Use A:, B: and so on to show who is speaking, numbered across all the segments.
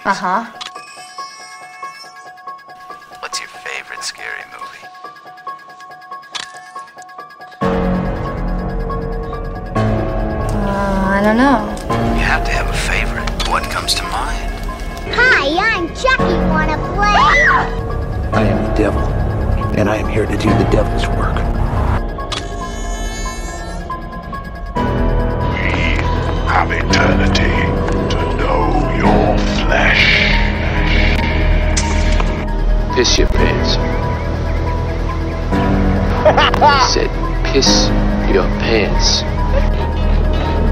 A: Uh-huh.
B: What's your favorite scary movie?
A: I don't know.
B: You have to have a favorite. What comes to mind?
C: Hi, I'm Chucky. Wanna play?
D: I am the devil, and I am here to do the devil's work.
E: We have eternity to know your flesh.
F: Piss your pants. I said, piss your pants.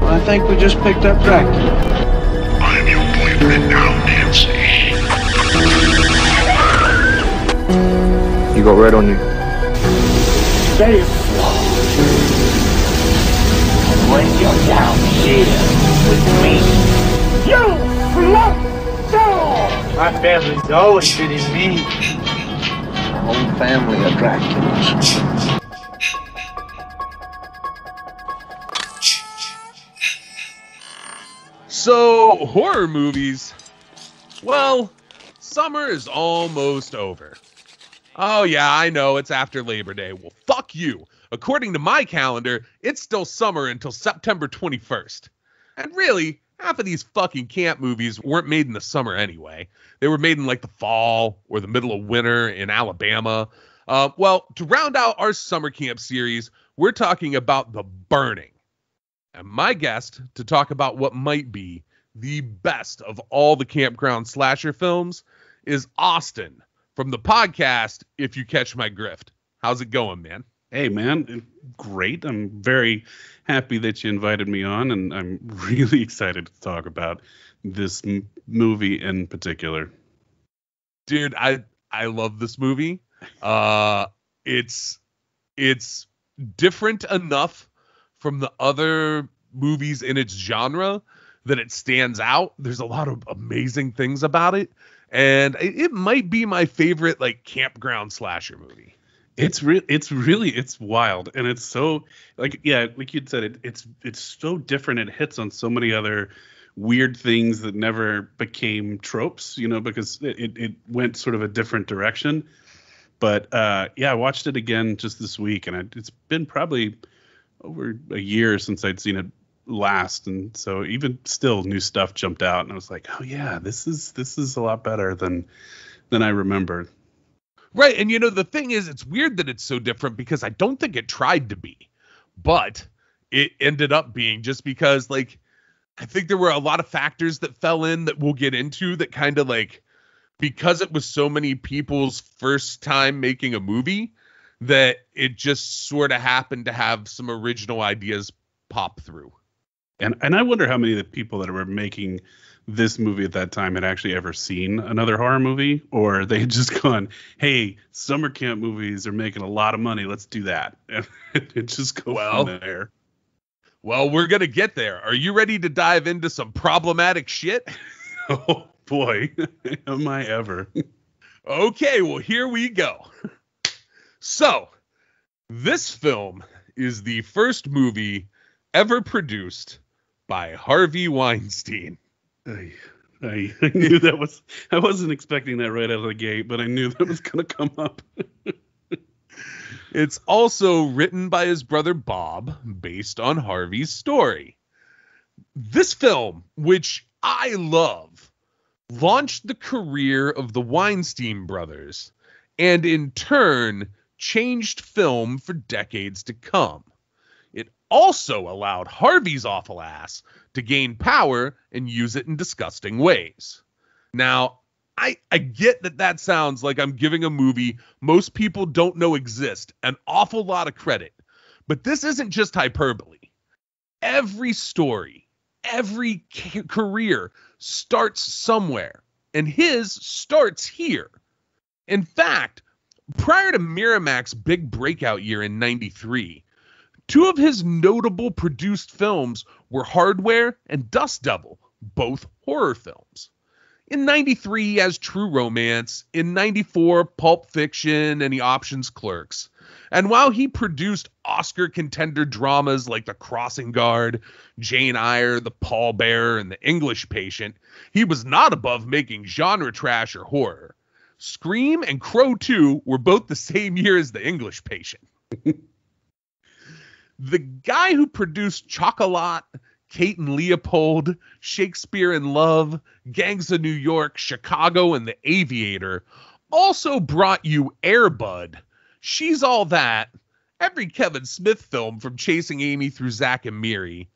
D: Well, I think we just picked up Dracula.
E: I'm your boyfriend now, Nancy.
D: You got red on you.
G: Stay when you're down here with me. You love soul! My family's always been in me.
D: The whole family of Draculas.
H: So, horror movies. Well, summer is almost over. Oh yeah, I know, it's after Labor Day. Well, fuck you. According to my calendar, it's still summer until September 21st. And really, half of these fucking camp movies weren't made in the summer anyway. They were made in like the fall or the middle of winter in Alabama. Well, to round out our summer camp series, we're talking about The Burning. And my guest to talk about what might be the best of all the campground slasher films is Austin from the podcast If You Catch My Grift. How's it going, man?
I: Hey, man. Great. I'm very happy that you invited me on, and I'm really excited to talk about this movie in particular.
H: Dude, I love this movie. It's different enough from the other movies in its genre that it stands out. There's a lot of amazing things about it, and it might be my favorite like campground slasher movie.
I: It's wild, and it's so like you'd said, it's so different. It hits on so many other weird things that never became tropes, because it went sort of a different direction. But I watched it again just this week, and it's been probably over a year since I'd seen it last, and so even still new stuff jumped out, and I was like, oh yeah, this is a lot better than I remembered.
H: Right, and the thing is, it's weird that it's so different because I don't think it tried to be, but it ended up being, just because like I think there were a lot of factors that fell in that we'll get into that kind of like, because it was so many people's first time making a movie, that it just sort of happened to have some original ideas pop through.
I: And I wonder how many of the people that were making this movie at that time had actually ever seen another horror movie, or they had just gone, hey, summer camp movies are making a lot of money, let's do that. And it just go from there.
H: Well, we're going to get there. Are you ready to dive into some problematic shit?
I: Oh, boy. Am I ever.
H: Okay, well, here we go. So, this film is the first movie ever produced by Harvey Weinstein.
I: I knew that was... I wasn't expecting that right out of the gate, but I knew that was going to come up.
H: It's also written by his brother Bob, based on Harvey's story. This film, which I love, launched the career of the Weinstein brothers, and in turn changed film for decades to come. It also allowed Harvey's awful ass to gain power and use it in disgusting ways. Now, I get that sounds like I'm giving a movie most people don't know exists an awful lot of credit, but this isn't just hyperbole. Every story, every career starts somewhere, and his starts here. In fact, prior to Miramax's big breakout year in '93, two of his notable produced films were Hardware and Dust Devil, both horror films. In 93, he has True Romance. In 94, Pulp Fiction, and he options Clerks. And while he produced Oscar contender dramas like The Crossing Guard, Jane Eyre, The Pallbearer, and The English Patient, he was not above making genre trash or horror. Scream and Crow 2 were both the same year as The English Patient. The guy who produced Chocolat, Kate and Leopold, Shakespeare in Love, Gangs of New York, Chicago, and The Aviator also brought you Air Bud, She's All That, every Kevin Smith film from Chasing Amy through Zack and Miri,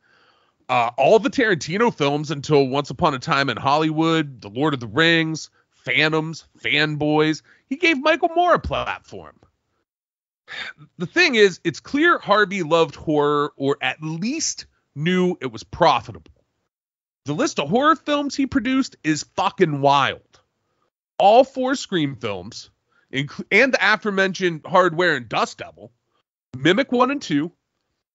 H: all the Tarantino films until Once Upon a Time in Hollywood, The Lord of the Rings, Phantoms, Fanboys. He gave Michael Moore a platform. The thing is, it's clear Harvey loved horror, or at least knew it was profitable. The list of horror films he produced is fucking wild. All 4 Scream films, and the aforementioned Hardware and Dust Devil, Mimic 1 and 2,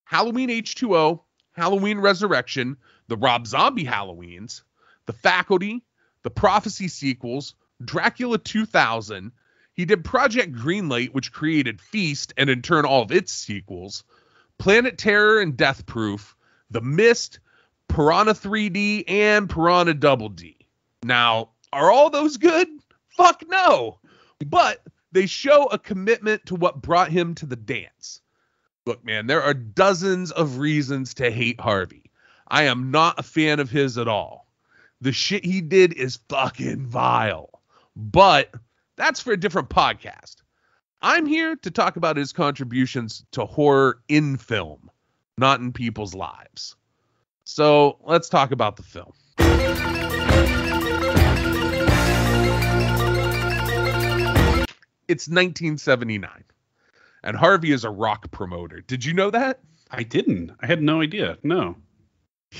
H: Halloween H2O, Halloween Resurrection, the Rob Zombie Halloweens, The Faculty, the Prophecy sequels, Dracula 2000. He did Project Greenlight, which created Feast, and in turn all of its sequels, Planet Terror and Death Proof, The Mist, Piranha 3D, and Piranha Double D. Now, are all those good? Fuck no. But they show a commitment to what brought him to the dance. Look, man, there are dozens of reasons to hate Harvey. I am not a fan of his at all. The shit he did is fucking vile. But that's for a different podcast. I'm here to talk about his contributions to horror in film, not in people's lives. So let's talk about the film. It's 1979, and Harvey is a rock promoter. Did you know that?
I: I didn't. I had no idea. No.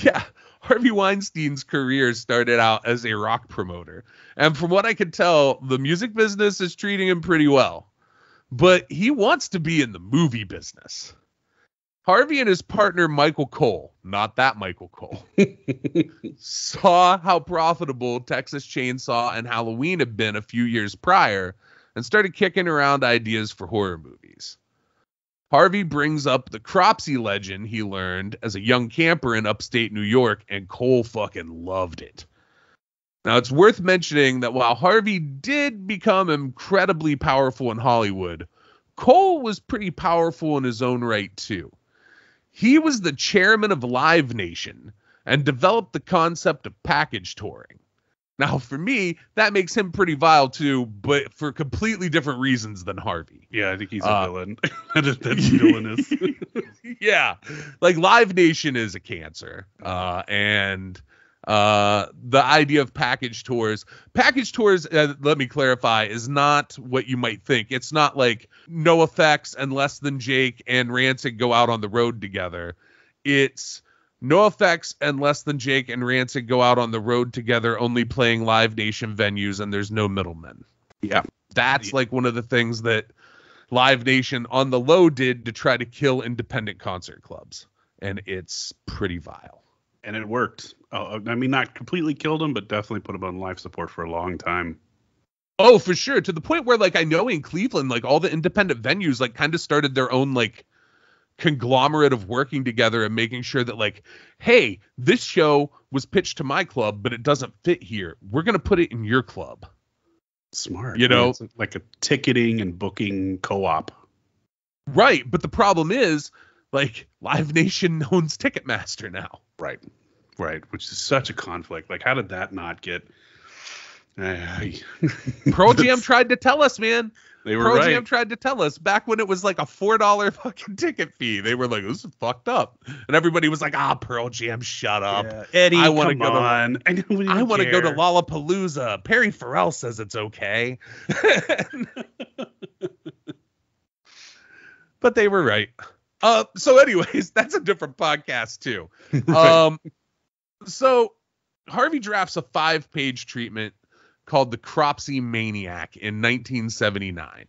H: Yeah, Harvey Weinstein's career started out as a rock promoter. And from what I could tell, the music business is treating him pretty well. But he wants to be in the movie business. Harvey and his partner Michael Cole, not that Michael Cole, saw how profitable Texas Chainsaw and Halloween had been a few years prior and started kicking around ideas for horror movies. Harvey brings up the Cropsey legend he learned as a young camper in upstate New York, and Cole fucking loved it. Now, it's worth mentioning that while Harvey did become incredibly powerful in Hollywood, Cole was pretty powerful in his own right, too. He was the chairman of Live Nation and developed the concept of package touring. Now, for me, that makes him pretty vile, too, but for completely different reasons than Harvey.
I: Yeah, I think he's a villain. That's villainous.
H: Yeah, like Live Nation is a cancer. And the idea of package tours, let me clarify, is not what you might think. It's not like NoFX and Less Than Jake and Rancid go out on the road together. It's NoFX and Less Than Jake and Rancid go out on the road together, only playing Live Nation venues, and there's no middlemen.
I: Yeah.
H: That's like one of the things that Live Nation on the low did to try to kill independent concert clubs. And it's pretty vile.
I: And it worked. I mean, not completely killed him, but definitely put him on life support for a long time.
H: Oh, for sure. To the point where, like, I know in Cleveland, like, all the independent venues, like, kind of started their own, like, conglomerate of working together and making sure that, like, hey, this show was pitched to my club, but it doesn't fit here. We're going to put it in your club.
I: Smart.
H: You know,
I: it's like a ticketing and booking co-op.
H: Right. But the problem is, like, Live Nation owns Ticketmaster now.
I: Right. Which is such a conflict. Like, how did that not get...
H: Pearl Jam tried to tell us, man.
I: They were
H: Pearl
I: right.
H: Jam tried to tell us back when it was like a $4 fucking ticket fee. They were like, this is fucked up. And everybody was like, Pearl Jam, shut up.
I: Yeah. Eddie,
H: I want to
I: come
H: go
I: on.
H: I want to go to Lollapalooza. Perry Farrell says it's okay. But they were right. So anyways, that's a different podcast too. So Harvey drafts a 5-page treatment called The Cropsey Maniac in 1979.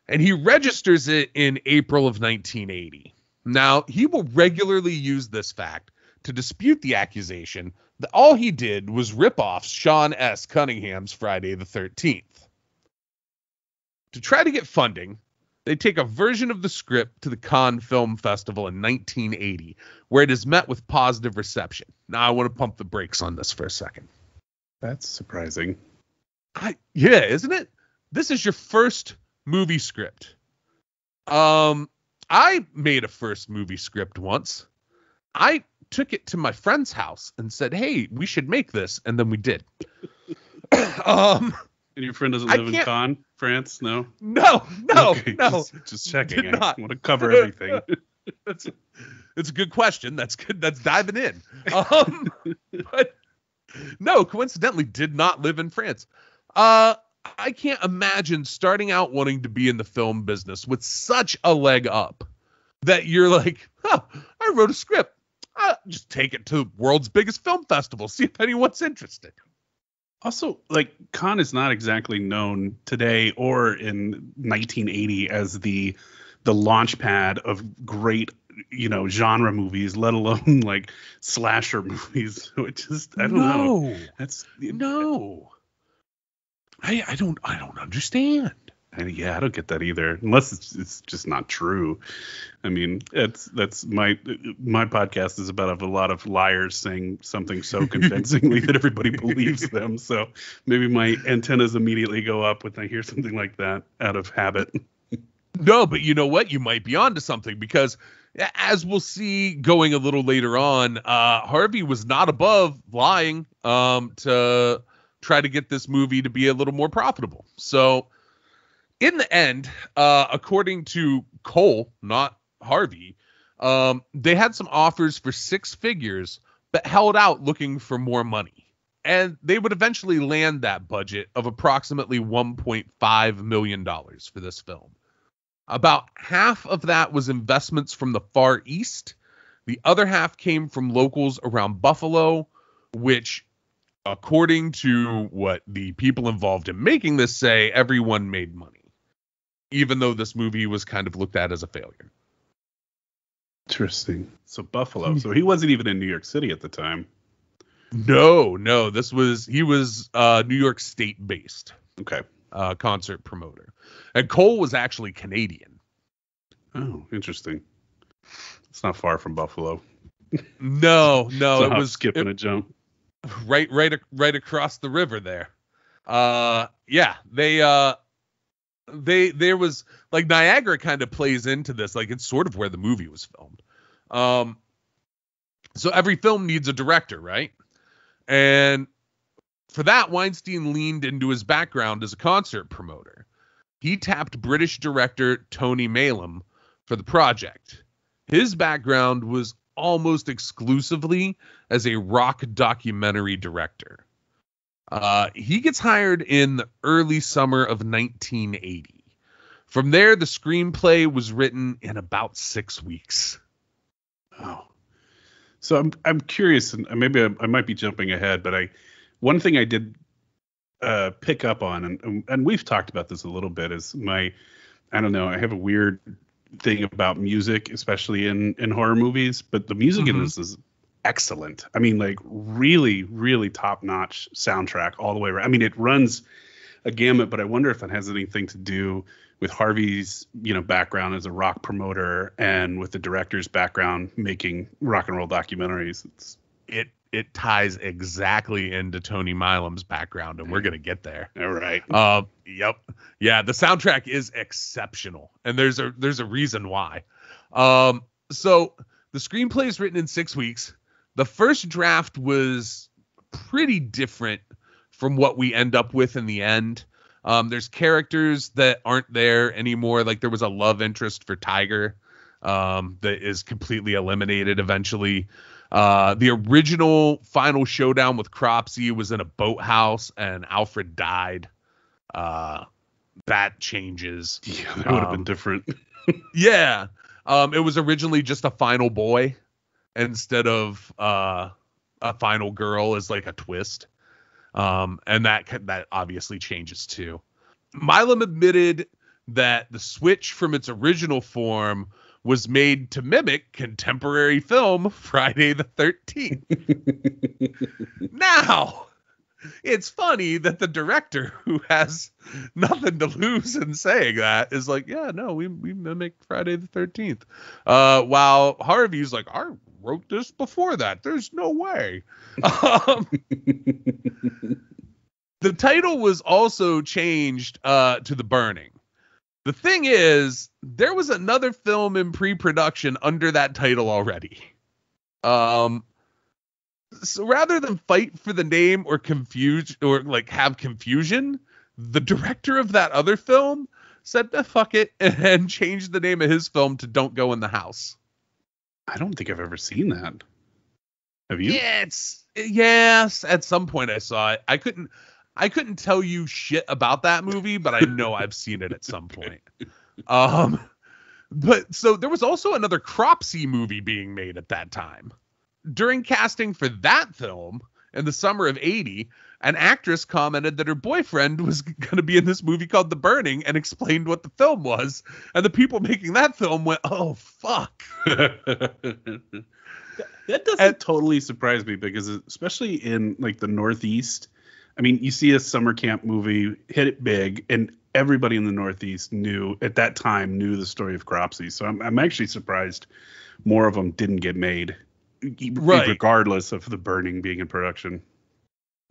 H: And he registers it in April of 1980. Now, he will regularly use this fact to dispute the accusation All he did was rip off Sean S. Cunningham's Friday the 13th. To try to get funding, they take a version of the script to the Cannes Film Festival in 1980, where it is met with positive reception. Now, I want to pump the brakes on this for a second.
I: That's surprising.
H: Yeah, isn't it? This is your first movie script. I made a first movie script once. I took it to my friend's house and said, hey, we should make this. And then we did.
I: And your friend doesn't live in Cannes, France? No?
H: No.
I: Okay, just checking. I want to cover everything.
H: It's a good question. That's good. That's diving in. But no, coincidentally, did not live in France. I can't imagine starting out wanting to be in the film business with such a leg up that you're like, oh, I wrote a script. Just take it to the world's biggest film festival. See if anyone's interested.
I: Also, like, Cannes is not exactly known today or in 1980 as the launch pad of great, genre movies, let alone like slasher movies. So it just, I don't know. That's no. I don't understand. Yeah, I don't get that either, unless it's just not true. I mean, that's my podcast is about a lot of liars saying something so convincingly that everybody believes them. So maybe my antennas immediately go up when I hear something like that out of habit.
H: No, but you know what? You might be onto something, because as we'll see going a little later on, Harvey was not above lying to try to get this movie to be a little more profitable. So in the end, according to Cole, not Harvey, they had some offers for 6 figures, but held out looking for more money. And they would eventually land that budget of approximately $1.5 million for this film. About half of that was investments from the Far East. The other half came from locals around Buffalo, which, according to what the people involved in making this say, everyone made money, even though this movie was kind of looked at as a failure.
I: Interesting. So Buffalo. So he wasn't even in New York City at the time.
H: No. He was New York State based.
I: Okay.
H: Concert promoter. And Cole was actually Canadian.
I: Oh, interesting. It's not far from Buffalo.
H: No,
I: it was skipping a jump.
H: Right across the river there. There was, like, Niagara kind of plays into this, like it's sort of where the movie was filmed. So every film needs a director, right? And for that, Weinstein leaned into his background as a concert promoter. He tapped British director Tony Maylam for the project. His background was almost exclusively as a rock documentary director. He gets hired in the early summer of 1980. From there, the screenplay was written in about 6 weeks.
I: Oh, so I'm curious, and maybe I might be jumping ahead, but one thing I did pick up on, and we've talked about this a little bit, is I have a weird thing about music, especially in horror movies, but the music in this is excellent. I mean, like, really, really top-notch soundtrack all the way around. I mean, it runs a gamut, but I wonder if it has anything to do with Harvey's, background as a rock promoter and with the director's background making rock and roll documentaries.
H: It ties exactly into Tony Maylam's background, and we're going to get there.
I: All right.
H: Yep. Yeah, the soundtrack is exceptional, and there's a reason why. So the screenplay is written in 6 weeks. The first draft was pretty different from what we end up with in the end. There's characters that aren't there anymore. Like, there was a love interest for Tiger that is completely eliminated eventually. The original final showdown with Cropsey was in a boathouse, and Alfred died. That changes.
I: Yeah, that would have been different.
H: Yeah. It was originally just a final boy instead of a final girl as like a twist. And that obviously changes too. Maylam admitted that the switch from its original form was made to mimic contemporary film Friday the 13th. Now, it's funny that the director, who has nothing to lose in saying that, is like, yeah, no, we mimicked Friday the 13th. While Harvey's like, I wrote this before that. There's no way. The title was also changed to The Burning. The thing is, there was another film in pre-production under that title already. So rather than fight for the name or confuse or like have confusion, the director of that other film said, fuck it, and changed the name of his film to Don't Go in the House.
I: I don't think I've ever seen that. Have you?
H: Yeah, yes, at some point I saw it. I couldn't tell you shit about that movie, but I know I've seen it at some point. But so there was also another Cropsey movie being made at that time. During casting for that film in the summer of '80, an actress commented that her boyfriend was going to be in this movie called The Burning and explained what the film was. And the people making that film went, oh, fuck.
I: That doesn't totally surprise me, because especially in like the Northeast, I mean, you see a summer camp movie, hit it big, and everybody in the Northeast knew the story of Cropsey. So I'm actually surprised more of them didn't get made, regardless of The Burning being in production.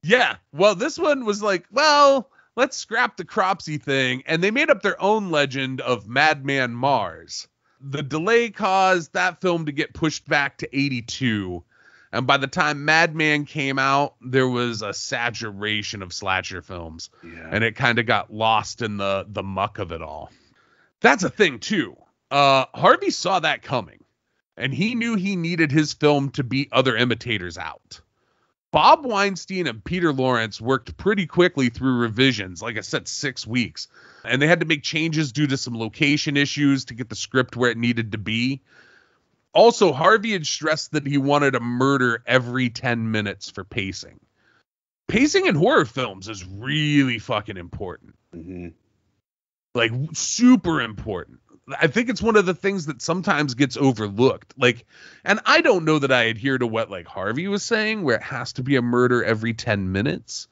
H: Yeah. Well, this one was like, well, let's scrap the Cropsey thing. And they made up their own legend of Madman Mars. The delay caused that film to get pushed back to '82. And by the time Madman came out, there was a saturation of slasher films. Yeah. And it kind of got lost in the muck of it all. That's a thing, too. Harvey saw that coming. And he knew he needed his film to beat other imitators out. Bob Weinstein and Peter Lawrence worked pretty quickly through revisions, like I said, 6 weeks. And they had to make changes due to some location issues to get the script where it needed to be. Also, Harvey had stressed that he wanted a murder every 10 minutes for pacing. Pacing in horror films is really fucking important.
I: Mm-hmm.
H: Like, super important. I think it's one of the things that sometimes gets overlooked. Like, and I don't know that I adhere to what like Harvey was saying, where it has to be a murder every 10 minutes.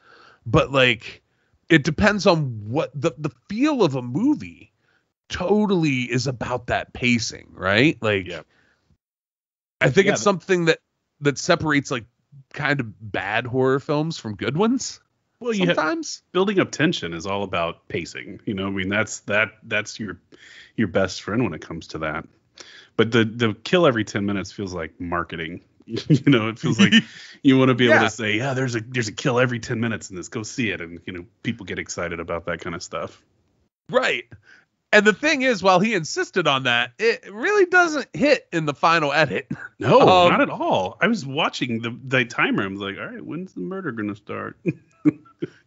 H: But like, it depends on what the feel of a movie totally is about that pacing, right? Like, yeah. I think it's something that separates like kind of bad horror films from good ones.
I: Well, sometimes building up tension is all about pacing. You know, I mean, that's your best friend when it comes to that. But the kill every 10 minutes feels like marketing. You know, it feels like you want to be able to say, yeah, there's a kill every 10 minutes in this. Go see it. And, you know, people get excited about that kind of stuff.
H: Right. And the thing is, while he insisted on that, it really doesn't hit in the final edit.
I: No, not at all. I was watching the timer. I was like, all right, when's the murder going to start?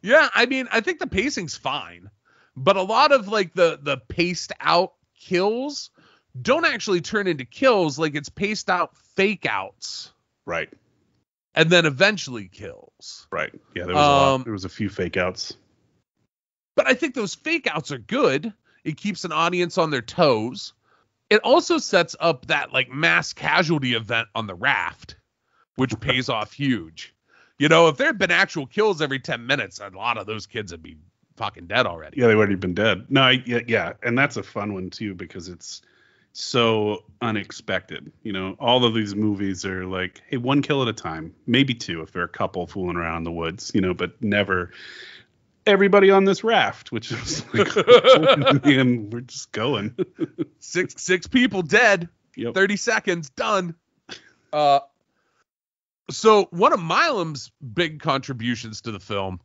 H: Yeah, I mean, I think the pacing's fine. But a lot of like the paced out kills don't actually turn into kills. Like, it's paced out fake outs.
I: Right.
H: And then eventually kills.
I: Right. Yeah, there was a lot. There was a few fake outs.
H: But I think those fake outs are good. It keeps an audience on their toes. It also sets up that like mass casualty event on the raft, which pays off huge. You know, if there had been actual kills every 10 minutes, a lot of those kids would be fucking dead already.
I: Yeah, they would already been dead. No, yeah. And that's a fun one too, because it's so unexpected. You know, all of these movies are like, hey, one kill at a time, maybe two if they're a couple fooling around in the woods, you know, but never everybody on this raft, which is like, oh, man, we're just going.
H: six people dead. Yep. 30 seconds done. So one of Milam's big contributions to the film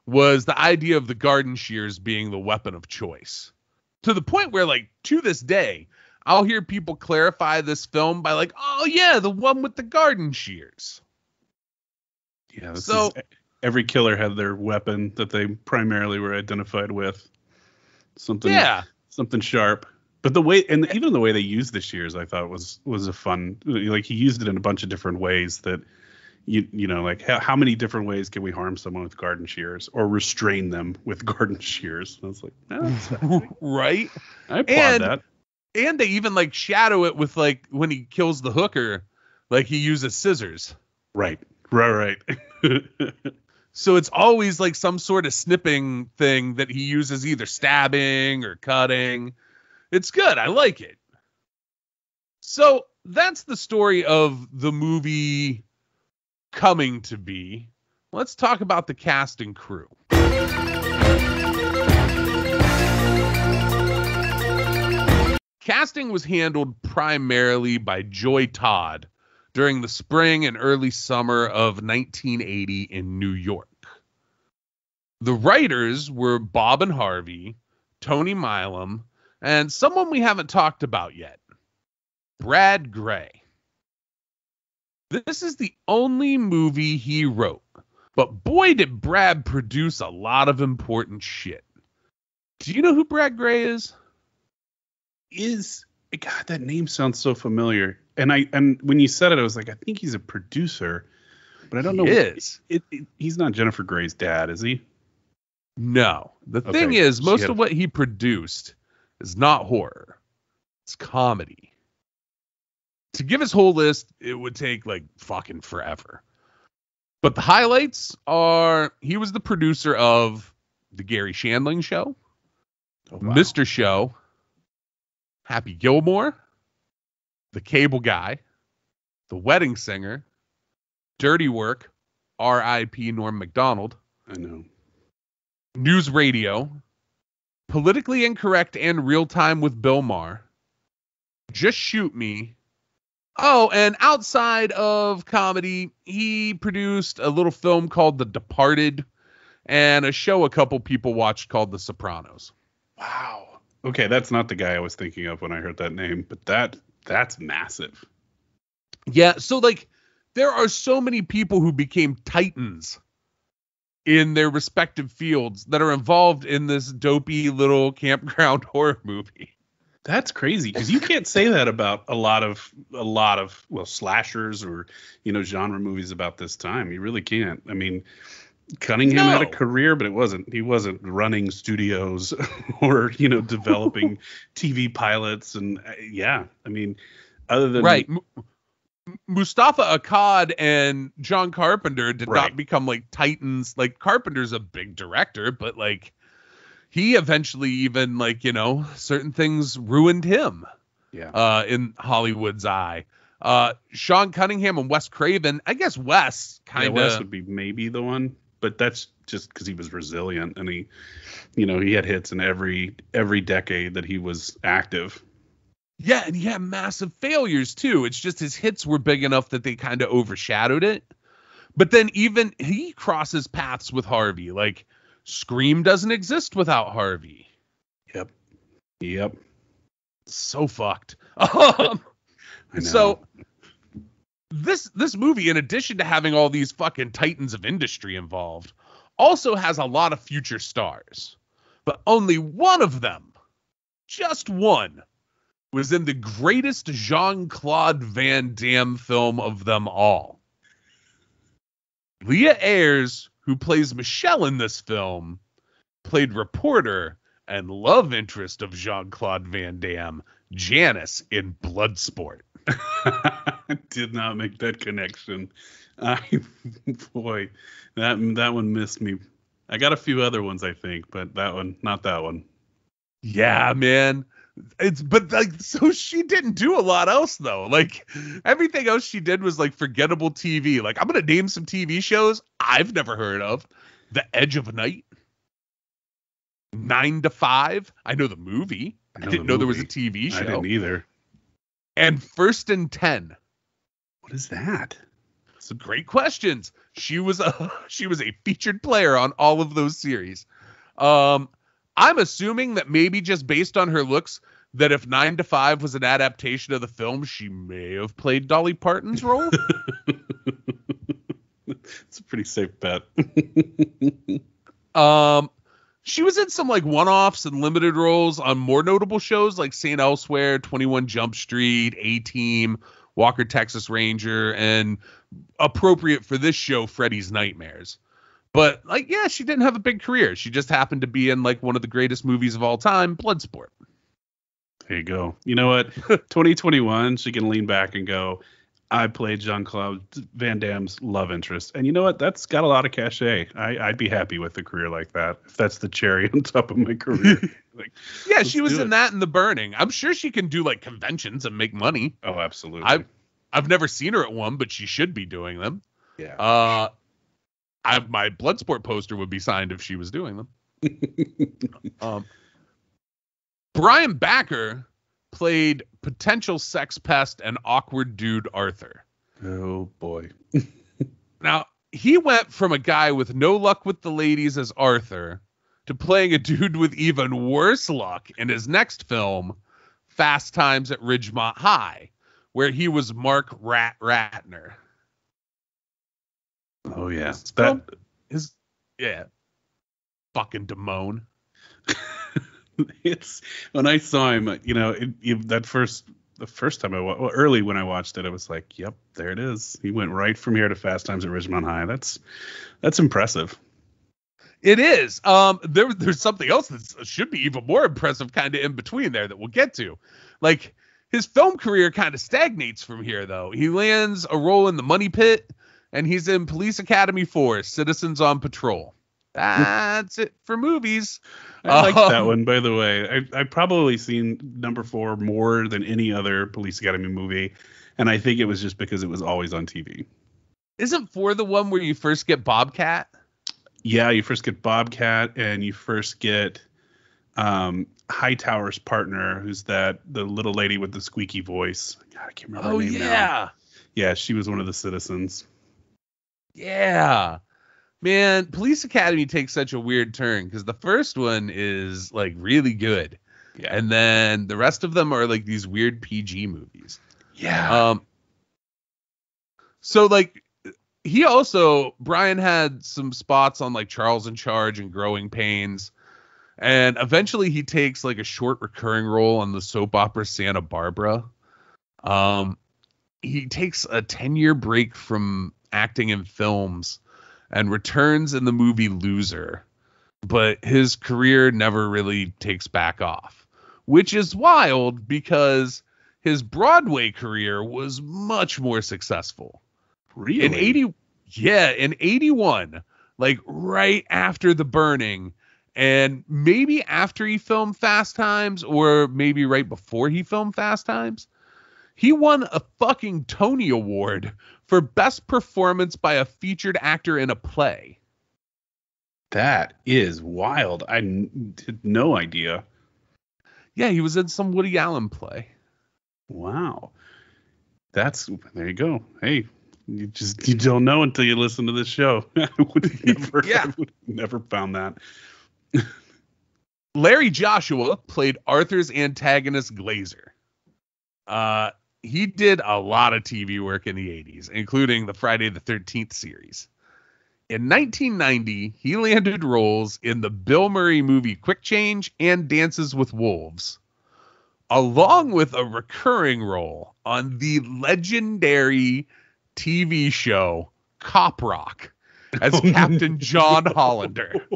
H: was the idea of the garden shears being the weapon of choice, to the point where, like, to this day, I'll hear people clarify this film by like, oh yeah, the one with the garden shears.
I: Yeah. Every killer had their weapon that they primarily were identified with. Something sharp. But the way, and even the way they used the shears, I thought was a fun, like, he used it in a bunch of different ways that, you know, like how many different ways can we harm someone with garden shears or restrain them with garden shears? And I was like, that's
H: right.
I: I applaud that.
H: And they even like shadow it with like when he kills the hooker, like he uses scissors.
I: Right.
H: So it's always like some sort of snipping thing that he uses, either stabbing or cutting. It's good. I like it. So that's the story of the movie coming to be. Let's talk about the cast and crew. Casting was handled primarily by Joy Todd during the spring and early summer of 1980 in New York. The writers were Bob and Harvey, Tony Milam, and someone we haven't talked about yet, Brad Grey. This is the only movie he wrote, but boy did Brad produce a lot of important shit. Do you know who Brad Grey is?
I: God, that name sounds so familiar. And when you said it, I was like, I think he's a producer, but I don't know.
H: He is.
I: He's not Jennifer Grey's dad, is he?
H: No. The thing is, most of what he produced is not horror. It's comedy. To give his whole list, it would take like fucking forever. But the highlights are he was the producer of The Gary Shandling Show, Mr. Show, Happy Gilmore, The Cable Guy, The Wedding Singer, Dirty Work, R.I.P. Norm Macdonald.
I: I know.
H: News Radio, Politically Incorrect and Real Time with Bill Maher, Just Shoot Me. Oh, and outside of comedy, he produced a little film called The Departed and a show a couple people watched called The Sopranos.
I: Wow. Okay, that's not the guy I was thinking of when I heard that name, but that's massive.
H: Yeah, so like there are so many people who became titans in their respective fields that are involved in this dopey little campground horror movie.
I: That's crazy, because you can't say that about a lot of slashers or genre movies about this time. You really can't. I mean, Cunningham had a career, but he wasn't running studios or developing TV pilots, and I mean, other than
H: right. Mustafa Akkad and John Carpenter did not become like titans. Like Carpenter's a big director, but like he eventually even like, certain things ruined him in Hollywood's eye. Sean Cunningham and Wes Craven, I guess Wes
I: Wes would be maybe the one, but that's just because he was resilient and he had hits in every decade that he was active.
H: Yeah, and he had massive failures too. It's just his hits were big enough that they kind of overshadowed it. But then even he crosses paths with Harvey. Like Scream doesn't exist without Harvey.
I: Yep.
H: So fucked. So this movie, in addition to having all these fucking titans of industry involved, also has a lot of future stars. But only one of them, just one, was in the greatest Jean-Claude Van Damme film of them all. Leah Ayres, who plays Michelle in this film, played reporter and love interest of Jean-Claude Van Damme, Janice, in Bloodsport.
I: I did not make that connection. Boy, that one missed me. I got a few other ones, I think, but that one, not that one.
H: Yeah, man. So she didn't do a lot else though. Like everything else she did was like forgettable TV. Like I'm gonna name some TV shows I've never heard of. The Edge of Night, 9 to 5. I know the movie. I didn't know there was a TV show.
I: I didn't either.
H: And First and 10.
I: What is that?
H: Some great questions. She was a featured player on all of those series. I'm assuming that maybe just based on her looks, that if 9 to 5 was an adaptation of the film, she may have played Dolly Parton's role.
I: It's a pretty safe bet.
H: She was in some like one-offs and limited roles on more notable shows like St. Elsewhere, 21 Jump Street, A-Team, Walker, Texas Ranger, and appropriate for this show, Freddy's Nightmares. But like, yeah, she didn't have a big career. She just happened to be in like one of the greatest movies of all time, Bloodsport.
I: There you go. You know what? 2021, she can lean back and go, I played Jean-Claude Van Damme's love interest. And you know what? That's got a lot of cachet. I'd be happy with a career like that, if that's the cherry on top of my career. Like,
H: yeah, she was in that and The Burning. I'm sure she can do like conventions and make money.
I: Oh, absolutely.
H: I've never seen her at one, but she should be doing them.
I: Yeah.
H: My Bloodsport poster would be signed if she was doing them. Brian Backer played potential sex pest and awkward dude Arthur.
I: Oh boy.
H: Now, he went from a guy with no luck with the ladies as Arthur to playing a dude with even worse luck in his next film, Fast Times at Ridgemont High, where he was Mark Ratner.
I: Oh yeah.
H: Fucking Damone.
I: It's when I saw him, the first time early when I watched it, I was like, yep, there it is. He went right from here to Fast Times at Ridgemont High. That's impressive.
H: It is. There's something else that should be even more impressive kind of in between there that we'll get to. Like, his film career kind of stagnates from here, though. He lands a role in The Money Pit, and he's in Police Academy 4, Citizens on Patrol. That's it for movies.
I: I like that one, by the way. I've probably seen number 4 more than any other Police Academy movie, and I think it was just because it was always on TV.
H: Isn't 4 the one where you first get Bobcat?
I: Yeah, you first get Bobcat, and you first get Hightower's partner, who's the little lady with the squeaky voice. God, I can't remember her name now. Yeah, she was one of the citizens.
H: Yeah. Man, Police Academy takes such a weird turn because the first one is like really good. Yeah. And then the rest of them are like these weird PG movies.
I: Yeah.
H: So like Brian had some spots on like Charles in Charge and Growing Pains. And eventually he takes like a short recurring role on the soap opera Santa Barbara. He takes a 10-year break from acting in films and returns in the movie Loser, but his career never really takes back off, which is wild because his Broadway career was much more successful.
I: Really?
H: In 81, like right after The Burning, and maybe after he filmed Fast Times, or maybe right before he filmed Fast Times, he won a fucking Tony Award for Best Performance by a Featured Actor in a Play.
I: That is wild. I had no idea.
H: Yeah, he was in some Woody Allen play.
I: Wow. There you go. Hey, you don't know until you listen to this show. I would never found that.
H: Larry Joshua played Arthur's antagonist Glazer. He did a lot of TV work in the 80s, including the Friday the 13th series. In 1990, he landed roles in the Bill Murray movie Quick Change and Dances with Wolves, along with a recurring role on the legendary TV show Cop Rock as Captain John Hollander.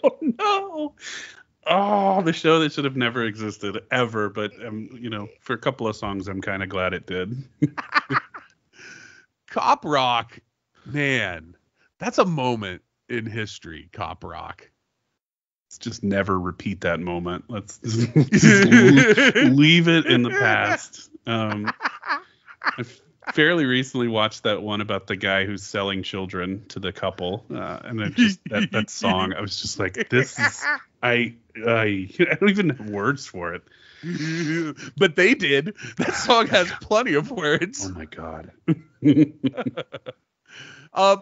I: Oh, no. Oh, the show that should have never existed ever, but for a couple of songs, I'm kind of glad it did.
H: Cop Rock, man, that's a moment in history. Cop Rock.
I: Let's just never repeat that moment. Let's just leave it in the past. I fairly recently watched that one about the guy who's selling children to the couple, and it just that song. I was just like, this is. I don't even have words for it.
H: But they did. That song has plenty of words.
I: Oh my God.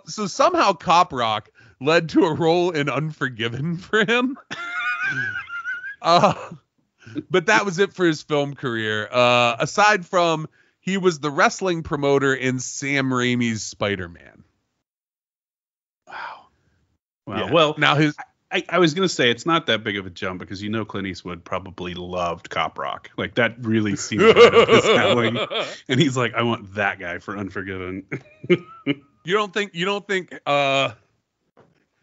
H: So somehow Cop Rock led to a role in Unforgiven for him. But that was it for his film career. Aside from he was the wrestling promoter in Sam Raimi's Spider-Man.
I: Wow.
H: Yeah.
I: Well,
H: now
I: I was going to say it's not that big of a jump because Clint Eastwood probably loved Cop Rock. Like that really seems right up his alley. And he's like, I want that guy for Unforgiven.
H: You don't think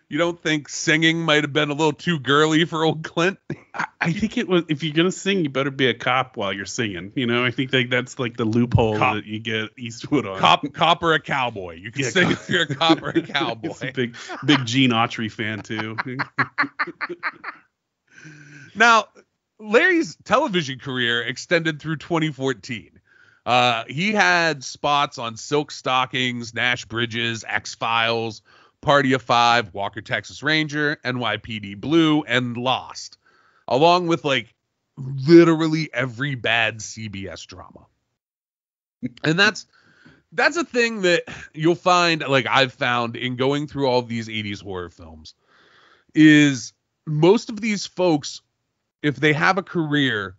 H: You don't think singing might have been a little too girly for old Clint?
I: I think it was. If you're gonna sing, you better be a cop while you're singing. You know, I think that's like the loophole that you get Eastwood on.
H: Cop or a cowboy. You can sing if you're a cop or a cowboy.
I: It's a big Gene Autry fan too.
H: Now, Larry's television career extended through 2014. He had spots on Silk Stockings, Nash Bridges, X-Files, Party of Five, Walker Texas Ranger, NYPD Blue, and Lost, along with like literally every bad CBS drama. And that's a thing that you'll find, like I've found in going through all of these 80s horror films, is most of these folks, if they have a career,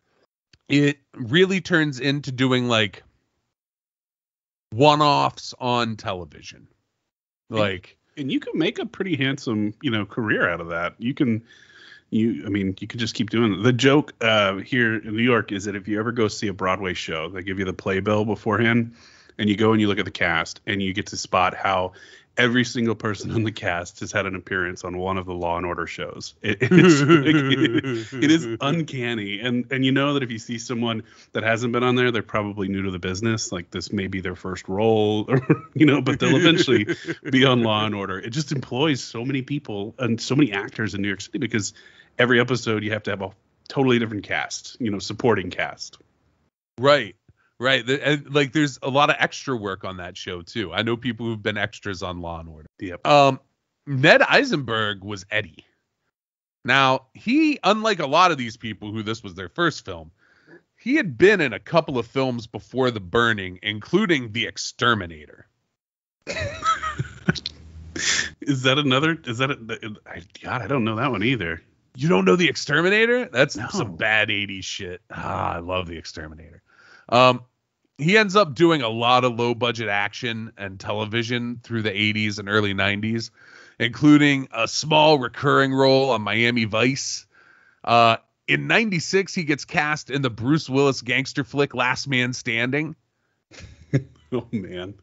H: it really turns into doing like one-offs on television. Like,
I: and you can make a pretty handsome, career out of that. You could just keep doing it. The joke here in New York is that if you ever go see a Broadway show, they give you the playbill beforehand, and you go and you look at the cast, and you get to spot how every single person on the cast has had an appearance on one of the Law and Order shows. It is uncanny. And you know that if you see someone that hasn't been on there, they're probably new to the business. Like this may be their first role, or, but they'll eventually be on Law and Order. It just employs so many people and so many actors in New York City because every episode you have to have a totally different cast, supporting cast.
H: Right. And, like, there's a lot of extra work on that show too. I know people who've been extras on Law and Order.
I: Yep.
H: Ned Eisenberg was Eddie. Now, he, unlike a lot of these people who this was their first film, he had been in a couple of films before The Burning, including The Exterminator.
I: I don't know that one either.
H: You don't know The Exterminator? That's some bad 80s shit. I love The Exterminator. He ends up doing a lot of low budget action and television through the 80s and early 90s, including a small recurring role on Miami Vice. In 96, he gets cast in the Bruce Willis gangster flick Last Man Standing.
I: Oh man.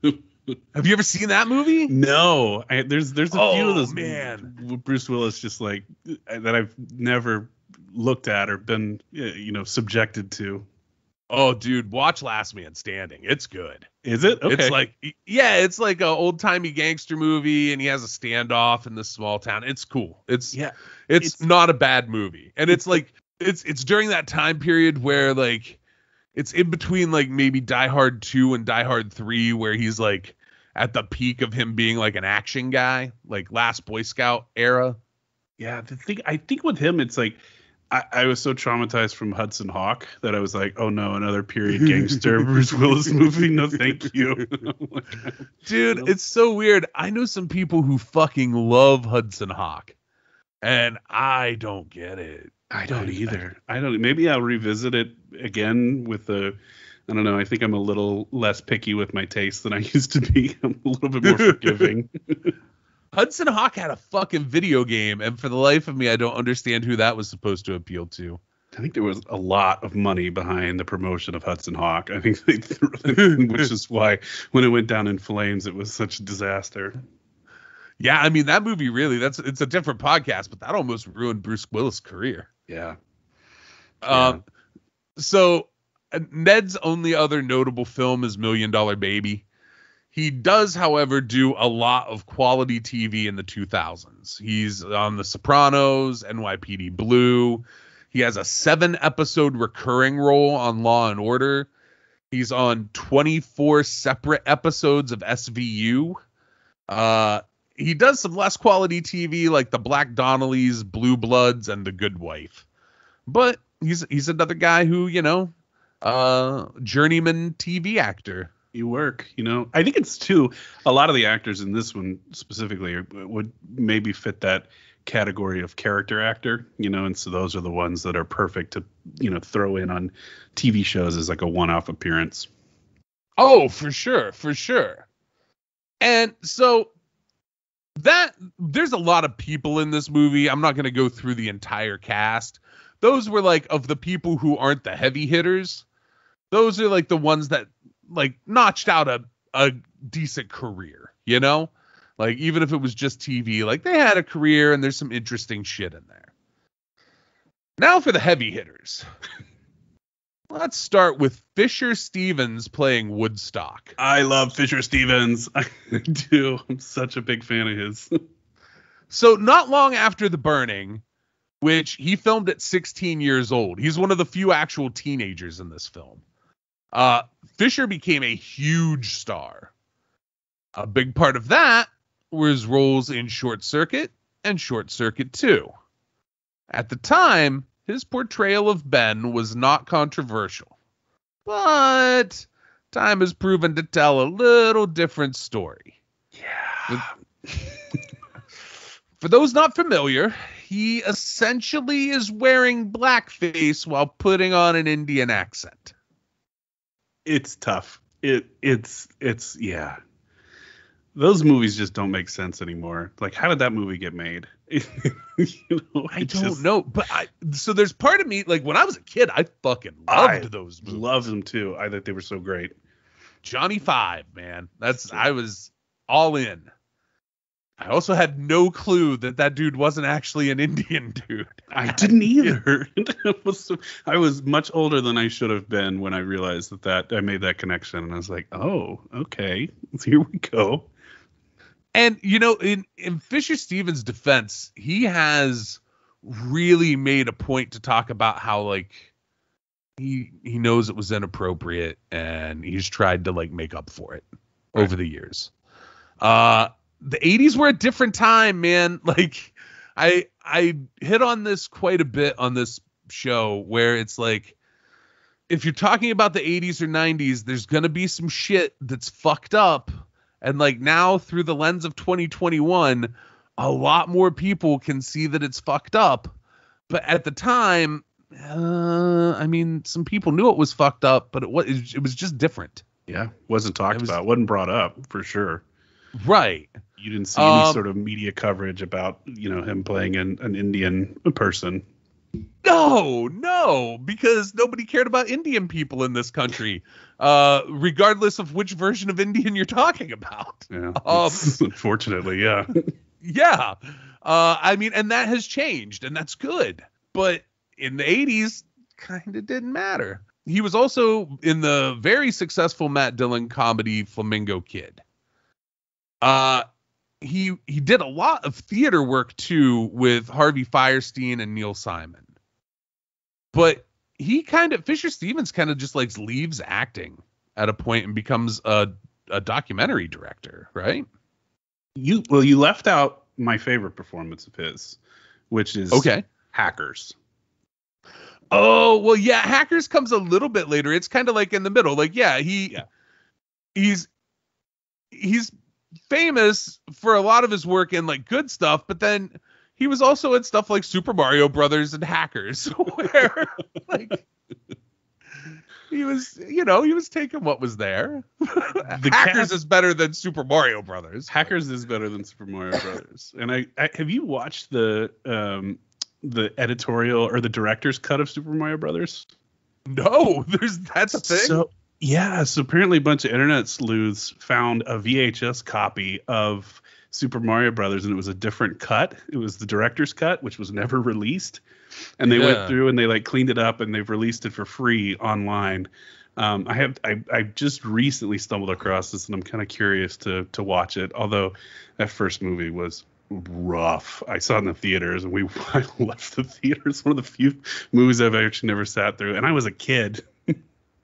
H: Have you ever seen that movie?
I: No. There's a few of those,
H: man,
I: Bruce Willis just like that I've never looked at or been subjected to.
H: Oh, dude, watch Last Man Standing. It's good.
I: Is it? Okay.
H: It's like an old timey gangster movie, and he has a standoff in this small town. It's cool. It's not a bad movie, and it's like it's during that time period where like it's in between like maybe Die Hard 2 and Die Hard 3, where he's like at the peak of him being like an action guy, like Last Boy Scout era.
I: Yeah, I think with him, it's like. I was so traumatized from Hudson Hawk that I was like, oh no, another period gangster Bruce Willis movie. No, thank you.
H: Dude, it's so weird. I know some people who fucking love Hudson Hawk, and I don't get it.
I: I don't either. Maybe I'll revisit it again with I don't know. I think I'm a little less picky with my taste than I used to be. I'm a little bit more forgiving.
H: Hudson Hawk had a fucking video game, and for the life of me, I don't understand who that was supposed to appeal to.
I: I think there was a lot of money behind the promotion of Hudson Hawk. I think which is why when it went down in flames, it was such a disaster.
H: Yeah, I mean, that movie really, it's a different podcast, but that almost ruined Bruce Willis' career.
I: Yeah.
H: So Ned's only other notable film is $1 Million Baby. He does, however, do a lot of quality TV in the 2000s. He's on The Sopranos, NYPD Blue. He has a 7-episode recurring role on Law and Order. He's on 24 separate episodes of SVU. He does some less quality TV like The Black Donnellys, Blue Bloods, and The Good Wife. But he's another guy who, journeyman TV actor.
I: You work, I think it's too, a lot of the actors in this one specifically would maybe fit that category of character actor, and so those are the ones that are perfect to, throw in on TV shows as like a one-off appearance.
H: Oh, for sure. And so there's a lot of people in this movie. I'm not going to go through the entire cast. Those were like, of the people who aren't the heavy hitters, those are like the ones that like notched out a decent career, Like, even if it was just TV, like, they had a career and there's some interesting shit in there. Now for the heavy hitters. Let's start with Fisher Stevens playing Woodstock.
I: I love Fisher Stevens. I do. I'm such a big fan of his.
H: So not long after The Burning, which he filmed at 16 years old, he's one of the few actual teenagers in this film. Fisher became a huge star. A big part of that was roles in Short Circuit and Short Circuit 2. At the time, his portrayal of Ben was not controversial, but time has proven to tell a little different story.
I: Yeah.
H: For those not familiar, he essentially is wearing blackface while putting on an Indian accent.
I: It's tough. It's yeah. Those movies just don't make sense anymore. Like, how did that movie get made?
H: I don't know. But so there's part of me, like, when I was a kid, I fucking loved those movies.
I: Loved them too. I thought they were so great.
H: Johnny Five, man. I was all in. I also had no clue that dude wasn't actually an Indian dude.
I: I didn't either. I was much older than I should have been when I realized that I made that connection. And I was like, oh, okay, here we go.
H: And, you know, in Fisher Stevens' defense, he has really made a point to talk about how, like, he knows it was inappropriate and he's tried to, like, make up for it over the years. The 80s were a different time, man. Like, I hit on this quite a bit on this show where it's like, if you're talking about the 80s or 90s, there's going to be some shit that's fucked up. And like now through the lens of 2021, a lot more people can see that it's fucked up. But at the time, I mean, some people knew it was fucked up, but it was just different.
I: Yeah. Wasn't talked about. Wasn't brought up for sure.
H: Right.
I: You didn't see any sort of media coverage about, you know, him playing an Indian person.
H: No, because nobody cared about Indian people in this country, regardless of which version of Indian you're talking about.
I: Yeah, unfortunately, yeah.
H: Yeah. I mean, and that has changed, and that's good. But in the 80s, kind of didn't matter. He was also in the very successful Matt Dillon comedy Flamingo Kid. He did a lot of theater work, too, with Harvey Fierstein and Neil Simon. But Fisher Stevens kind of just like leaves acting at a point and becomes a documentary director, right?
I: You left out my favorite performance of his, which is Hackers.
H: Oh, well, yeah, Hackers comes a little bit later. It's kind of like in the middle. Like, he's famous for a lot of his work in like good stuff, but then he was also in stuff like Super Mario Brothers and Hackers, where like he was taking what was there. Hackers is better than Super Mario Brothers.
I: Hackers is better than Super Mario Brothers. And I have you watched the editorial or the director's cut of Super Mario Brothers?
H: No, that's a thing.
I: So apparently a bunch of internet sleuths found a VHS copy of Super Mario Brothers, and it was a different cut. It was the director's cut, which was never released. And they went through and they like cleaned it up and they've released it for free online. I just recently stumbled across this and I'm kind of curious to watch it. Although that first movie was rough. I saw it in the theaters and I left the theater. It's one of the few movies I've actually never sat through. And I was a kid.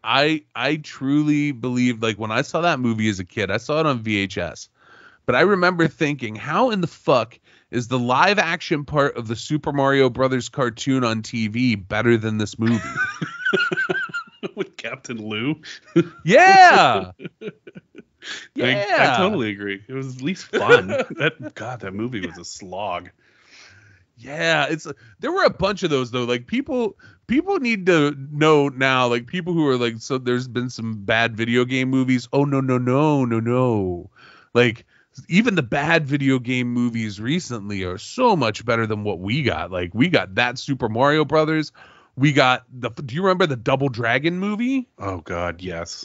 H: I truly believe, like, when I saw that movie as a kid, I saw it on VHS. But I remember thinking, how in the fuck is the live action part of the Super Mario Brothers cartoon on TV better than this movie?
I: With Captain Lou?
H: Yeah.
I: I totally agree. It was at least fun. That movie was a slog.
H: Yeah, there were a bunch of those though. Like people need to know now, like people who are like, so there's been some bad video game movies. Oh no. Like even the bad video game movies recently are so much better than what we got. Like we got that Super Mario Brothers. We got do you remember the Double Dragon movie?
I: Oh God, yes.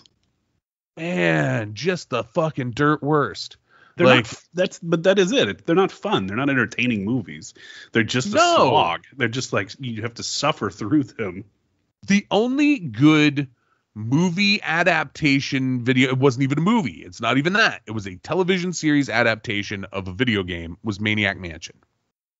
H: Man, just the fucking dirt worst.
I: They're
H: Like,
I: but that is it. They're not fun. They're not entertaining movies. They're just a slog. They're just like you have to suffer through them.
H: the only good movie adaptation video, it wasn't even a movie. It's not even that. It was a television series adaptation of a video game, was Maniac Mansion.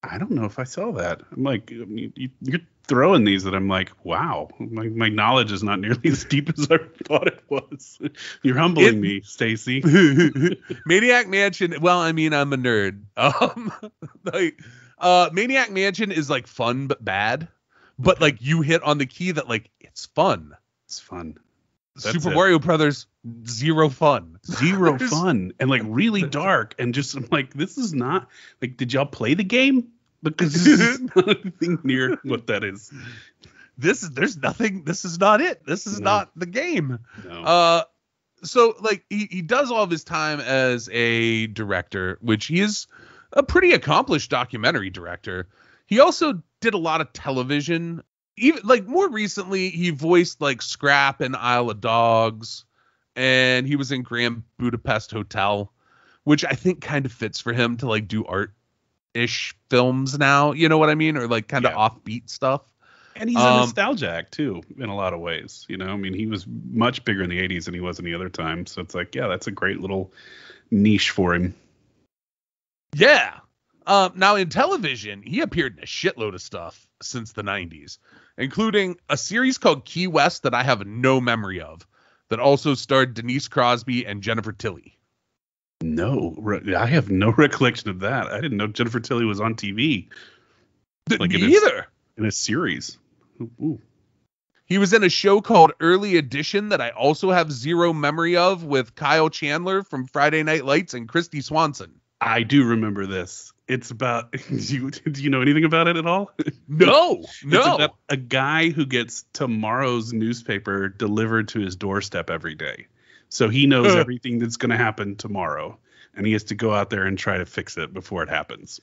I: I don't know if I saw that. I'm like, you're throwing these that I'm like, wow, my knowledge is not nearly as deep as I thought it was. You're humbling me, Stacy.
H: Maniac Mansion, well, I mean, I'm a nerd. Maniac Mansion is like fun but bad. But like you hit on the key that like it's fun.
I: It's fun.
H: Super Mario Brothers, zero fun.
I: Zero fun. And like really dark. And just I'm like, this is not like, did y'all play the game? Because this is not anything near what that is.
H: There's nothing. This is not it. This is not the game.
I: No.
H: So like he does all of his time as a director, which he is a pretty accomplished documentary director. He also did a lot of television. Even like more recently, he voiced like Scrap in Isle of Dogs, and he was in Grand Budapest Hotel, which I think kind of fits for him to like do art-ish films now. You know what I mean? Or like kind of offbeat stuff.
I: And he's a nostalgic too, in a lot of ways. You know, I mean, he was much bigger in the 80s than he was any other time. So it's like, yeah, that's a great little niche for him.
H: Yeah. Now in television, he appeared in a shitload of stuff since the 90s, including a series called Key West that I have no memory of, that also starred Denise Crosby and Jennifer Tilly.
I: No, I have no recollection of that. I didn't know Jennifer Tilly was on TV.
H: Like me either.
I: In a series. Ooh.
H: He was in a show called Early Edition that I also have zero memory of, with Kyle Chandler from Friday Night Lights and Christy Swanson.
I: I do remember this. It's about, do you know anything about it at all?
H: No.
I: It's about a guy who gets tomorrow's newspaper delivered to his doorstep every day. So he knows everything that's going to happen tomorrow, and he has to go out there and try to fix it before it happens.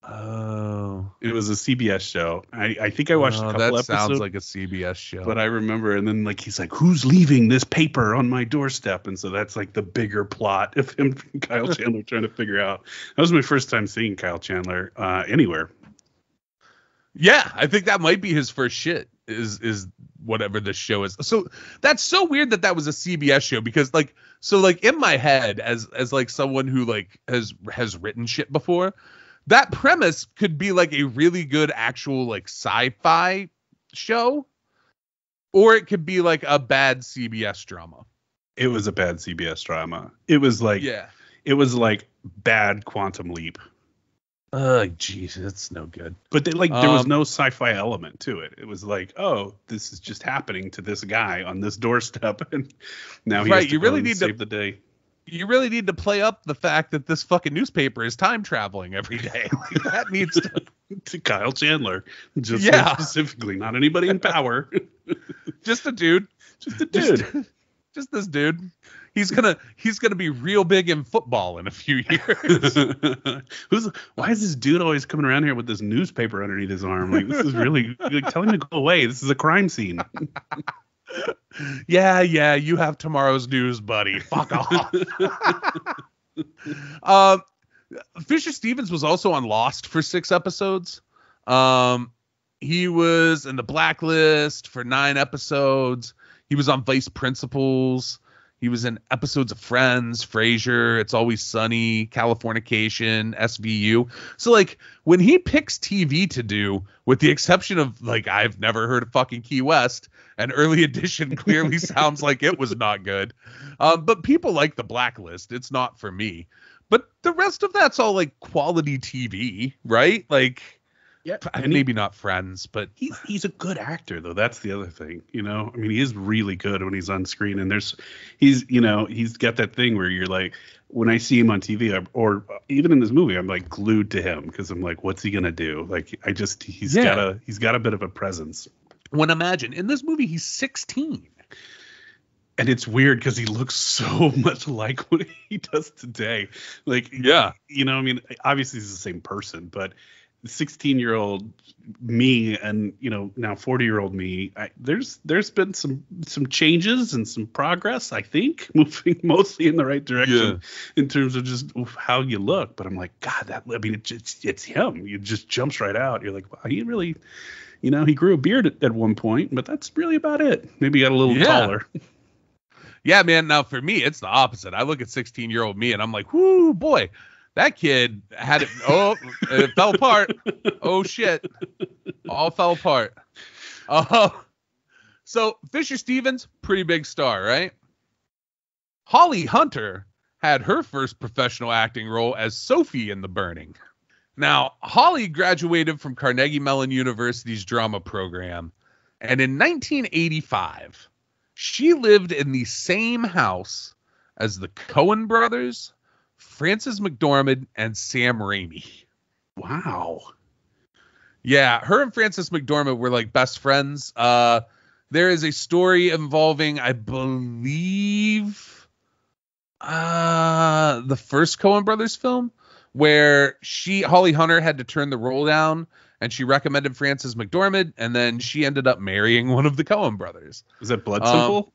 H: Oh.
I: It was a CBS show. I think I watched a couple episodes.
H: That sounds like a CBS show.
I: But I remember, and then like he's like, who's leaving this paper on my doorstep? And so that's like the bigger plot of him and Kyle Chandler trying to figure out. That was my first time seeing Kyle Chandler anywhere.
H: Yeah, I think that might be his first shit, is whatever this show is. So that's so weird that was a CBS show, because like, so like in my head as like someone who like has written shit before, that premise could be like a really good actual like sci-fi show, or it could be like a bad CBS drama.
I: It was a bad CBS drama. It was like, it was like bad Quantum Leap.
H: Geez, that's no good.
I: But there was no sci-fi element to it. It was like, oh, this is just happening to this guy on this doorstep, and now he has to go and save the day.
H: You really need to play up the fact that this fucking newspaper is time traveling every day. Like, that needs
I: to Kyle Chandler, just specifically, not anybody in power.
H: Just a dude.
I: Just a dude.
H: Just this dude. He's gonna be real big in football in a few years.
I: Why is this dude always coming around here with this newspaper underneath his arm? Like, this is really, like, tell him to go away. This is a crime scene.
H: Yeah, you have tomorrow's news, buddy. Fuck off. Fisher Stevens was also on Lost for 6 episodes. He was in The Blacklist for 9 episodes. He was on Vice Principals. He was in episodes of Friends, Frasier, It's Always Sunny, Californication, SVU. So, like, when he picks TV to do, with the exception of, like, I've never heard of fucking Key West, and Early Edition clearly sounds like it was not good. But people like The Blacklist. It's not for me. But the rest of that's all, like, quality TV, right? Like... Yeah, maybe not Friends, but
I: he's a good actor, though. That's the other thing, you know. I mean, he is really good when he's on screen, and he's got that thing where you're like, when I see him on TV or even in this movie, I'm like glued to him, because I'm like, what's he gonna do? Like, he's got a bit of a presence.
H: When imagine in this movie he's 16.
I: And it's weird because he looks so much like what he does today. Like,
H: yeah,
I: you know, I mean, obviously he's the same person, but 16-year-old me and now 40-year-old me, there's been some changes and some progress, I think, moving mostly in the right direction in terms of just how you look. But I'm like, God, it's him. It just jumps right out. You're like, wow, he really, he grew a beard at one point, but that's really about it. Maybe he got a little taller.
H: Yeah, man. Now for me, it's the opposite. I look at 16-year-old me and I'm like, whoo, boy. That kid had it. Oh, it fell apart. Oh, shit. All fell apart. So Fisher Stevens, pretty big star, right? Holly Hunter had her first professional acting role as Sophie in The Burning. Now, Holly graduated from Carnegie Mellon University's drama program, and in 1985, she lived in the same house as the Coen brothers, Frances McDormand, and Sam Raimi.
I: Wow.
H: Yeah, her and Frances McDormand were like best friends. There is a story involving, I believe, the first Coen brothers film where Holly Hunter had to turn the role down, and she recommended Frances McDormand, and then she ended up marrying one of the Coen brothers.
I: Is that Blood Simple?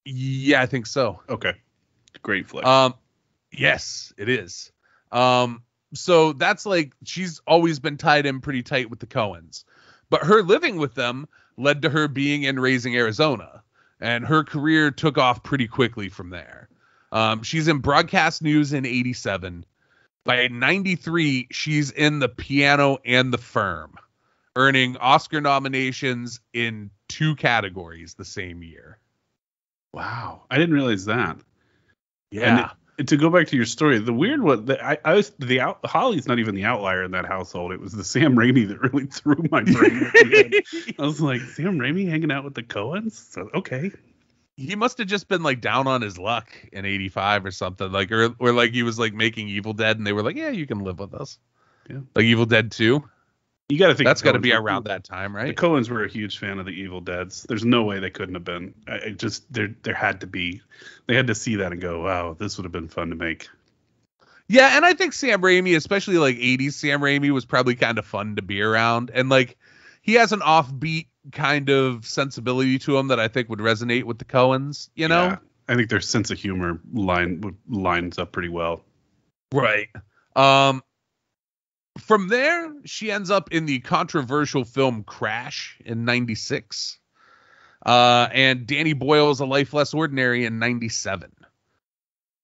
H: Yeah, I think so.
I: Okay. Great flick.
H: Yes, it is. So that's like, she's always been tied in pretty tight with the Coens, but her living with them led to her being in Raising Arizona, and her career took off pretty quickly from there. She's in broadcast news in 87. By 93, she's in The Piano and The Firm, earning Oscar nominations in 2 categories the same year.
I: Wow. I didn't realize that.
H: Yeah.
I: And to go back to your story, the weird one, Holly's not even the outlier in that household. It was the Sam Raimi that really threw my brain at the end. I was like, Sam Raimi hanging out with the Coens? So, okay.
H: He must have just been like down on his luck in 85 or something, like, or like he was like making Evil Dead and they were like, yeah, you can live with us. Yeah. Like Evil Dead 2.
I: You got to think
H: that's got to be around that time, right?
I: The Coens were a huge fan of the Evil Deads. There's no way they couldn't have been. There had to be. They had to see that and go, wow, this would have been fun to make.
H: Yeah, and I think Sam Raimi, especially like 80s Sam Raimi, was probably kind of fun to be around. And like, he has an offbeat kind of sensibility to him that I think would resonate with the Coens, you know?
I: Yeah, I think their sense of humor lines up pretty well.
H: Right. From there, she ends up in the controversial film Crash in 96. And Danny Boyle's A Life Less Ordinary in 97.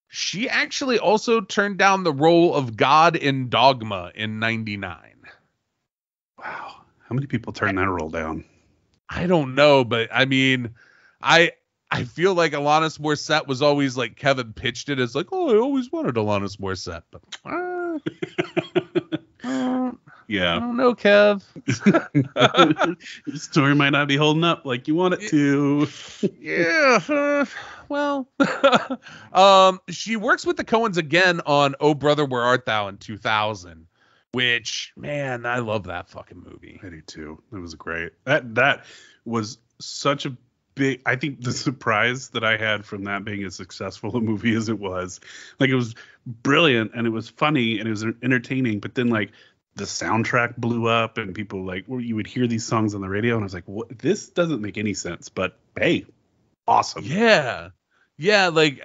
H: She actually also turned down the role of God in Dogma in 99.
I: Wow. How many people turn that role down?
H: I don't know, but I mean, I feel like Alanis Morissette was always like, Kevin pitched it as like, oh, I always wanted Alanis Morissette, but
I: yeah,
H: I don't know, Kev.
I: Your story might not be holding up like you want it to.
H: Yeah. Well, she works with the Coens again on Oh Brother, Where Art Thou in 2000, which, man, I love that fucking movie.
I: I do too. It was great. That was such a big, I think the surprise that I had from that being as successful a movie as it was, like, it was brilliant and it was funny and it was entertaining, but then like the soundtrack blew up and people like, you would hear these songs on the radio and I was like, what? This doesn't make any sense, but hey, awesome.
H: Yeah. Like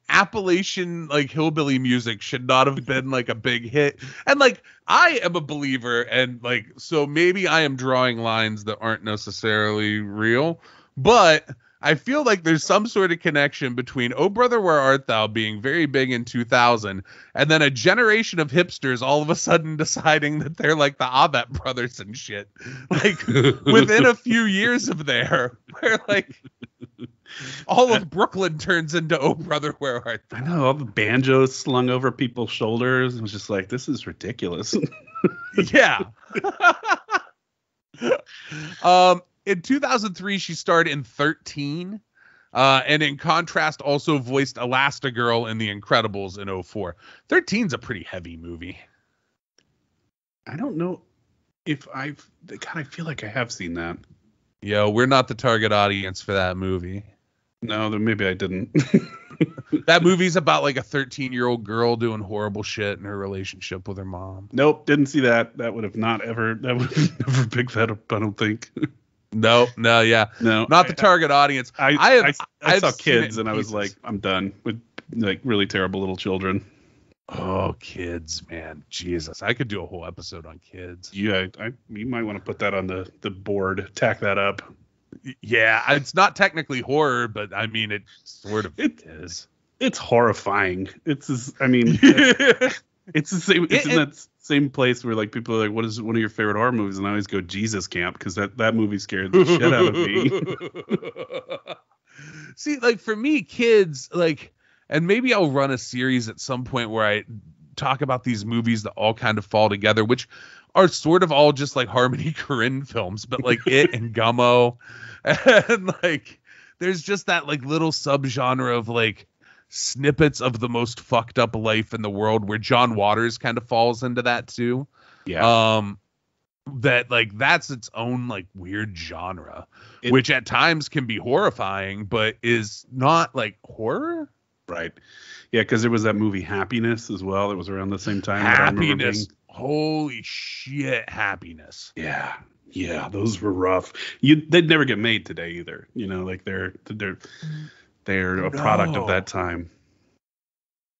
H: Appalachian like hillbilly music should not have been like a big hit. And like, I am a believer, and like, so maybe I am drawing lines that aren't necessarily real, but I feel like there's some sort of connection between Oh Brother, Where Art Thou being very big in 2000 and then a generation of hipsters all of a sudden deciding that they're like the Avett Brothers and shit. Like within a few years of there, where like all of Brooklyn turns into Oh Brother, Where Art Thou.
I: I know, all the banjos slung over people's shoulders. It was just like, this is ridiculous.
H: Yeah. In 2003, she starred in 13, and in contrast, also voiced Elastigirl in The Incredibles in 04. 13's a pretty heavy movie.
I: I don't know if I feel like I have seen that.
H: Yo, we're not the target audience for that movie.
I: No, then maybe I didn't.
H: That movie's about like a 13-year-old girl doing horrible shit in her relationship with her mom.
I: Nope, didn't see that. That would have never picked that up, I don't think.
H: No, yeah.
I: No.
H: Not the target audience.
I: I
H: I've
I: saw
H: seen it
I: kids
H: in
I: and I was
H: pieces.
I: like, I'm done with like really terrible little children.
H: Oh, kids, man. Jesus. I could do a whole episode on kids.
I: Yeah, you might want to put that on the board, tack that up.
H: Yeah, it's not technically horror, but I mean, it sort of is.
I: It's horrifying. It's the same. It's in that same place where like people are like, "What is one of your favorite horror movies?" And I always go Jesus Camp because that movie scared the shit out of me.
H: See, like for me, kids like, and maybe I'll run a series at some point where I talk about these movies that all kind of fall together, which are sort of all just like Harmony Korine films, but like It and Gummo, and like there's just that like little subgenre of like snippets of the most fucked up life in the world where John Waters kind of falls into that too.
I: Yeah.
H: That like that's its own like weird genre, which at times can be horrifying, but is not like horror.
I: Right. Yeah, because there was that movie Happiness as well. It was around the same time. that I remember
H: Happiness.
I: being-
H: Holy shit, Happiness.
I: Yeah. Yeah, those were rough. They'd never get made today either. You know, like they're a product of that time.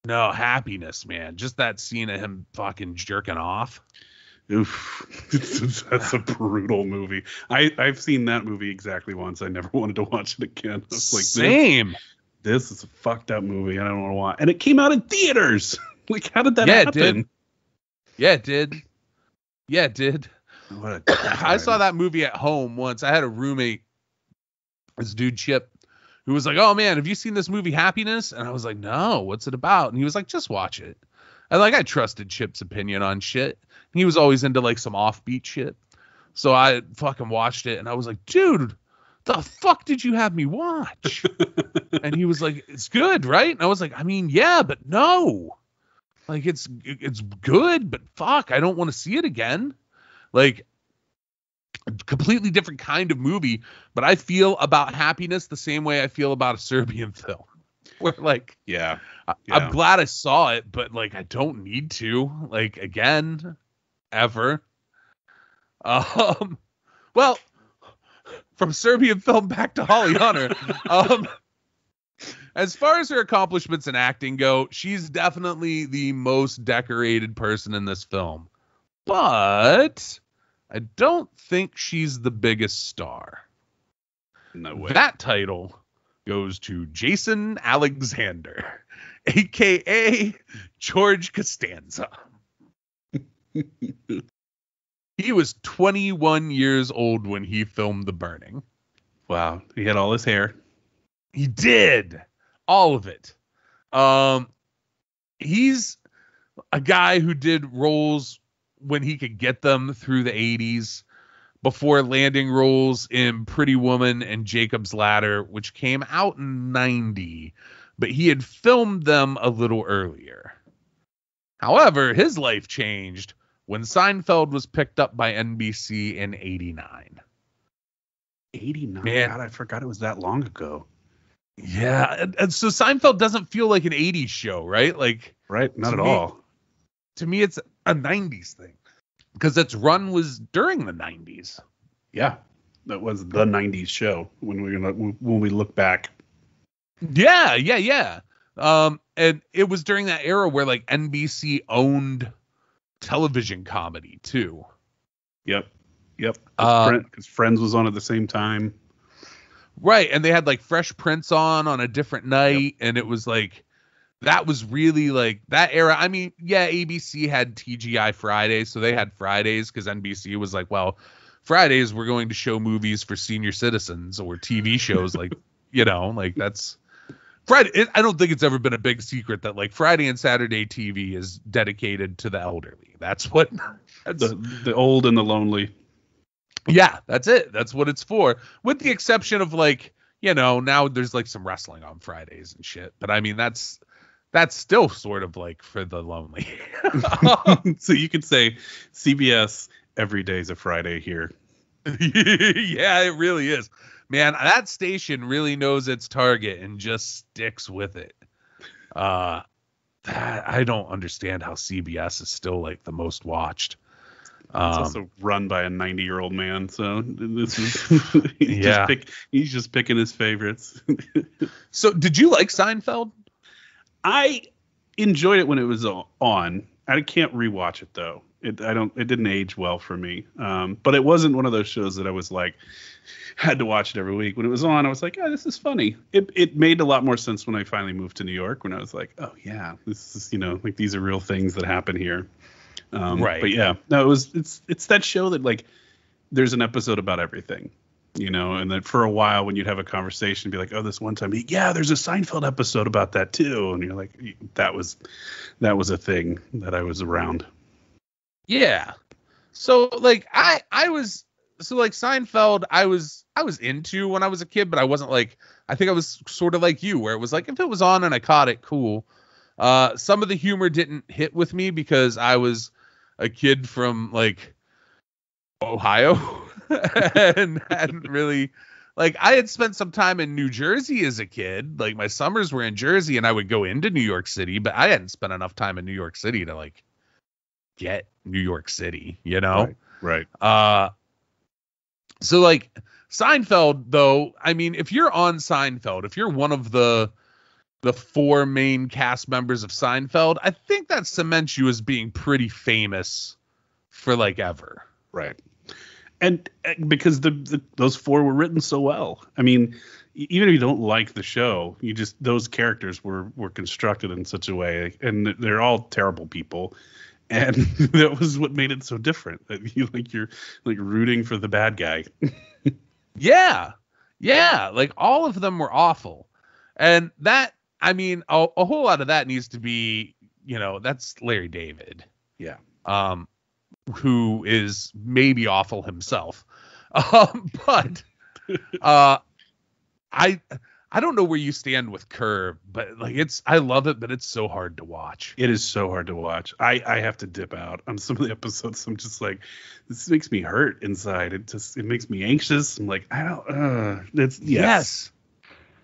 H: No, Happiness, man. Just that scene of him fucking jerking off.
I: Oof. That's a brutal movie. I've seen that movie exactly once. I never wanted to watch it again. I was like,
H: Same.
I: This is a fucked up movie. I don't want to watch. And it came out in theaters. Like, how did that happen?
H: It did. Yeah, it did.
I: What a
H: I saw that movie at home once. I had a roommate, this dude Chip, who was like, "Oh man, have you seen this movie Happiness?" And I was like, "No, what's it about?" And he was like, "Just watch it." And like I trusted Chip's opinion on shit. He was always into like some offbeat shit. So I fucking watched it and I was like, "Dude, the fuck did you have me watch?" And he was like, "It's good, right?" And I was like, "I mean, yeah, but no. Like it's good, but fuck, I don't want to see it again." Like a completely different kind of movie, but I feel about Happiness the same way I feel about a Serbian film. Where like,
I: yeah.
H: I'm glad I saw it, but like I don't need to like again ever. Well, from Serbian film back to Holly Hunter. As far as her accomplishments in acting go, she's definitely the most decorated person in this film. But I don't think she's the biggest star.
I: No way.
H: That title goes to Jason Alexander, a.k.a. George Costanza. He was 21 years old when he filmed The Burning.
I: Wow. He had all his hair.
H: He did. All of it. He's a guy who did roles when he could get them through the 80s before landing roles in Pretty Woman and Jacob's Ladder, which came out in 90, but he had filmed them a little earlier. However, his life changed when Seinfeld was picked up by NBC in 89.
I: 89?
H: Man.
I: God, I forgot it was that long ago.
H: Yeah, and so Seinfeld doesn't feel like an 80s show, right? Like,
I: right? Not
H: to
I: at
H: me-
I: all.
H: To me, it's a 90s thing because its run was during the 90s.
I: Yeah, that was the 90s show when we look back.
H: Yeah. And it was during that era where like NBC owned television comedy too.
I: Yep. Because Friends was on at the same time.
H: Right, and they had like Fresh Prince on a different night, and it was like that was really like that era. I mean, yeah, ABC had TGI Fridays, so they had Fridays because NBC was like, well, Fridays we're going to show movies for senior citizens or TV shows like, like that's Friday. I don't think it's ever been a big secret that like Friday and Saturday TV is dedicated to the elderly. That's what
I: The old and the lonely.
H: Yeah, that's it. That's what it's for. With the exception of like, now there's like some wrestling on Fridays and shit. But I mean, that's still sort of like for the lonely.
I: So you could say CBS every day's a Friday here.
H: Yeah, it really is. Man, that station really knows its target and just sticks with it. I don't understand how CBS is still like the most watched.
I: It's also run by a 90-year-old man, so this is he's just picking his favorites.
H: So, did you like Seinfeld?
I: I enjoyed it when it was on. I can't rewatch it though. It didn't age well for me. But it wasn't one of those shows that I was like had to watch it every week. When it was on, I was like, oh, this is funny. It made a lot more sense when I finally moved to New York, when I was like, oh yeah, this is, like these are real things that happen here.
H: Right.
I: But yeah, no, it's that show that like there's an episode about everything, and then for a while when you'd have a conversation, be like, oh, this one time, yeah, there's a Seinfeld episode about that too. And you're like, that was a thing that I was around.
H: Yeah. So like I was like Seinfeld, I was into when I was a kid, but I wasn't like, I think I was sort of like you, where it was like, if it was on and I caught it, cool. Some of the humor didn't hit with me because I was a kid from like Ohio and hadn't really, like, I had spent some time in New Jersey as a kid. Like my summers were in Jersey and I would go into New York City, but I hadn't spent enough time in New York City to like get New York City,
I: Right.
H: So like Seinfeld though, I mean, if you're on Seinfeld, if you're one of the four main cast members of Seinfeld, I think that cements you as being pretty famous for like ever.
I: Right. And because those four were written so well. I mean, even if you don't like the show, those characters were constructed in such a way, and they're all terrible people. And that was what made it so different, that you're like rooting for the bad guy.
H: Yeah. Like all of them were awful. And that, I mean, a whole lot of that needs to be, that's Larry David.
I: Yeah.
H: Who is maybe awful himself. But I don't know where you stand with Curb, but like I love it, but it's so hard to watch.
I: It is so hard to watch. I have to dip out on some of the episodes. I'm just like, this makes me hurt inside. It makes me anxious. I'm like, I don't. Yes.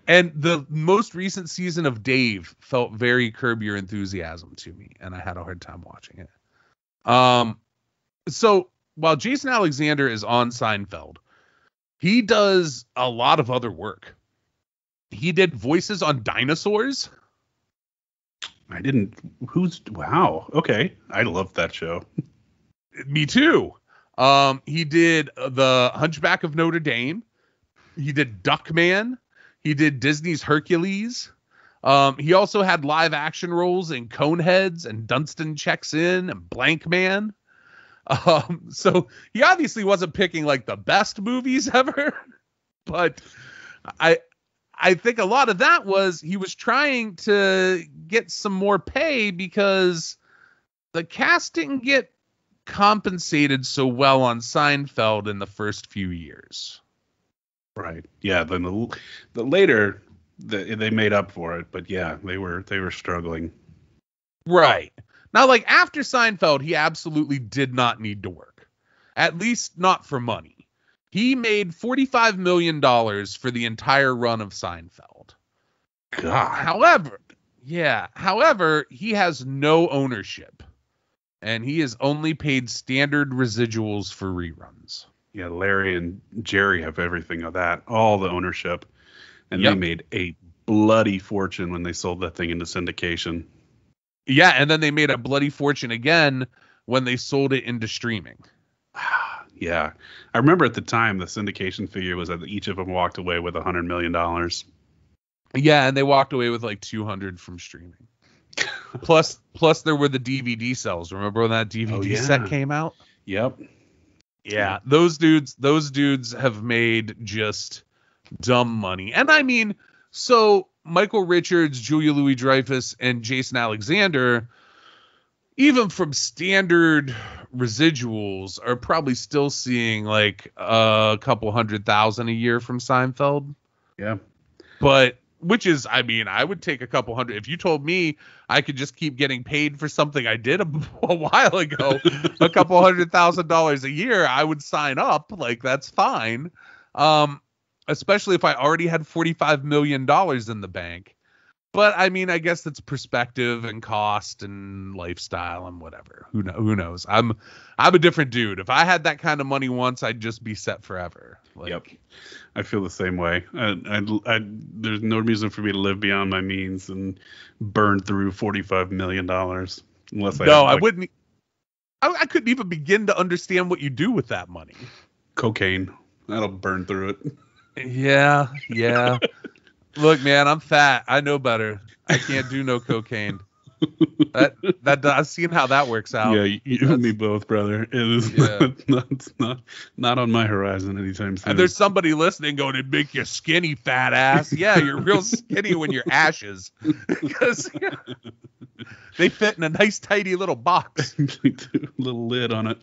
H: And the most recent season of Dave felt very Curb Your Enthusiasm to me, and I had a hard time watching it. So while Jason Alexander is on Seinfeld, he does a lot of other work. He did voices on dinosaurs.
I: I didn't. Wow. Okay. I love that show.
H: Me too. He did the Hunchback of Notre Dame. He did Duckman. He did Disney's Hercules. He also had live action roles in Coneheads and Dunstan Checks In and Blank Man. So he obviously wasn't picking like the best movies ever, but I think a lot of that was he was trying to get some more pay because the cast didn't get compensated so well on Seinfeld in the first few years.
I: Right. Yeah. Then the later they made up for it, but yeah, they were struggling.
H: Right. Now, like after Seinfeld, he absolutely did not need to work, at least not for money. He made $45 million for the entire run of Seinfeld.
I: God.
H: However, he has no ownership, and he is only paid standard residuals for reruns.
I: Yeah, Larry and Jerry have everything of that, all the ownership, and they made a bloody fortune when they sold that thing into syndication.
H: Yeah, and then they made a bloody fortune again when they sold it into streaming.
I: Yeah. I remember at the time the syndication figure was that each of them walked away with $100 million.
H: Yeah, and they walked away with like 200 from streaming. plus there were the DVD sales. Remember when that DVD set came out?
I: Yep.
H: Yeah, those dudes have made just dumb money. And I mean, so Michael Richards, Julia Louis-Dreyfus, and Jason Alexander, even from standard residuals, are probably still seeing like a couple $100,000 a year from Seinfeld.
I: Yeah.
H: But which is, I mean, I would take a couple hundred. If you told me I could just keep getting paid for something I did a while ago, a couple $100,000 a year, I would sign up. Like, that's fine. Especially if I already had $45 million in the bank. But I mean, I guess that's perspective and cost and lifestyle and whatever. Who knows? I'm a different dude. If I had that kind of money once, I'd just be set forever. Like,
I: yep, I feel the same way. There's no reason for me to live beyond my means and burn through $45 million unless I
H: wouldn't. I couldn't even begin to understand what you do with that money.
I: Cocaine. That'll burn through it.
H: Yeah. Look, man, I'm fat. I know better. I can't do no cocaine. That I've seen how that works out.
I: Yeah, you and me both, brother. It is not on my horizon anytime soon.
H: And there's somebody listening going, "It'd make you skinny, fat ass." Yeah, you're real skinny when you're ashes, because they fit in a nice, tidy little box.
I: Little lid on it.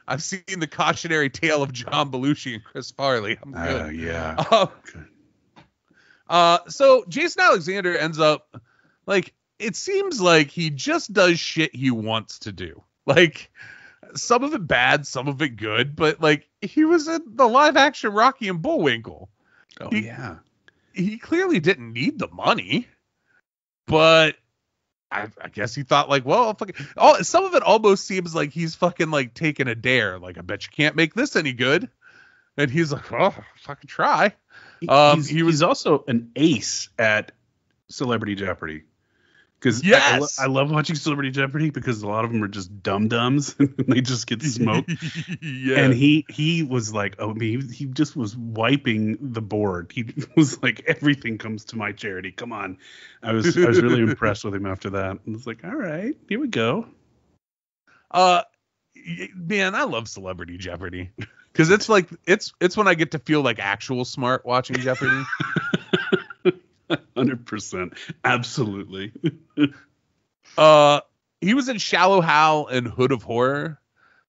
H: I've seen the cautionary tale of John Belushi and Chris Farley. I'm good.
I: Yeah.
H: So Jason Alexander ends up, like, it seems like he just does shit he wants to do. Like, some of it bad, some of it good, but like, he was in the live action Rocky and Bullwinkle.
I: Oh, yeah.
H: He clearly didn't need the money, but I guess he thought, like, well, some of it almost seems like he's fucking like taking a dare. Like, I bet you can't make this any good. And he's like, oh, fucking try.
I: He's also an ace at Celebrity Jeopardy. Because
H: yes!
I: I love watching Celebrity Jeopardy because a lot of them are just dum-dums and they just get smoked.
H: Yeah.
I: And he was like, he just was wiping the board. He was like, everything comes to my charity. Come on. I was really impressed with him after that. I was like, all right, here we go.
H: Man, I love Celebrity Jeopardy. Because it's like it's when I get to feel like actual smart watching Jeopardy.
I: 100%, absolutely.
H: He was in Shallow Hal and Hood of Horror.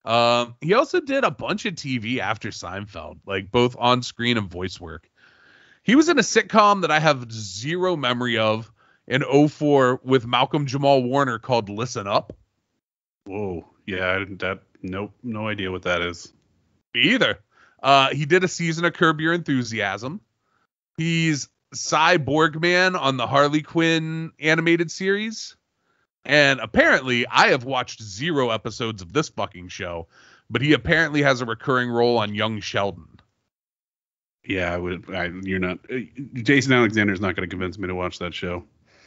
H: He also did a bunch of TV after Seinfeld, like both on screen and voice work. He was in a sitcom that I have zero memory of in 2004 with Malcolm Jamal Warner called Listen Up.
I: Whoa, yeah, nope, no idea what that is.
H: Me either. He did a season of Curb Your Enthusiasm. He's Cyborg Man on the Harley Quinn animated series. And apparently, I have watched 0 episodes of this fucking show, but he apparently has a recurring role on Young Sheldon.
I: Yeah, you're not. Jason Alexander's not going to convince me to watch that show.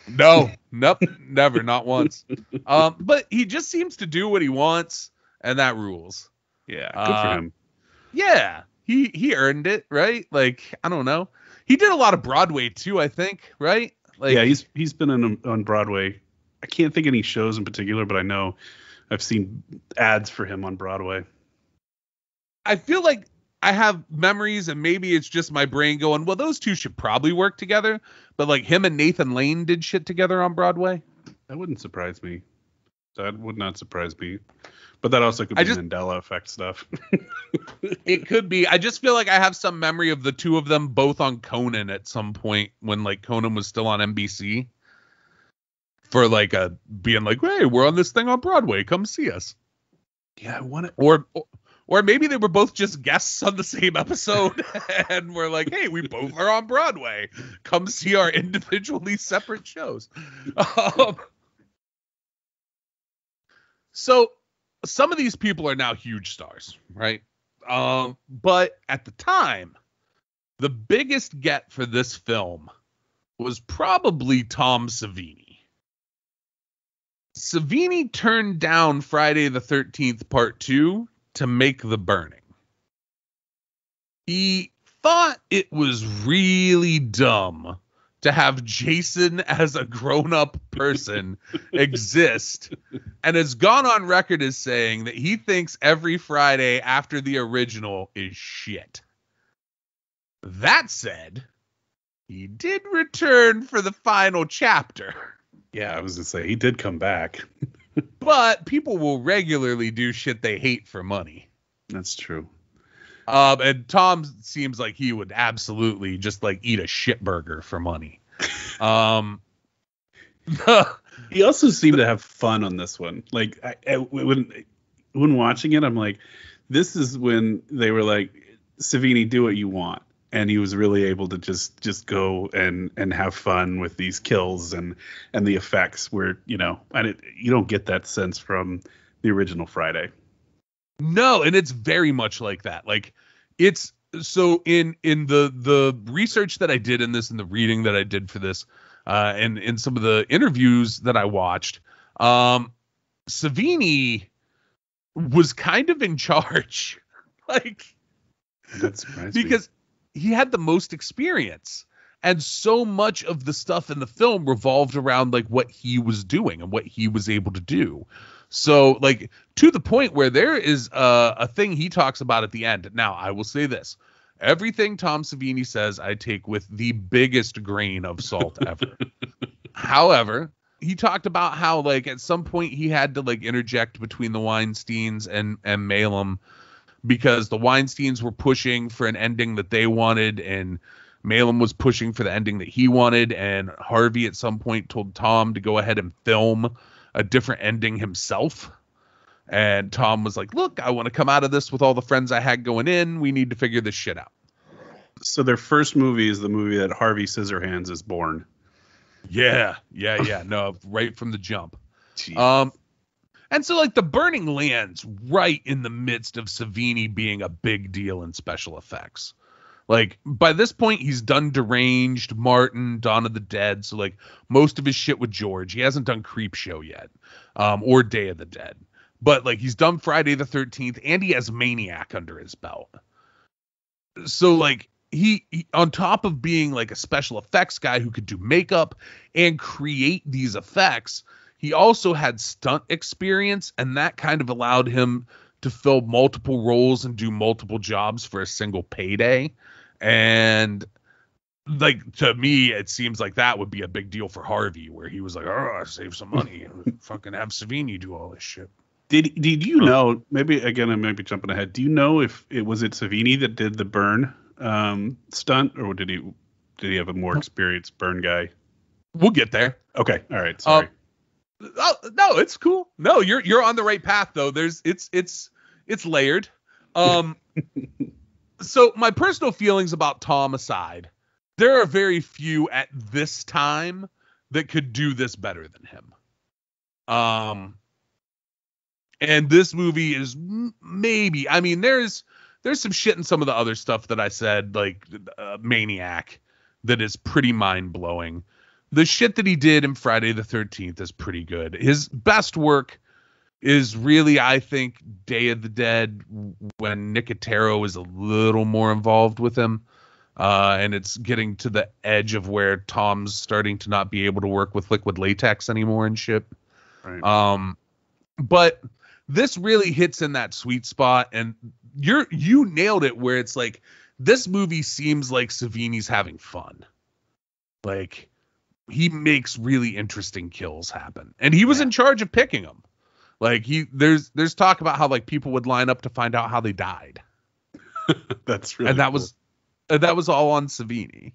H: No, nope, never, not once. But he just seems to do what he wants, and that rules.
I: Yeah, good for him.
H: Yeah, he earned it, right? Like, I don't know. He did a lot of Broadway too, I think, right? Like,
I: yeah, he's been on Broadway. I can't think of any shows in particular, but I know I've seen ads for him on Broadway.
H: I feel like I have memories, and maybe it's just my brain going, well, those two should probably work together. But like him and Nathan Lane did shit together on Broadway.
I: That wouldn't surprise me. That would not surprise me. But that also could be Mandela effect stuff.
H: It could be. I just feel like I have some memory of the two of them both on Conan at some point when like Conan was still on NBC. For like being like, hey, we're on this thing on Broadway. Come see us.
I: Yeah, I want it.
H: Or maybe they were both just guests on the same episode and we're like, hey, we both are on Broadway. Come see our individually separate shows. So some of these people are now huge stars, right? But at the time, the biggest get for this film was probably Tom Savini. Savini turned down Friday the 13th Part 2 to make The Burning. He thought it was really dumb to have Jason as a grown-up person exist, and has gone on record as saying that he thinks every Friday after the original is shit. That said, he did return for the final chapter.
I: Yeah, I was going to say, he did come back.
H: But people will regularly do shit they hate for money.
I: That's true.
H: And Tom seems like he would absolutely just like eat a shit burger for money.
I: He also seemed to have fun on this one. Like when watching it, I'm like, this is when they were like, Savini, do what you want. and he was really able to just go and have fun with these kills and the effects where, you don't get that sense from the original Friday.
H: No, and it's very much like that. Like, it's so in the research that I did in this and the reading that I did for this, and in some of the interviews that I watched, Savini was kind of in charge. Like,
I: that's
H: because he had the most experience, and so much of the stuff in the film revolved around like what he was doing and what he was able to do. So, like, to the point where there is a thing he talks about at the end. Now, I will say this. Everything Tom Savini says, I take with the biggest grain of salt ever. However, he talked about how, like, at some point he had to, like, interject between the Weinsteins and Malem, because the Weinsteins were pushing for an ending that they wanted, and Malem was pushing for the ending that he wanted, and Harvey at some point told Tom to go ahead and film a different ending himself. And Tom was like, look, I want to come out of this with all the friends I had going in. We need to figure this shit out.
I: So their first movie is the movie that Harvey Scissorhands is born.
H: Yeah. No, right from the jump.
I: Jeez.
H: And so, like, The Burning lands right in the midst of Savini being a big deal in special effects. Like, by this point, he's done Deranged, Martin, Dawn of the Dead. So, like, most of his shit with George. He hasn't done Creepshow yet, or Day of the Dead. But, like, he's done Friday the 13th, and he has Maniac under his belt. So, like, he on top of being, like, a special effects guy who could do makeup and create these effects, he also had stunt experience, and that kind of allowed him to fill multiple roles and do multiple jobs for a single payday. And, like, to me, it seems like that would be a big deal for Harvey, where he was like, oh, I save some money and fucking have Savini do all this shit.
I: Did you know, maybe, again, I might be jumping ahead. Do you know if it was Savini that did the burn stunt, or did he have a more experienced burn guy?
H: We'll get there.
I: Okay. All right. Sorry.
H: No, it's cool. No, you're on the right path though. It's layered. So my personal feelings about Tom aside, there are very few at this time that could do this better than him. And this movie is maybe, I mean, there's some shit in some of the other stuff that I said, like Maniac, that is pretty mind blowing. The shit that he did in Friday the 13th is pretty good. His best work is really, I think, Day of the Dead, when Nicotero is a little more involved with him. And it's getting to the edge of where Tom's starting to not be able to work with liquid latex anymore and shit.
I: Right.
H: But this really hits in that sweet spot, and you nailed it, where it's like, this movie seems like Savini's having fun. Like, he makes really interesting kills happen, and he was in charge of picking them. Like, there's talk about how, like, people would line up to find out how they died.
I: That's really,
H: and that
I: cool.
H: was all on Savini.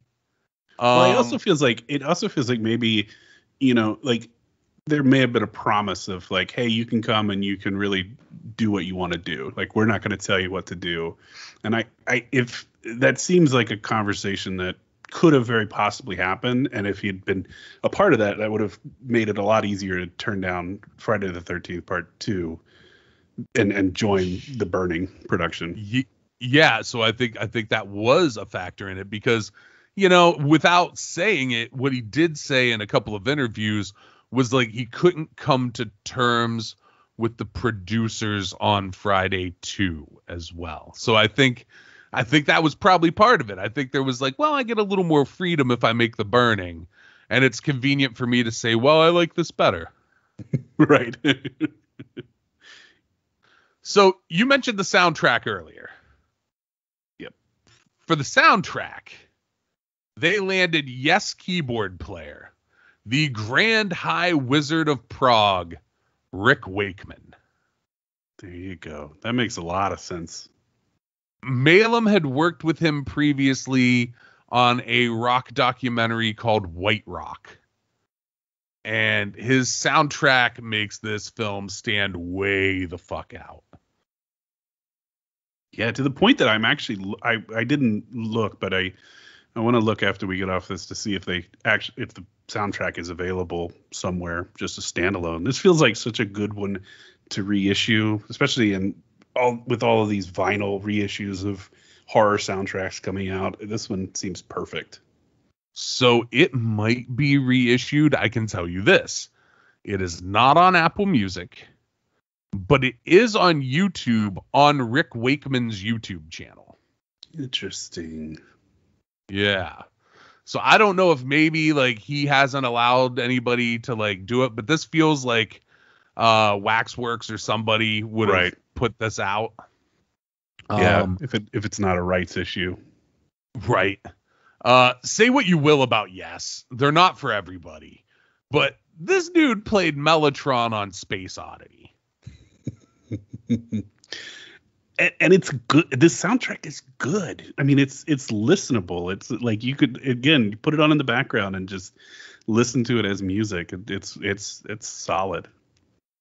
I: Well, it also feels like maybe, like, there may have been a promise of, like, hey, you can come and you can really do what you want to do. Like, we're not going to tell you what to do. And if that seems like a conversation that could have very possibly happened, and if he'd been a part of that, that would have made it a lot easier to turn down Friday the 13th Part 2 and join the Burning production.
H: Yeah, so I think that was a factor in it, because, without saying it, what he did say in a couple of interviews was, like, he couldn't come to terms with the producers on Friday 2 as well. So I think that was probably part of it. I think there was like, well, I get a little more freedom if I make The Burning, and it's convenient for me to say, well, I like this better.
I: Right.
H: So you mentioned the soundtrack earlier.
I: Yep.
H: For the soundtrack, they landed Yes keyboard player, the Grand High Wizard of Prague, Rick Wakeman.
I: There you go. That makes a lot of sense.
H: Malem had worked with him previously on a rock documentary called White Rock. And his soundtrack makes this film stand way the fuck out.
I: Yeah, to the point that I'm actually I didn't look, but I want to look after we get off this to see if the soundtrack is available somewhere, just a standalone. This feels like such a good one to reissue, especially with all of these vinyl reissues of horror soundtracks coming out. This one seems perfect.
H: So it might be reissued. I can tell you this. It is not on Apple Music, but it is on YouTube on Rick Wakeman's YouTube channel.
I: Interesting.
H: Yeah. So I don't know if maybe like he hasn't allowed anybody to like do it, but this feels like Waxworks or somebody would have put this out.
I: Yeah, if it's not a rights issue.
H: Right. Say what you will about Yes. They're not for everybody. But this dude played Mellotron on Space Oddity.
I: And it's good. This soundtrack is good. I mean, it's listenable. It's like you could, again, you put it on in the background and just listen to it as music. It's solid.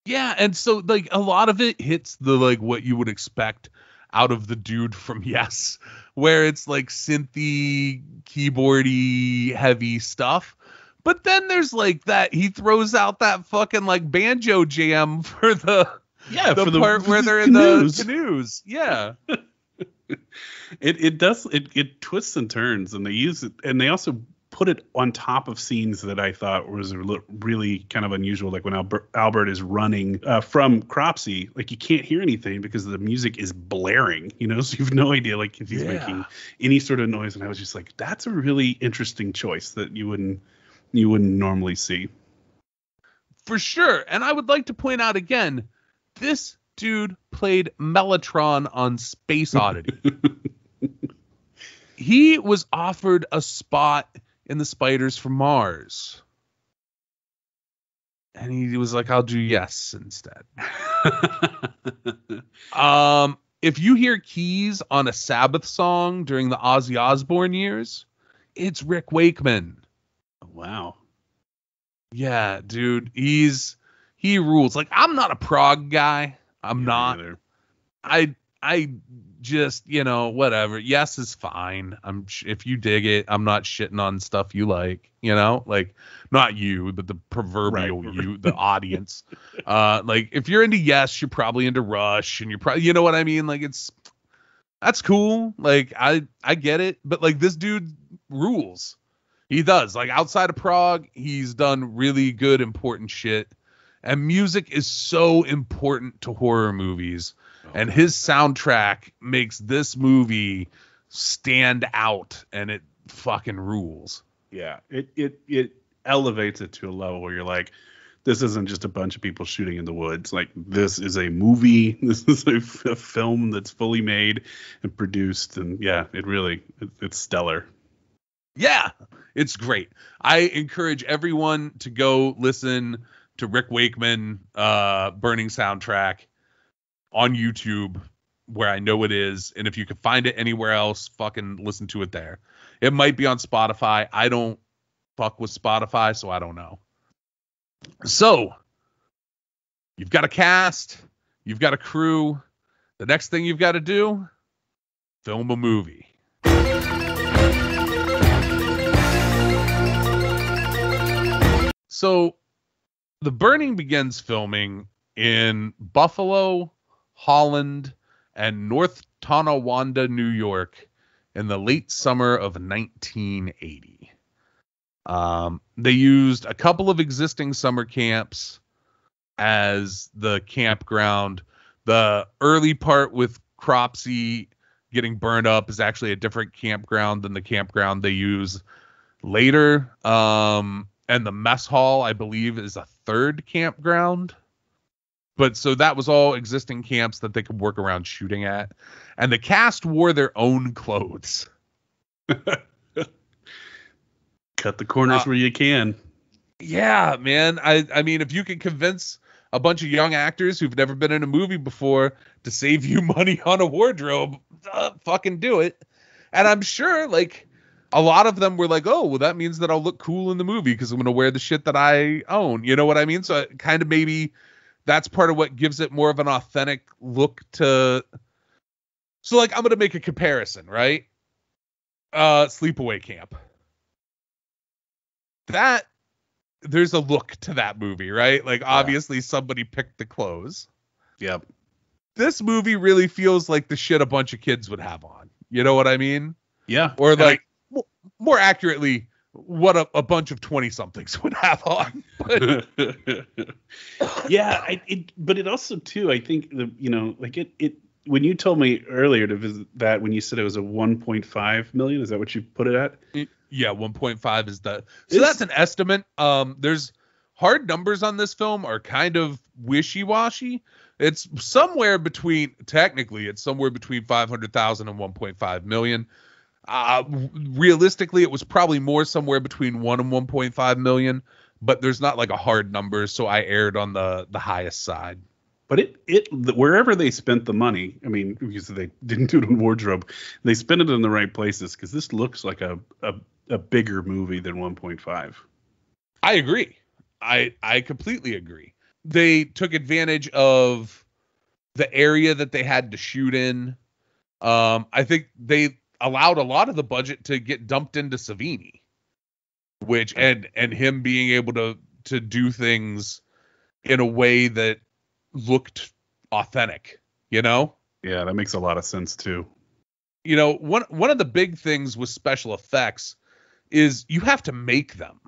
H: Yeah, and so like a lot of it hits the like what you would expect out of the dude from Yes, where it's like synthy, keyboardy, heavy stuff. But then there's like that he throws out that fucking like banjo jam for the part where they're in the canoes. Yeah.
I: It twists and turns, and they use it, and they also put it on top of scenes that I thought was really kind of unusual, like when Albert is running from Cropsy, like you can't hear anything because the music is blaring, so you have no idea like if he's making any sort of noise. And I was just like, that's a really interesting choice that you wouldn't normally see.
H: For sure. And I would like to point out again, this dude played Mellotron on Space Oddity. He was offered a spot in the Spiders from Mars. And he was like, I'll do Yes instead. If you hear keys on a Sabbath song during the Ozzy Osbourne years, it's Rick Wakeman.
I: Wow.
H: Yeah, dude. He rules. Like, I'm not a prog guy. I'm not.
I: Either.
H: I just, whatever. Yes is fine. If you dig it, I'm not shitting on stuff you like, like not you, but the proverbial you, the audience. Like if you're into Yes, you're probably into Rush, and you're probably, you know what I mean? Like that's cool. Like I get it, but like this dude rules. He does. Like outside of prog, he's done really good, important shit. And music is so important to horror movies. And his soundtrack makes this movie stand out, and it fucking rules.
I: Yeah, it elevates it to a level where you're like, this isn't just a bunch of people shooting in the woods. Like, this is a movie. This is a film that's fully made and produced. And yeah, it's stellar.
H: Yeah, it's great. I encourage everyone to go listen to Rick Wakeman Burning soundtrack on YouTube, where I know it is, and if you can find it anywhere else, fucking listen to it there. It might be on Spotify. I don't fuck with Spotify, so I don't know. So you've got a cast, you've got a crew. The next thing you've got to do, film a movie. So The Burning begins filming in Buffalo, Holland, and North Tonawanda, New York in the late summer of 1980. They used a couple of existing summer camps as the campground. The early part with Cropsy getting burned up is actually a different campground than the campground they use later. And the mess hall, I believe, is a third campground. But so that was all existing camps that they could work around shooting at. And the cast wore their own clothes.
I: Cut the corners where you can.
H: Yeah, man. I mean, if you can convince a bunch of young actors who've never been in a movie before to save you money on a wardrobe, fucking do it. And I'm sure, like, a lot of them were like, oh, well, that means that I'll look cool in the movie because I'm going to wear the shit that I own. You know what I mean? So kind of maybe that's part of what gives it more of an authentic look to So like I'm gonna make a comparison, right? Sleepaway Camp. That there's a look to that movie, right? Like obviously somebody picked the clothes.
I: Yep.
H: This movie really feels like the shit a bunch of kids would have on. You know what I mean?
I: Yeah.
H: Or like more accurately, what a bunch of 20-somethings would have on.
I: Yeah, but it also too, I think it when you told me earlier to visit that, when you said it was a 1.5 million, is that what you put it at?
H: Yeah, 1.5 is the. So that's an estimate. There's hard numbers on this film are kind of wishy-washy. It's somewhere between, technically, it's somewhere between 500,000 and 1.5 million. Realistically, it was probably more somewhere between 1 and 1.5 million, but there's not like a hard number, so I erred on the highest side.
I: But wherever they spent the money, I mean, because they didn't do it in wardrobe, they spent it in the right places, because this looks like a bigger movie than 1.5.
H: I agree. I completely agree. They took advantage of the area that they had to shoot in. I think they allowed a lot of the budget to get dumped into Savini, which and him being able to do things in a way that looked authentic, you know?
I: Yeah, that makes a lot of sense too.
H: You know, one of the big things with special effects is you have to make them.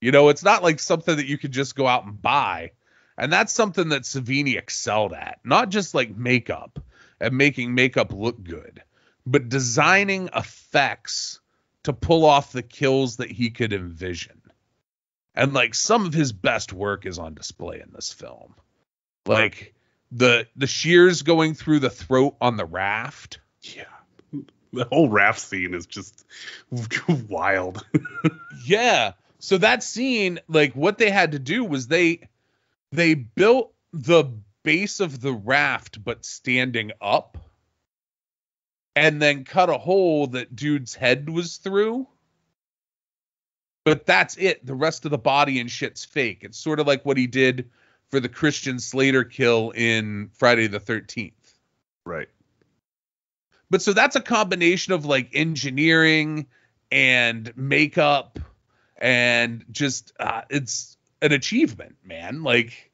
H: You know, it's not like something that you could just go out and buy. And that's something that Savini excelled at. Not just like makeup and making makeup look good, but designing effects to pull off the kills that he could envision. And like some of his best work is on display in this film. Like the shears going through the throat on the raft.
I: Yeah. The whole raft scene is just wild.
H: Yeah. So that scene, like what they had to do was they built the base of the raft, but standing up, and then cut a hole that dude's head was through. But that's it. The rest of the body and shit's fake. It's sort of like what he did for the Christian Slater kill in Friday the 13th.
I: Right.
H: But so that's a combination of like engineering and makeup and just it's an achievement, man. Like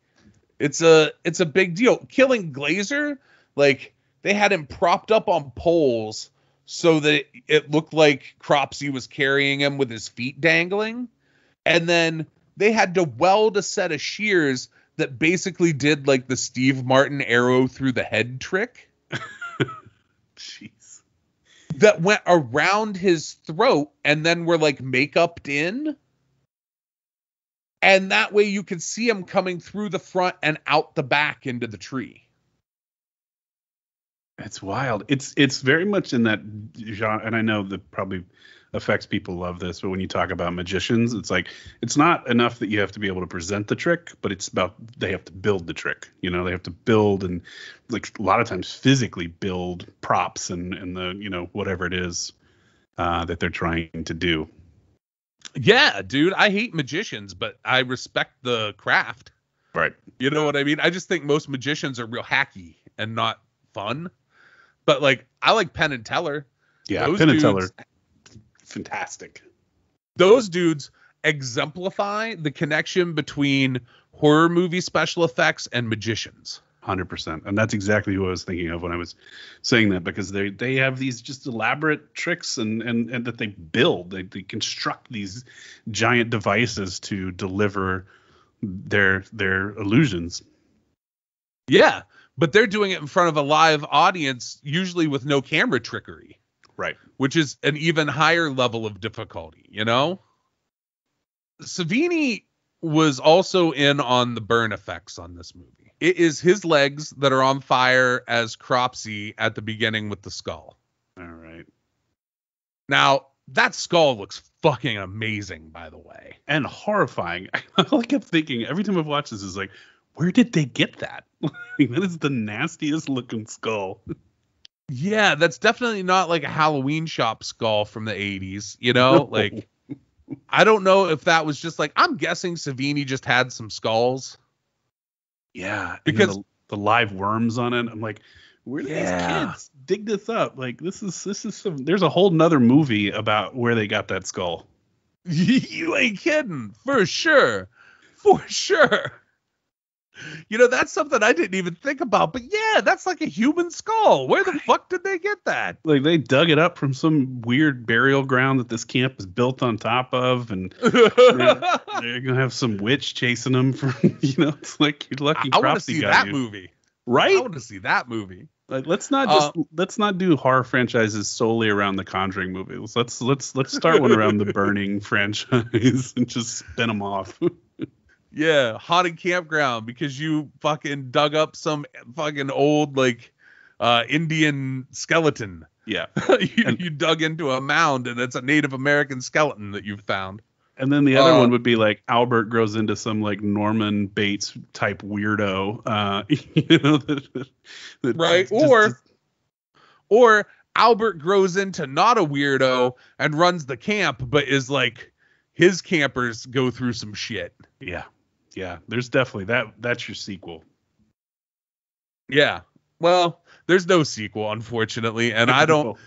H: it's a big deal. Killing Glazer, like they had him propped up on poles so that it looked like Cropsey was carrying him with his feet dangling. And then they had to weld a set of shears that basically did like the Steve Martin arrow through the head trick.
I: Jeez.
H: That went around his throat and then were like make-upped in. And that way you could see him coming through the front and out the back into the tree.
I: It's wild. It's very much in that genre, and I know that probably affects people love this, but when you talk about magicians, it's like it's not enough that you have to be able to present the trick, but it's about they have to build the trick. You know, they have to build and like a lot of times physically build props and the, you know, whatever it is that they're trying to do.
H: Yeah, dude, I hate magicians, but I respect the craft.
I: Right.
H: You know what I mean? I just think most magicians are real hacky and not fun. But like, I like Penn and Teller.
I: Yeah, Penn and Teller, fantastic.
H: Those dudes exemplify the connection between horror movie special effects and magicians.
I: 100%. And that's exactly who I was thinking of when I was saying that, because they have these just elaborate tricks and that they build. They construct these giant devices to deliver their illusions.
H: Yeah, but they're doing it in front of a live audience, usually with no camera trickery.
I: Right.
H: Which is an even higher level of difficulty, you know? Savini was also in on the burn effects on this movie. It is his legs that are on fire as Cropsey at the beginning with the skull.
I: All right.
H: Now, that skull looks fucking amazing, by the way.
I: And horrifying. I kept thinking, every time I've watched this, is like, where did they get that? That is the nastiest looking skull.
H: Yeah, that's definitely not like a Halloween shop skull from the 80s, you know? No. Like, I don't know if that was just like, I'm guessing Savini just had some skulls.
I: Yeah,
H: because
I: the live worms on it. I'm like, Where did these kids dig this up? Like this is some. There's a whole nother movie about where they got that skull.
H: You ain't kidding. For sure. You know, that's something I didn't even think about. But yeah, that's like a human skull. Where the fuck did they get that?
I: Like they dug it up from some weird burial ground that this camp is built on top of, and they're gonna have some witch chasing them from. You know, it's like you're lucky.
H: I want to see that movie.
I: Right?
H: I want to see that movie.
I: Like let's not do horror franchises solely around the Conjuring movies. Let's start one around the Burning franchise and just spin them off.
H: Yeah, haunted campground because you fucking dug up some fucking old like Indian skeleton.
I: Yeah,
H: you dug into a mound and it's a Native American skeleton that you found.
I: And then the other one would be like Albert grows into some like Norman Bates type weirdo, you know, that
H: right? Or Albert grows into not a weirdo and runs the camp, but is like his campers go through some shit.
I: Yeah, there's definitely that's your sequel.
H: Yeah. Well, there's no sequel, unfortunately, and I don't.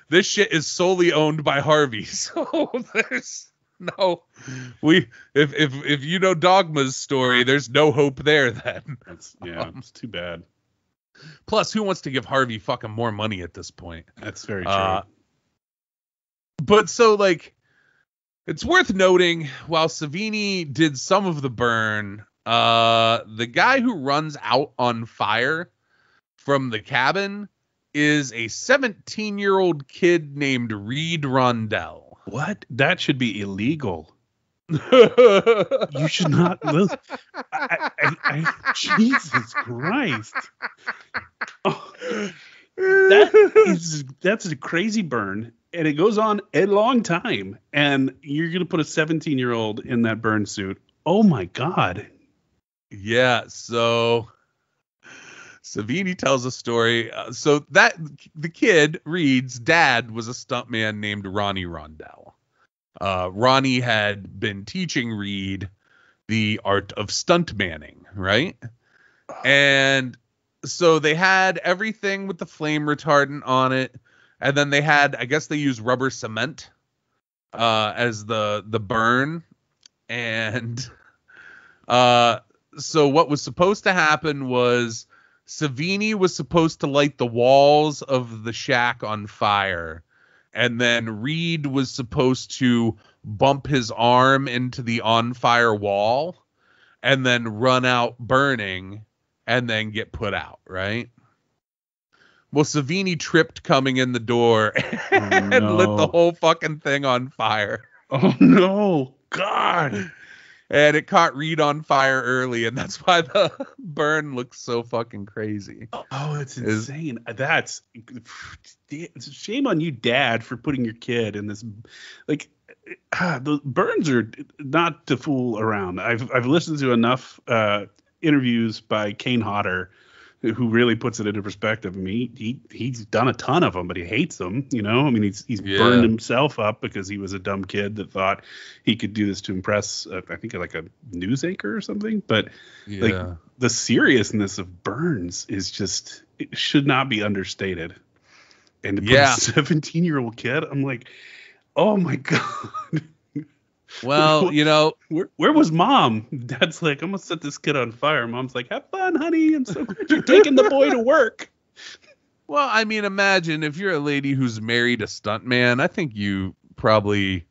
H: This shit is solely owned by Harvey, so there's no. If you know Dogma's story, there's no hope there. Then
I: it's too bad.
H: Plus, who wants to give Harvey fucking more money at this point?
I: That's very true.
H: But so like. It's worth noting, while Savini did some of the burn, the guy who runs out on fire from the cabin is a 17-year-old kid named Reed Rondell.
I: What? That should be illegal. You should not. Jesus Christ. Oh, that's a crazy burn. And it goes on a long time, and you're going to put a 17-year-old in that burn suit. Oh, my God.
H: Yeah, so Savini tells a story. So that the kid, Reed's dad, was a stuntman named Ronnie Rondell. Ronnie had been teaching Reed the art of stuntmanning, right? And so they had everything with the flame retardant on it. And then they had, I guess they used rubber cement as the burn. And so what was supposed to happen was Savini was supposed to light the walls of the shack on fire. And then Reed was supposed to bump his arm into the on fire wall and then run out burning and then get put out, right? Well, Savini tripped coming in the door and lit the whole fucking thing on fire.
I: Oh, no. God.
H: And it caught Reed on fire early, and that's why the burn looks so fucking crazy.
I: Oh, it's insane. That's shame on you, Dad, for putting your kid in this. Like, the burns are not to fool around. I've listened to enough interviews by Kane Hodder, who really puts it into perspective. I mean, he's done a ton of them, but he hates them. You know, I mean, he's burned himself up because he was a dumb kid that thought he could do this to impress, I think, like a news anchor or something. But like the seriousness of burns is just, it should not be understated. And to put a 17-year-old kid, I'm like, oh my God.
H: Well, you know,
I: where was Mom? Dad's like, I'm gonna set this kid on fire. Mom's like, have fun, honey. I'm so glad you're taking the boy to work.
H: Well, I mean, imagine if you're a lady who's married a stuntman. I think you probably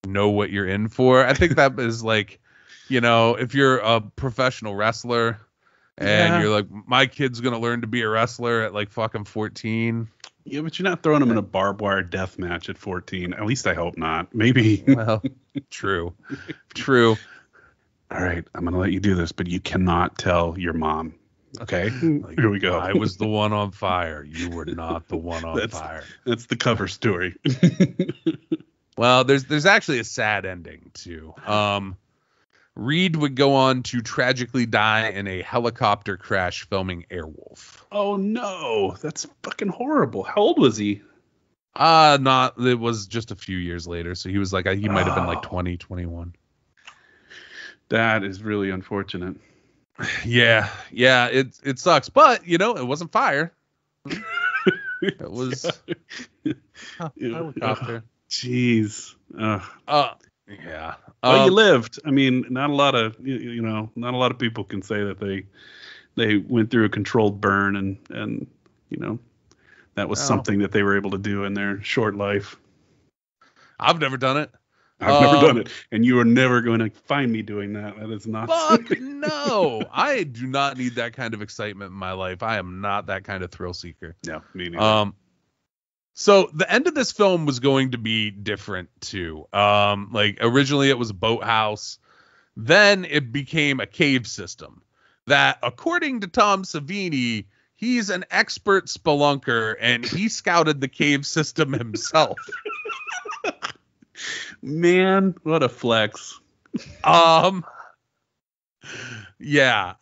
H: know what you're in for. I think that is like, you know, if you're a professional wrestler and you're like, my kid's gonna learn to be a wrestler at like fucking 14.
I: Yeah, but you're not throwing him in a barbed wire death match at 14. At least I hope not. Maybe.
H: Well, true. All
I: right, I'm going to let you do this, but you cannot tell your mom. Okay?
H: Like,
I: here we go.
H: I was the one on fire. You were not the one on fire.
I: That's the cover story.
H: Well, there's actually a sad ending, too. Reed would go on to tragically die in a helicopter crash filming Airwolf.
I: Oh no, that's fucking horrible. How old was he?
H: It was just a few years later, so he was like, he might have been like 20, 21.
I: That is really unfortunate.
H: Yeah, it sucks, but you know, it wasn't fire. It was helicopter.
I: Jeez.
H: Yeah.
I: Well, you lived. I mean, not a lot of not a lot of people can say that they went through a controlled burn and that was something that they were able to do in their short life.
H: I've never done it.
I: I've never done it, and you are never going to find me doing that. That is not.
H: Fuck no! I do not need that kind of excitement in my life. I am not that kind of thrill seeker.
I: No, me neither.
H: So the end of this film was going to be different too. Like originally it was a boathouse, then it became a cave system. That, according to Tom Savini, he's an expert spelunker and he scouted the cave system himself.
I: Man, what a flex.
H: Yeah.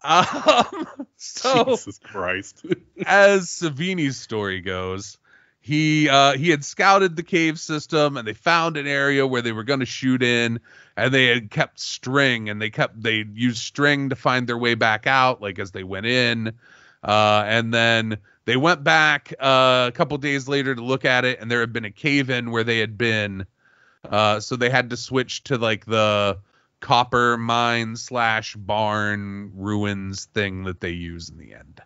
H: So
I: Jesus Christ.
H: As Savini's story goes, he had scouted the cave system and they found an area where they were going to shoot in, and they had kept string, and they used string to find their way back out, like as they went in. And then they went back a couple days later to look at it, and there had been a cave in where they had been. So they had to switch to like the copper mine / barn ruins thing that they use in the end.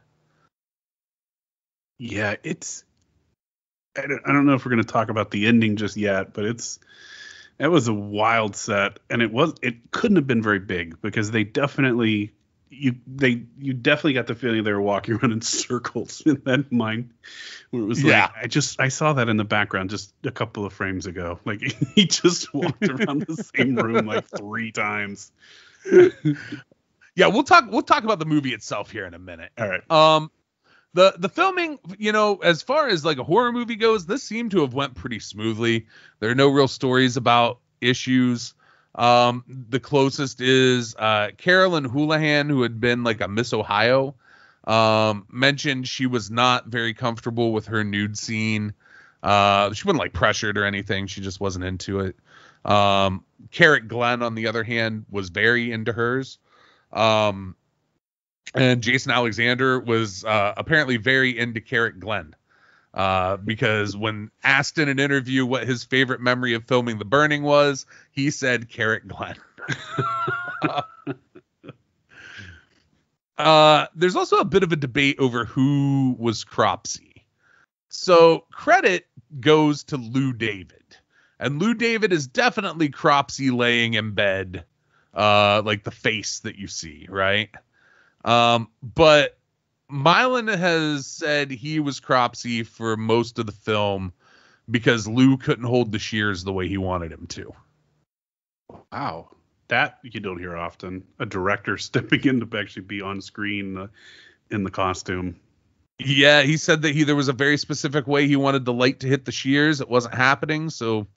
I: Yeah, I don't know if we're going to talk about the ending just yet, but it was a wild set, and it couldn't have been very big because they definitely you definitely got the feeling they were walking around in circles in that mine, where it was like, I saw that in the background just a couple of frames ago. Like he just walked around the same room like 3 times.
H: Yeah, we'll talk about the movie itself here in a minute.
I: All right.
H: The filming, as far as like a horror movie goes, this seemed to have went pretty smoothly. There are no real stories about issues. The closest is Carolyn Houlihan, who had been like a Miss Ohio, mentioned she was not very comfortable with her nude scene. She wasn't like pressured or anything. She just wasn't into it. Carrot Glenn, on the other hand, was very into hers. And Jason Alexander was apparently very into Carrot Glenn. Because when asked in an interview what his favorite memory of filming The Burning was, he said Carrot Glenn. There's also a bit of a debate over who was Cropsey. So credit goes to Lou David. And Lou David is definitely Cropsey laying in bed, like the face that you see, right? But Mylan has said he was Cropsey for most of the film because Lou couldn't hold the shears the way he wanted him to.
I: Wow. That you don't hear often. A director stepping in to actually be on screen in the costume.
H: Yeah, he said that there was a very specific way he wanted the light to hit the shears. It wasn't happening, so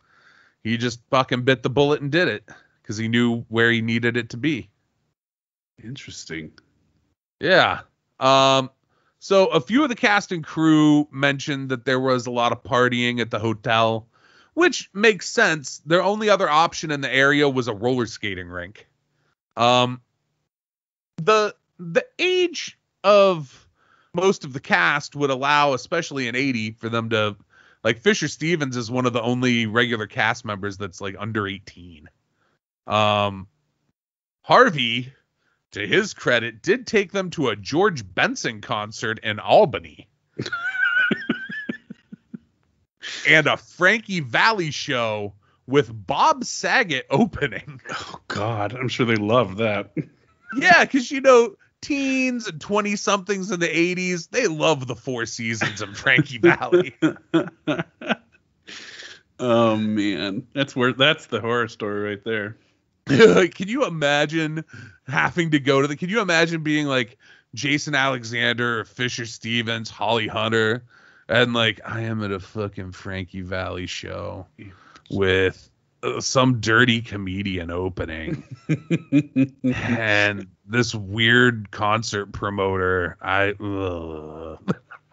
H: he just fucking bit the bullet and did it because he knew where he needed it to be.
I: Interesting.
H: Yeah. So a few of the cast and crew mentioned that there was a lot of partying at the hotel, which makes sense. Their only other option in the area was a roller skating rink. The age of most of the cast would allow, especially in 80, for them to, like, Fisher Stevens is one of the only regular cast members that's like under 18. Harvey, to his credit, did take them to a George Benson concert in Albany. And a Frankie Valli show with Bob Saget opening.
I: Oh, God. I'm sure they loved that.
H: Yeah, because, teens and 20-somethings in the 80s, they love the Four Seasons of Frankie Valli.
I: Oh, man. That's the horror story right there.
H: Can you imagine having to go to can you imagine being like Jason Alexander or Fisher Stevens, Holly Hunter, and like, I am at a fucking Frankie Valli show with some dirty comedian opening and this weird concert promoter.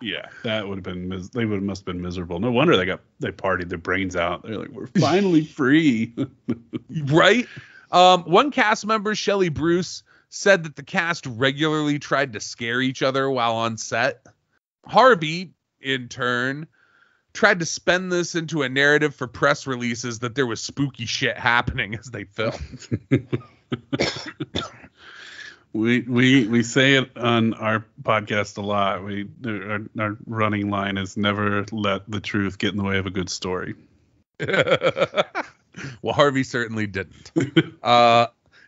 I: Yeah, that would have been must have been miserable. No wonder they partied their brains out. They're like, we're finally free.
H: Right? One cast member, Shelley Bruce, said that the cast regularly tried to scare each other while on set. Harvey in turn, tried to spin this into a narrative for press releases that there was spooky shit happening as they filmed.
I: We say it on our podcast a lot. Our running line is never let the truth get in the way of a good story.
H: Well, Harvey certainly didn't.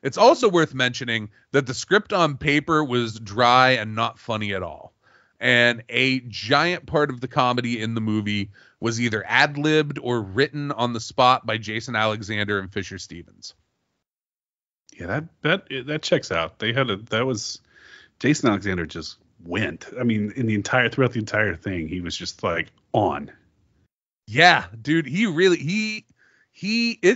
H: It's also worth mentioning that the script on paper was dry and not funny at all. And a giant part of the comedy in the movie was either ad-libbed or written on the spot by Jason Alexander and Fisher Stevens.
I: Yeah, that checks out. That was Jason Alexander just went. I mean, throughout the entire thing, he was just like on.
H: Yeah, dude, it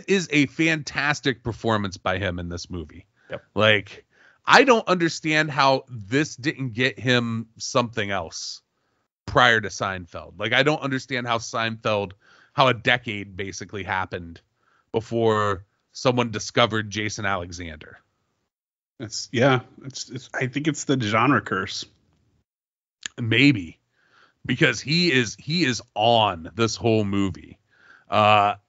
H: is a fantastic performance by him in this movie.
I: Yep.
H: Like, I don't understand how this didn't get him something else prior to Seinfeld. Like, I don't understand how a decade basically happened before someone discovered Jason Alexander.
I: I think it's the genre curse.
H: Maybe. Because he is on this whole movie. They're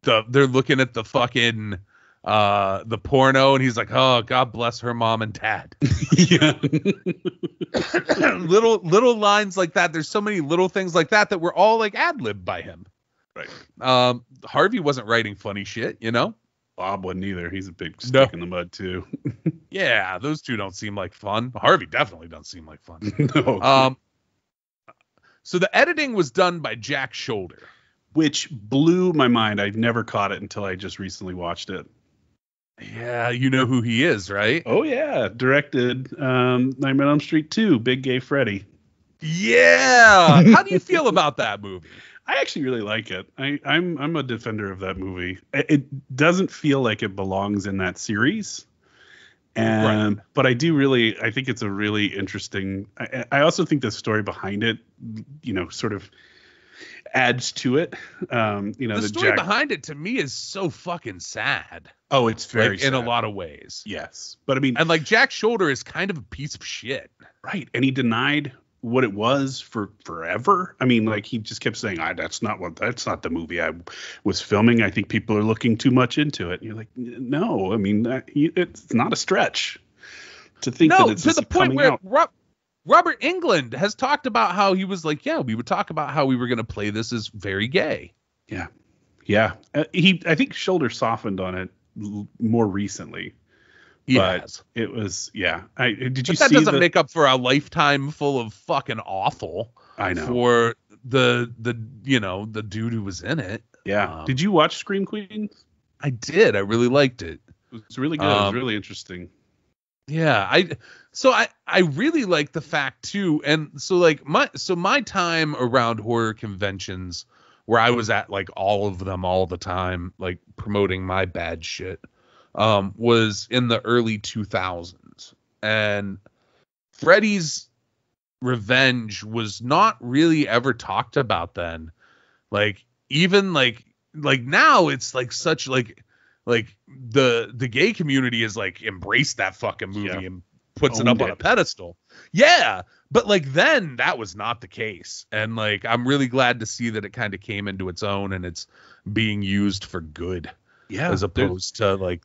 H: looking at the fucking the porno, and he's like, "Oh, God bless her mom and dad."
I: Yeah.
H: little lines like that. There's so many little things like that were all like ad-libbed by him.
I: Right.
H: Harvey wasn't writing funny shit, you know?
I: Bob wasn't either. He's a big stick in the mud too.
H: Yeah, those two don't seem like fun. Harvey definitely doesn't seem like fun.
I: No.
H: So the editing was done by Jack Shoulder,
I: which blew my mind. I've never caught it until I just recently watched it.
H: Yeah, you know who he is, right?
I: Oh yeah, directed Nightmare on Elm Street 2, Big Gay Freddy.
H: Yeah. How do you feel about that movie?
I: I actually really like it. I'm a defender of that movie. It doesn't feel like it belongs in that series. And right. But I think it's a really interesting. I also think the story behind it, sort of adds to it. The story
H: behind it to me is so fucking sad.
I: Oh, it's very sad.
H: In a lot of ways.
I: Yes, but I mean,
H: and like Jack Shoulder is kind of a piece of shit,
I: right? And he denied what it was for forever. I mean, like he just kept saying, that's not the movie I was filming. I think people are looking too much into it. And you're like, no, I mean, it's not a stretch to think that it's
H: to the point where
I: out.
H: Robert Englund has talked about how he was like, yeah, we would talk about how we were going to play this as very gay.
I: Yeah. Yeah. I think Shoulder softened on it more recently. But it was, yeah. Did you see
H: that doesn't make up for a lifetime full of fucking awful.
I: I know.
H: For the dude who was in it.
I: Yeah. Did you watch Scream Queens?
H: I did. I really liked it.
I: It was really good. It was really interesting.
H: Yeah. I really like the fact too. And so like my time around horror conventions where I was at like all of them all the time, like promoting my bad shit. Was in the early 2000s, and Freddy's Revenge was not really ever talked about then. Like even like now it's like such like the gay community is like embraced that fucking movie and puts it up on a pedestal. Yeah, but like then that was not the case, and like I'm really glad to see that it kind of came into its own and it's being used for good.
I: Yeah,
H: as opposed to like,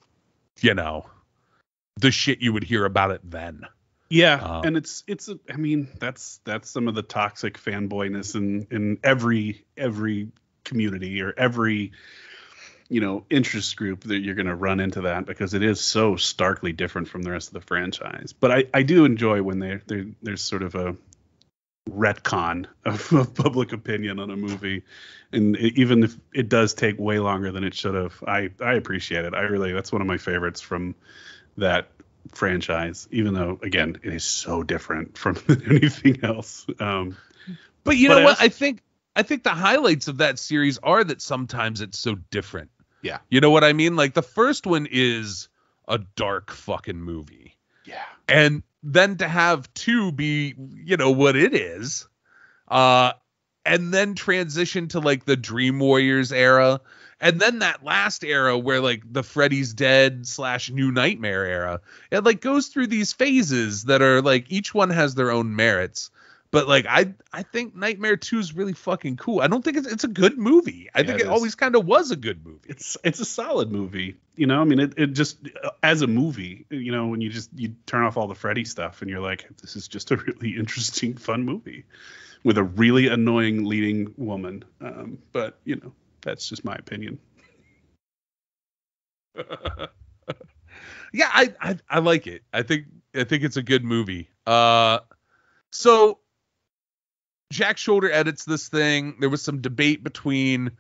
H: the shit you would hear about it then.
I: Yeah. And it's I mean, that's some of the toxic fanboyness in every community or every, interest group that you're going to run into that, because it is so starkly different from the rest of the franchise. But I do enjoy when there's sort of a retcon of public opinion on a movie, and even if it does take way longer than it should have, I appreciate it. That's one of my favorites from that franchise, even though again it is so different from anything else.
H: But you know what? I think the highlights of that series are that sometimes it's so different.
I: Yeah.
H: You know what I mean? Like the first one is a dark fucking movie.
I: Yeah.
H: And then to have 2 be, what it is, and then transition to like the Dream Warriors era, and then that last era where like the Freddy's Dead / New Nightmare era, it like goes through these phases that are like each one has their own merits, But like I think Nightmare 2 is really fucking cool. I don't think it's a good movie. I think it always kind of was a good movie.
I: It's a solid movie. You know, I mean, it just as a movie, you know, when you turn off all the Freddy stuff and you're like, this is just a really interesting, fun movie with a really annoying leading woman. But you know, that's just my opinion.
H: Yeah, I like it. I think it's a good movie. So Jack Shoulder edits this thing. There was some debate between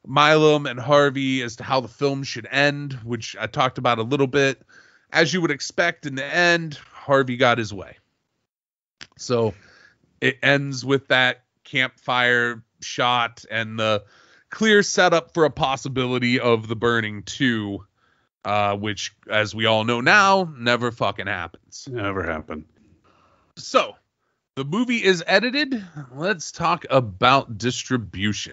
H: Milam and Harvey as to how the film should end, which I talked about a little bit. As you would expect, in the end, Harvey got his way. So it ends with that campfire shot and the clear setup for a possibility of The Burning 2, which, as we all know now, never fucking happens.
I: Never happened.
H: So the movie is edited. Let's talk about distribution.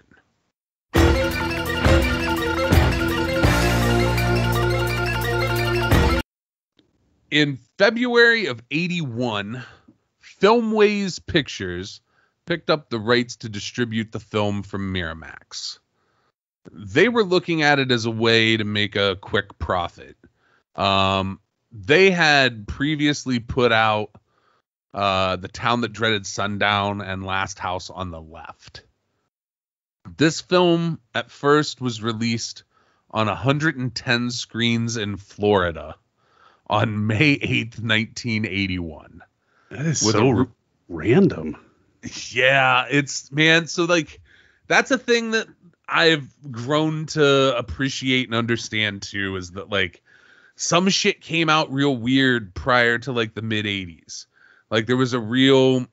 H: In February of 1981, Filmways Pictures picked up the rights to distribute the film from Miramax. They were looking at it as a way to make a quick profit. They had previously put out The Town That Dreaded Sundown and Last House on the Left. This film at first was released on 110 screens in Florida on May 8th, 1981.
I: That is so random.
H: Yeah, so like that's a thing that I've grown to appreciate and understand too, is that like some shit came out real weird prior to like the mid 80s. Like there was a real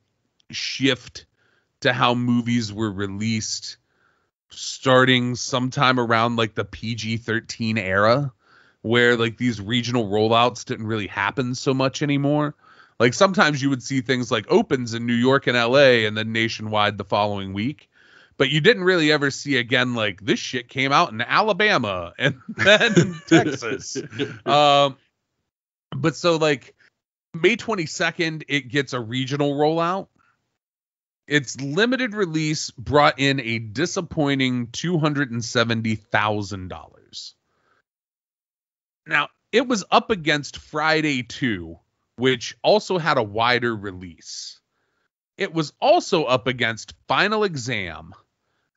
H: shift to how movies were released starting sometime around like the PG-13 era, where like these regional rollouts didn't really happen so much anymore. Like sometimes you would see things like opens in New York and LA and then nationwide the following week. But you didn't really ever see again, like this shit came out in Alabama and then Texas. But so like May 22nd, it gets a regional rollout. Its limited release brought in a disappointing $270,000. Now, it was up against Friday 2, which also had a wider release. It was also up against Final Exam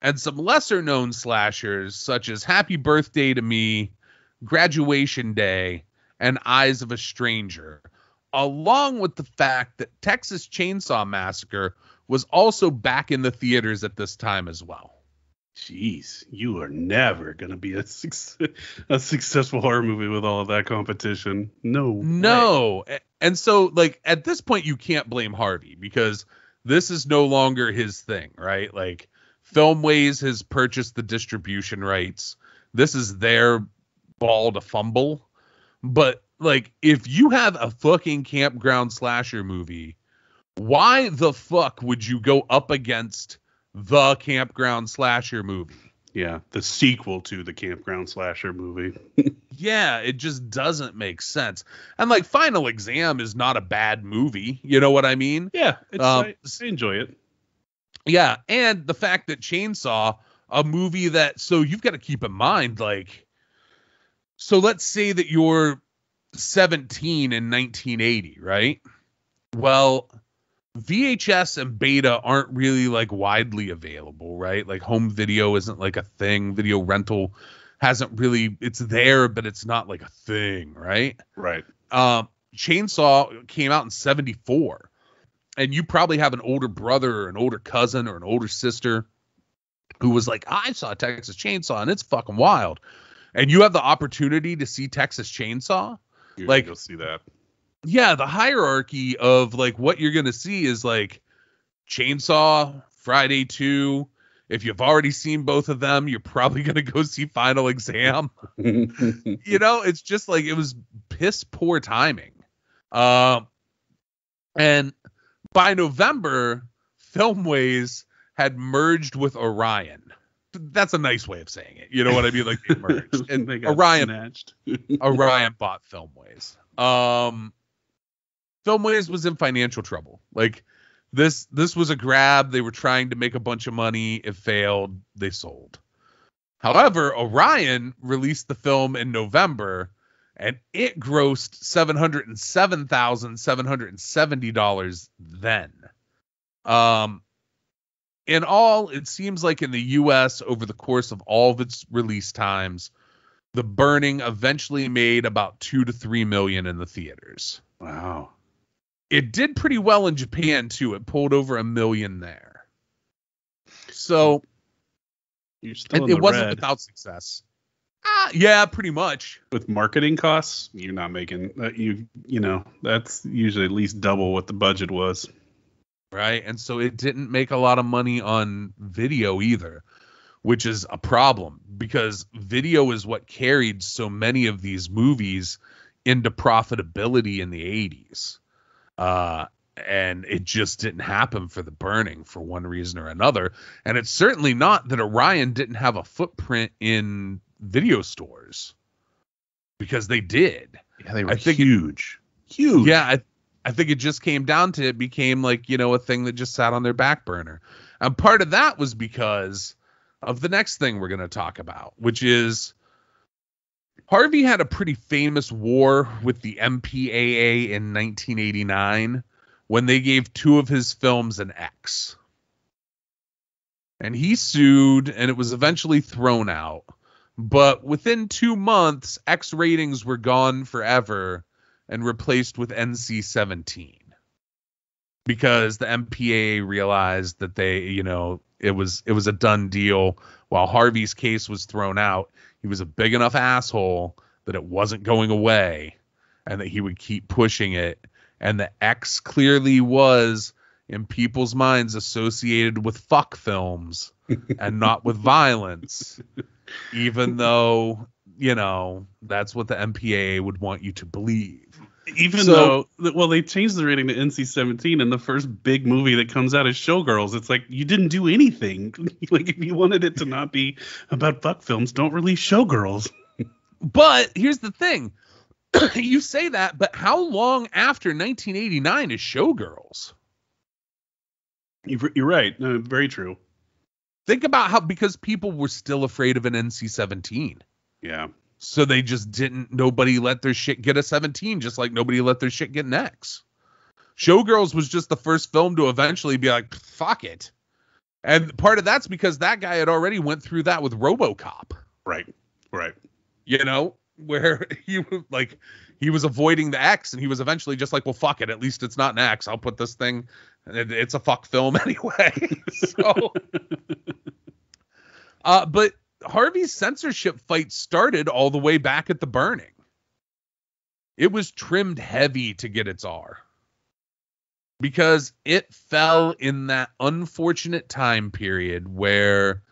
H: and some lesser-known slashers such as Happy Birthday to Me, Graduation Day, and Eyes of a Stranger, along with the fact that Texas Chainsaw Massacre was also back in the theaters at this time as well.
I: Jeez, you are never going to be a successful horror movie with all of that competition. No.
H: And so, like, at this point, you can't blame Harvey because this is no longer his thing, right? Like, Filmways has purchased the distribution rights. This is their ball to fumble. But, like, if you have a fucking campground slasher movie, why the fuck would you go up against the campground slasher movie?
I: Yeah, the sequel to the campground slasher movie.
H: Yeah, it just doesn't make sense. And like Final Exam is not a bad movie. You know what I mean?
I: Yeah, I enjoy it.
H: Yeah, and the fact that Chainsaw, a movie that, so you've got to keep in mind, like, so let's say that you're 17 in 1980, right? Well, VHS and beta aren't really like widely available, right? Like home video isn't like a thing. Video rental hasn't really, it's there, but it's not like a thing, right?
I: Right.
H: Chainsaw came out in 1974, and you probably have an older brother or an older cousin or an older sister who was like, I saw Texas Chainsaw and it's fucking wild. And you have the opportunity to see Texas Chainsaw.
I: You'll see that.
H: Yeah, the hierarchy of like what you're gonna see is like Chainsaw, Friday 2. If you've already seen both of them, you're probably gonna go see Final Exam. You know, it's just like it was piss poor timing. And by November, Filmways had merged with Orion. That's a nice way of saying it. You know what I mean? Like they merged. And
I: they got
H: Orion
I: snatched.
H: Orion bought Filmways. Filmways was in financial trouble. Like This was a grab. They were trying to make a bunch of money. It failed. They sold. However, Orion released the film in November, and it grossed $707,770 then. In all, it seems like in the U.S., over the course of all of its release times, The Burning eventually made about $2 to $3 million in the theaters.
I: Wow.
H: It did pretty well in Japan, too. It pulled over $1 million there. So
I: You're still in
H: it
I: the
H: wasn't
I: red.
H: without success. Yeah, pretty much.
I: With marketing costs, you're not making that. You know, that's usually at least double what the budget was.
H: Right. And so it didn't make a lot of money on video either, which is a problem because video is what carried so many of these movies into profitability in the 80s. And it just didn't happen for The Burning for one reason or another. And it's certainly not that Orion didn't have a footprint in video stores, because they did.
I: Yeah, they were
H: I think
I: huge. Huge.
H: Yeah, I think it just came down to it became like, you know, a thing that just sat on their back burner. And part of that was because of the next thing we're going to talk about, which is Harvey had a pretty famous war with the MPAA in 1989 when they gave two of his films an X. And he sued, and it was eventually thrown out. But within 2 months, X ratings were gone forever and replaced with NC-17. Because the MPAA realized that they, you know, it was a done deal. While Harvey's case was thrown out, he was a big enough asshole that it wasn't going away and that he would keep pushing it. And the X clearly was, in people's minds, associated with fuck films and not with violence. Even though, you know, that's what the MPAA would want you to believe.
I: Even though, well, they changed the rating to NC-17, and the first big movie that comes out is Showgirls. It's like, you didn't do anything. Like, if you wanted it to not be about fuck films, don't release Showgirls.
H: But here's the thing. You say that, but how long after 1989 is Showgirls?
I: You're right. No, very true.
H: Think about how, because people were still afraid of an NC-17.
I: Yeah.
H: So they just nobody let their shit get a 17, just like nobody let their shit get an X. Showgirls was just the first film to eventually be like, fuck it. And part of that's because that guy had already went through that with RoboCop.
I: Right.
H: You know, where he was avoiding the X, and he was eventually just like, well, fuck it. At least it's not an X. I'll put this thing. It's a fuck film anyway. So, but Harvey's censorship fight started all the way back at The Burning. It was trimmed heavy to get its R, because it fell in that unfortunate time period where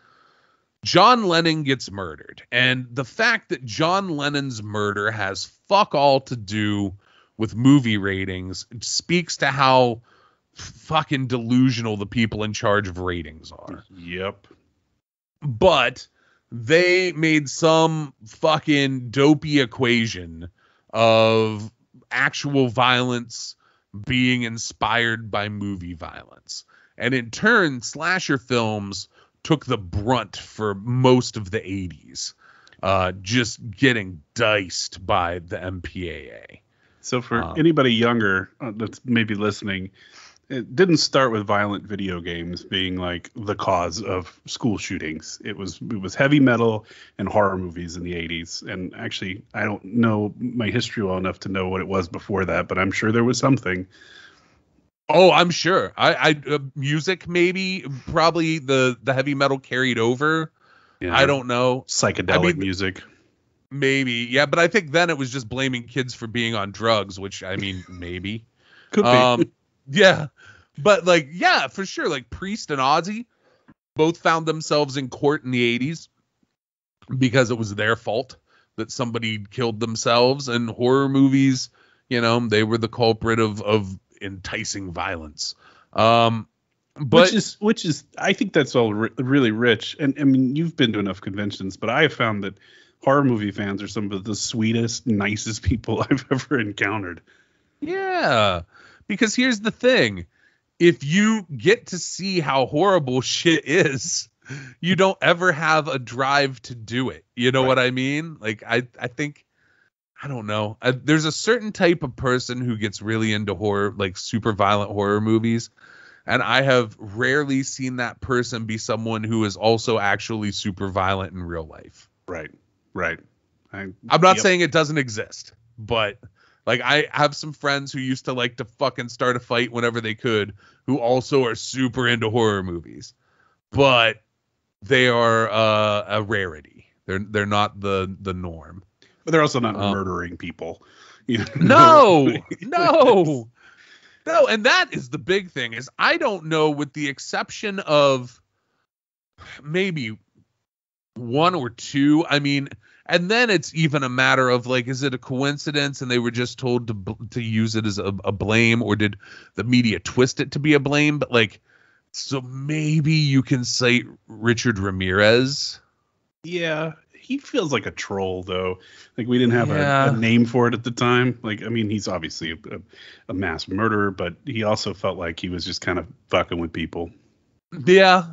H: John Lennon gets murdered. And the fact that John Lennon's murder has fuck all to do with movie ratings speaks to how fucking delusional the people in charge of ratings are.
I: Yep.
H: But they made some fucking dopey equation of actual violence being inspired by movie violence. And in turn, slasher films took the brunt for most of the 80s, just getting diced by the MPAA.
I: So for anybody younger that's maybe listening, it didn't start with violent video games being like the cause of school shootings. It was heavy metal and horror movies in the 80s. And actually, I don't know my history well enough to know what it was before that, but I'm sure there was something.
H: Oh, I'm sure. I music, maybe, probably the heavy metal carried over.
I: Yeah.
H: I don't know.
I: Psychedelic music.
H: Maybe. Yeah, but I think then it was just blaming kids for being on drugs, which, I mean, maybe.
I: Could be.
H: Yeah. But, like, yeah, for sure. Like, Priest and Ozzy both found themselves in court in the 80s because it was their fault that somebody killed themselves. And horror movies, you know, they were the culprit of enticing violence. But
I: which is I think that's all really rich. And I mean, you've been to enough conventions, but I have found that horror movie fans are some of the sweetest, nicest people I've ever encountered.
H: Yeah, because here's the thing. if you get to see how horrible shit is, you don't ever have a drive to do it. You know what I mean? Like, I think, I don't know. There's a certain type of person who gets really into horror, like super violent horror movies. And I have rarely seen that person be someone who is also actually super violent in real life.
I: Right.
H: I'm not saying it doesn't exist, but like I have some friends who used to like to fucking start a fight whenever they could, who also are super into horror movies, but they are a rarity. They're not the norm.
I: But they're also not murdering people. You know?
H: No. And that is the big thing is I don't know, with the exception of maybe one or two. I mean, and then it's even a matter of like, is it a coincidence and they were just told to use it as a blame, or did the media twist it to be a blame? But like, so maybe you can cite Richard Ramirez.
I: Yeah, he feels like a troll though. Like we didn't have a name for it at the time. Like, I mean, he's obviously a mass murderer, but he also felt like he was just kind of fucking with people.
H: Yeah.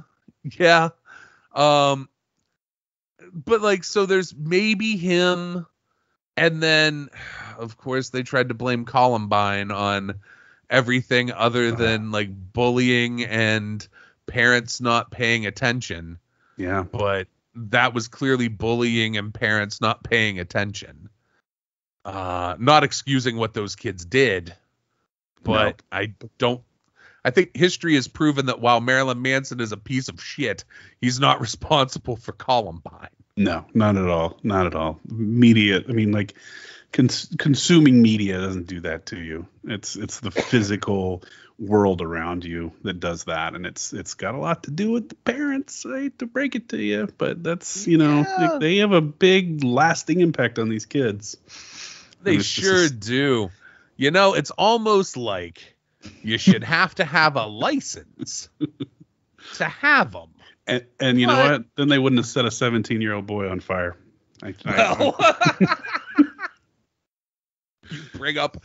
H: But like, so there's maybe him, and then of course they tried to blame Columbine on everything other than like bullying and parents not paying attention.
I: Yeah.
H: But that was clearly bullying and parents not paying attention. Not excusing what those kids did, but no. I think history has proven that while Marilyn Manson is a piece of shit, he's not responsible for Columbine.
I: No, not at all. Not at all. Media, I mean, like consuming media doesn't do that to you. It's the physical world around you that does that, and it's got a lot to do with the parents. I hate to break it to you, but that's, you know, they have a big lasting impact on these kids.
H: They sure do. You know, it's almost like you should have to have a license to have them.
I: And you know what? Then they wouldn't have set a 17-year-old boy on fire.
H: You bring up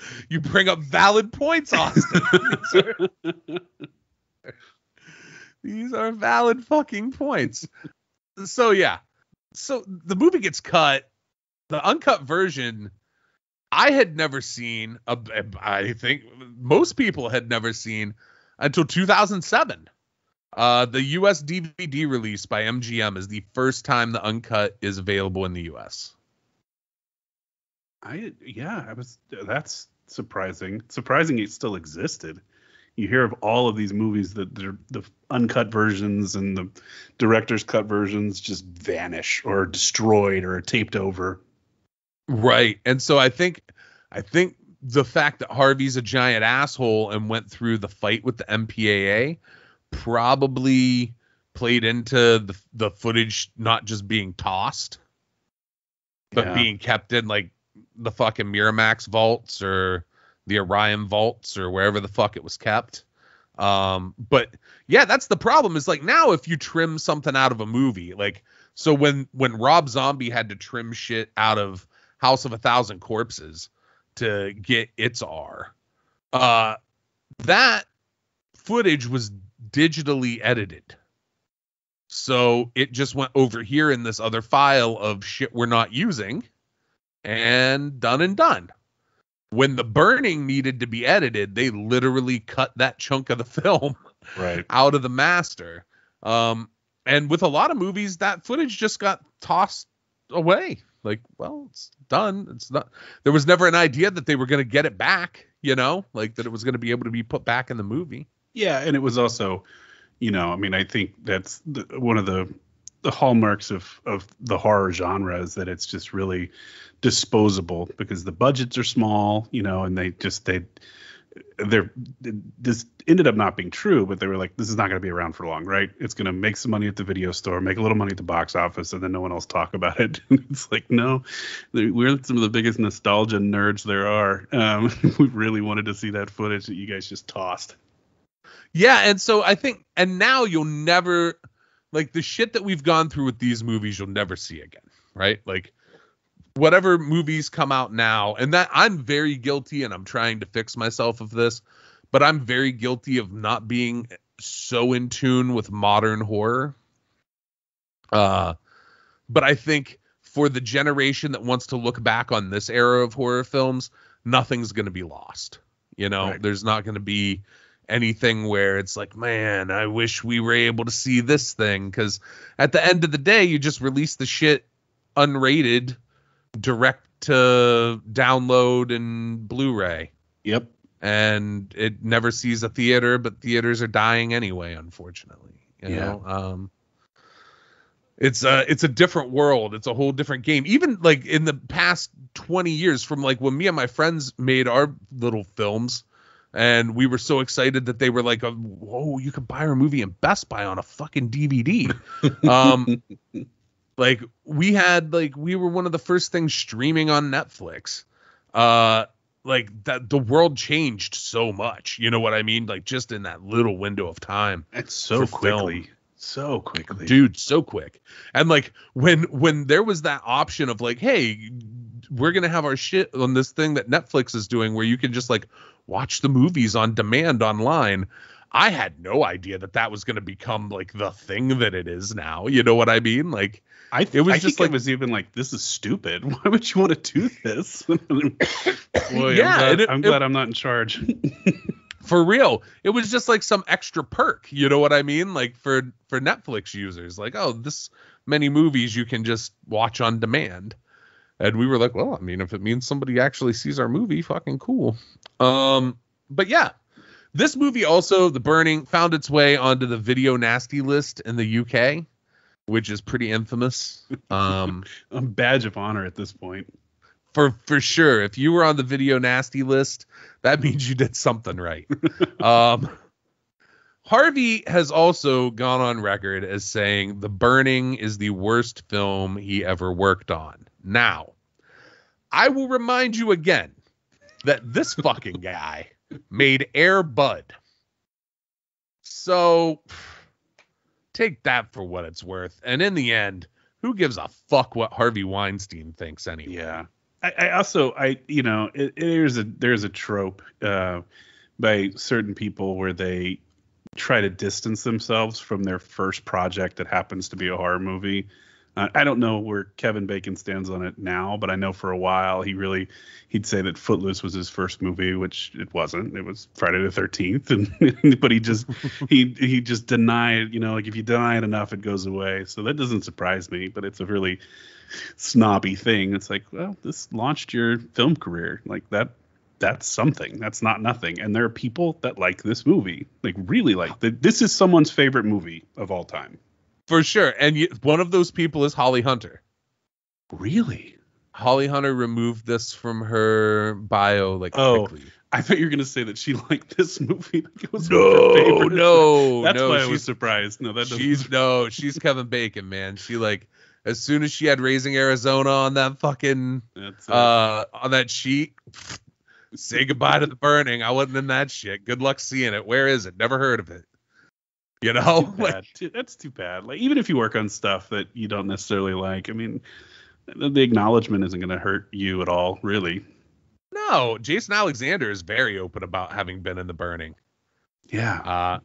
H: valid points, Austin. These are valid fucking points. So yeah. So the movie gets cut. The uncut version I had never seen. I think most people had never seen until 2007. The US DVD release by MGM is the first time the uncut is available in the US.
I: That's surprising. Surprising it still existed. You hear of all of these movies that the uncut versions and the director's cut versions just vanish or destroyed or taped over.
H: Right. And so I think the fact that Harvey's a giant asshole and went through the fight with the MPAA probably played into the footage not just being tossed, but being kept in like the fucking Miramax vaults or the Orion vaults or wherever the fuck it was kept. But yeah, that's the problem, is like now if you trim something out of a movie, like, so when Rob Zombie had to trim shit out of House of a Thousand Corpses to get its R, that footage was digitally edited. So it just went over here in this other file of shit we're not using, and done. When the burning needed to be edited, they literally cut that chunk of the film out of the master. And with a lot of movies, that footage just got tossed away. Like, well, it's done. It's not. There was never an idea that they were going to get it back, you know, like that it was going to be able to be put back in the movie.
I: Yeah, and it was also, you know, I mean, I think that's one of the hallmarks of the horror genre is that it's just really disposable because the budgets are small, you know, and this ended up not being true, but they were like, this is not going to be around for long, right? It's going to make some money at the video store, make a little money at the box office, and then no one else talk about it. It's like, no, we're some of the biggest nostalgia nerds there are. We really wanted to see that footage that you guys just tossed.
H: Yeah, and so I think, and now you'll never, like, the shit that we've gone through with these movies, you'll never see again, right? Like, whatever movies come out now, and that I'm very guilty, and I'm trying to fix myself of this, but I'm very guilty of not being so in tune with modern horror. But I think for the generation that wants to look back on this era of horror films, nothing's going to be lost. You know,
I: Right.
H: There's not going to be anything where it's like, man, I wish we were able to see this thing. Because at the end of the day, you just release the shit unrated, direct to download and Blu-ray.
I: Yep.
H: And it never sees a theater, but theaters are dying anyway, unfortunately. You
I: Yeah.
H: know? It's a different world. It's a whole different game. Even like in the past 20 years, from like when me and my friends made our little films, and we were so excited that they were like, "Whoa, you could buy our movie in Best Buy on a fucking DVD." Like we were one of the first things streaming on Netflix. Like that, the world changed so much. You know what I mean? Like just in that little window of time.
I: It's so
H: For film.
I: quickly. So quickly.
H: Dude, so quick. And like when there was that option of like, hey, we're gonna have our shit on this thing that Netflix is doing where you can just like watch the movies on demand online, I had no idea that was gonna become like the thing that it is now. You know what I mean? Like
I: It was even like, this is stupid. Why would you want to do this? Boy,
H: Yeah,
I: I'm glad I'm not in charge.
H: for real, it was just like some extra perk. You know what I mean? Like for Netflix users, like, oh, this many movies you can just watch on demand. And we were like, well, I mean, if it means somebody actually sees our movie, fucking cool. But yeah, this movie also, The Burning, found its way onto the Video Nasty list in the UK, which is pretty infamous.
I: A badge of honor at this point.
H: For sure. If you were on the Video Nasty list, that means you did something right. Harvey has also gone on record as saying The Burning is the worst film he ever worked on. Now, I will remind you again that this fucking guy made Air Bud. So take that for what it's worth. And in the end, who gives a fuck what Harvey Weinstein thinks anyway?
I: Yeah. I also there's a trope by certain people where they try to distance themselves from their first project that happens to be a horror movie. I don't know where Kevin Bacon stands on it now, but I know for a while he'd say that Footloose was his first movie, which it wasn't. It was Friday the 13th, and but he just denied. You know, like if you deny it enough, it goes away. So that doesn't surprise me. But it's a really snobby thing. It's like, well, this launched your film career, like that. That's something. That's not nothing. And there are people that like this movie, like really like this is someone's favorite movie of all time.
H: For sure. And one of those people is Holly Hunter.
I: Really?
H: Holly Hunter removed this from her bio quickly.
I: I thought you were going to say that she liked this movie. Like it was
H: No.
I: That's why I was surprised. No,
H: she's Kevin Bacon, man. She as soon as she had Raising Arizona on that fucking on that sheet, say goodbye to The Burning. I wasn't in that shit. Good luck seeing it. Where is it? Never heard of it. You know,
I: that's too bad. Like, even if you work on stuff that you don't necessarily like, I mean, the acknowledgement isn't going to hurt you at all, really.
H: No, Jason Alexander is very open about having been in The Burning.
I: Yeah.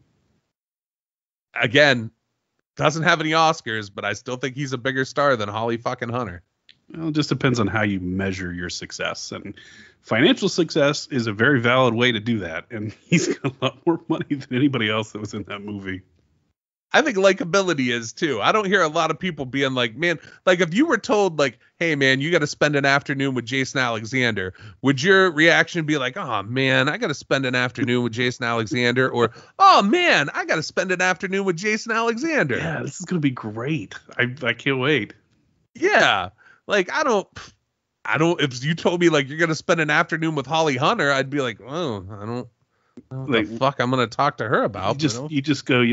H: Again, doesn't have any Oscars, but I still think he's a bigger star than Holly fucking Hunter.
I: Well, it just depends on how you measure your success, and financial success is a very valid way to do that. And he's got a lot more money than anybody else that was in that movie.
H: I think likability is too. I don't hear a lot of people being like, man, like if you were told like, hey man, you got to spend an afternoon with Jason Alexander, would your reaction be like, oh man, I got to spend an afternoon with Jason Alexander, or oh man, I got to spend an afternoon with Jason Alexander?
I: Yeah, this is gonna be great. I can't wait.
H: Yeah, like I don't. If you told me like you're gonna spend an afternoon with Holly Hunter, I'd be like, oh, I don't know what the fuck I'm gonna talk to her about.
I: You just go,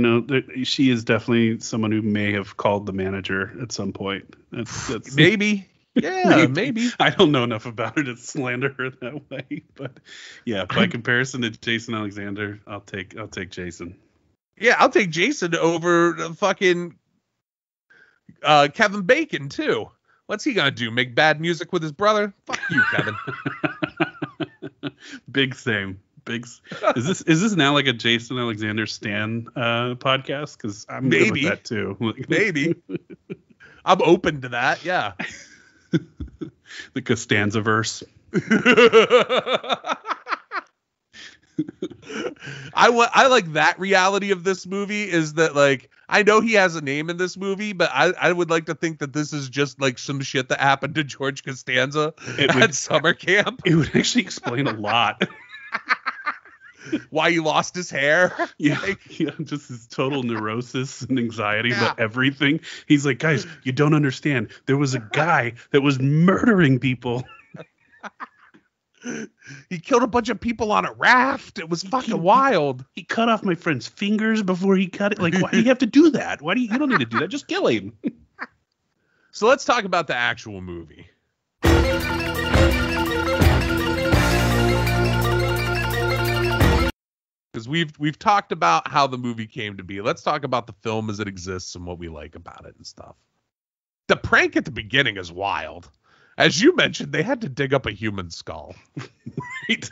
I: she is definitely someone who may have called the manager at some point. That's
H: maybe. Yeah, maybe.
I: I don't know enough about her to slander her that way, but yeah, by comparison to Jason Alexander, I'll take Jason.
H: Yeah, I'll take Jason over the fucking Kevin Bacon too. What's he gonna do? Make bad music with his brother? Fuck you, Kevin.
I: Big same. Biggs. Is this now like a Jason Alexander Stan podcast? Because I'm good with that too.
H: Maybe. I'm open to that. Yeah.
I: The Costanza-verse.
H: I like that reality of this movie is that, like, I know he has a name in this movie, but I would like to think that this is just like some shit that happened to George Costanza at summer camp.
I: It would actually explain a lot.
H: Why he lost his hair.
I: Yeah, just his total neurosis and anxiety about everything. He's like, guys, you don't understand. There was a guy that was murdering people.
H: He killed a bunch of people on a raft. It was fucking wild.
I: He cut off my friend's fingers before he cut it. Like, why do you have to do that? You don't need to do that. Just kill him.
H: So let's talk about the actual movie. Because we've talked about how the movie came to be. Let's talk about the film as it exists and what we like about it and stuff. The prank at the beginning is wild. As you mentioned, they had to dig up a human skull.
I: Right?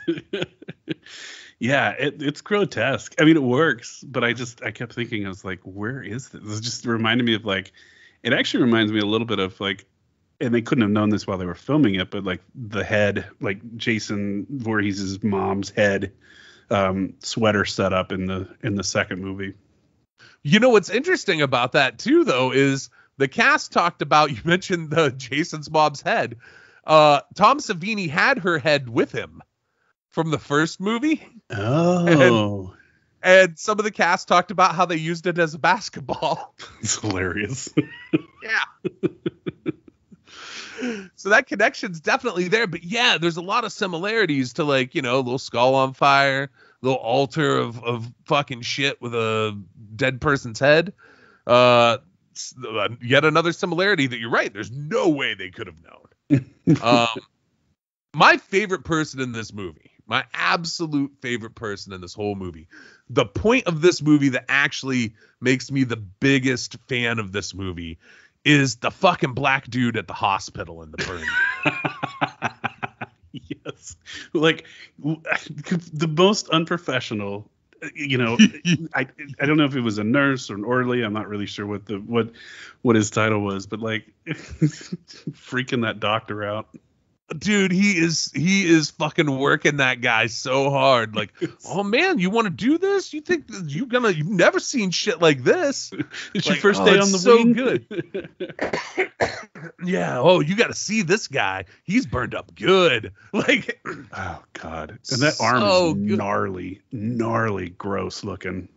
I: Yeah, it's grotesque. I mean, it works, but I kept thinking, I was like, where is this? This just reminded me of, like, it actually reminds me a little bit of, like, and they couldn't have known this while they were filming it, but like the head, like Jason Voorhees' mom's head sweater set up in the second movie.
H: You know what's interesting about that too, though, is the cast talked about, you mentioned the Jason's mom's head. Tom Savini had her head with him from the first movie.
I: Oh.
H: And some of the cast talked about how they used it as a basketball.
I: It's hilarious.
H: Yeah. So that connection's definitely there. But yeah, there's a lot of similarities to, like, you know, a little skull on fire, little altar of fucking shit with a dead person's head. Yet another similarity that you're right. There's no way they could have known. My favorite person in this movie, my absolute favorite person in this whole movie, the point of this movie that actually makes me the biggest fan of this movie is the fucking black dude at the hospital in the burn.
I: Yes. Like, the most unprofessional, you know, I don't know if it was a nurse or an orderly. I'm not really sure what his title was, but like freaking that doctor out.
H: Dude, he is fucking working that guy so hard. Like, oh man, you want to do this? You think you've never seen shit like this?
I: It's like, your first day on the
H: so
I: wing.
H: Good. Yeah. Oh, you got to see this guy. He's burned up good. Like,
I: oh god, and that arm is gnarly, gross looking.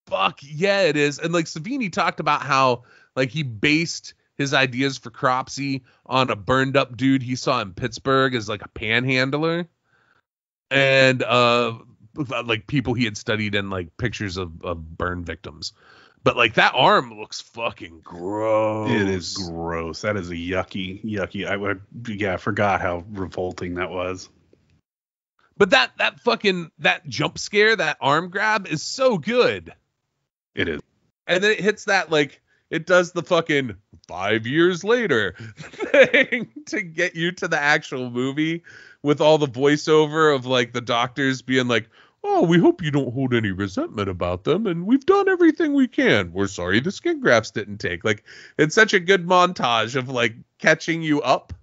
H: Fuck yeah, it is. And like Savini talked about how like he based his ideas for Cropsey on a burned up dude he saw in Pittsburgh as like a panhandler, and like people he had studied in like pictures of burn victims. But like that arm looks fucking gross.
I: It is gross. That is a yucky. I forgot how revolting that was.
H: But that jump scare, that arm grab is so good.
I: It is.
H: And then it hits that, like, it does the fucking 5 years later thing to get you to the actual movie with all the voiceover of like the doctors being like, oh, we hope you don't hold any resentment about them, and we've done everything we can. We're sorry the skin grafts didn't take. Like, it's such a good montage of like catching you up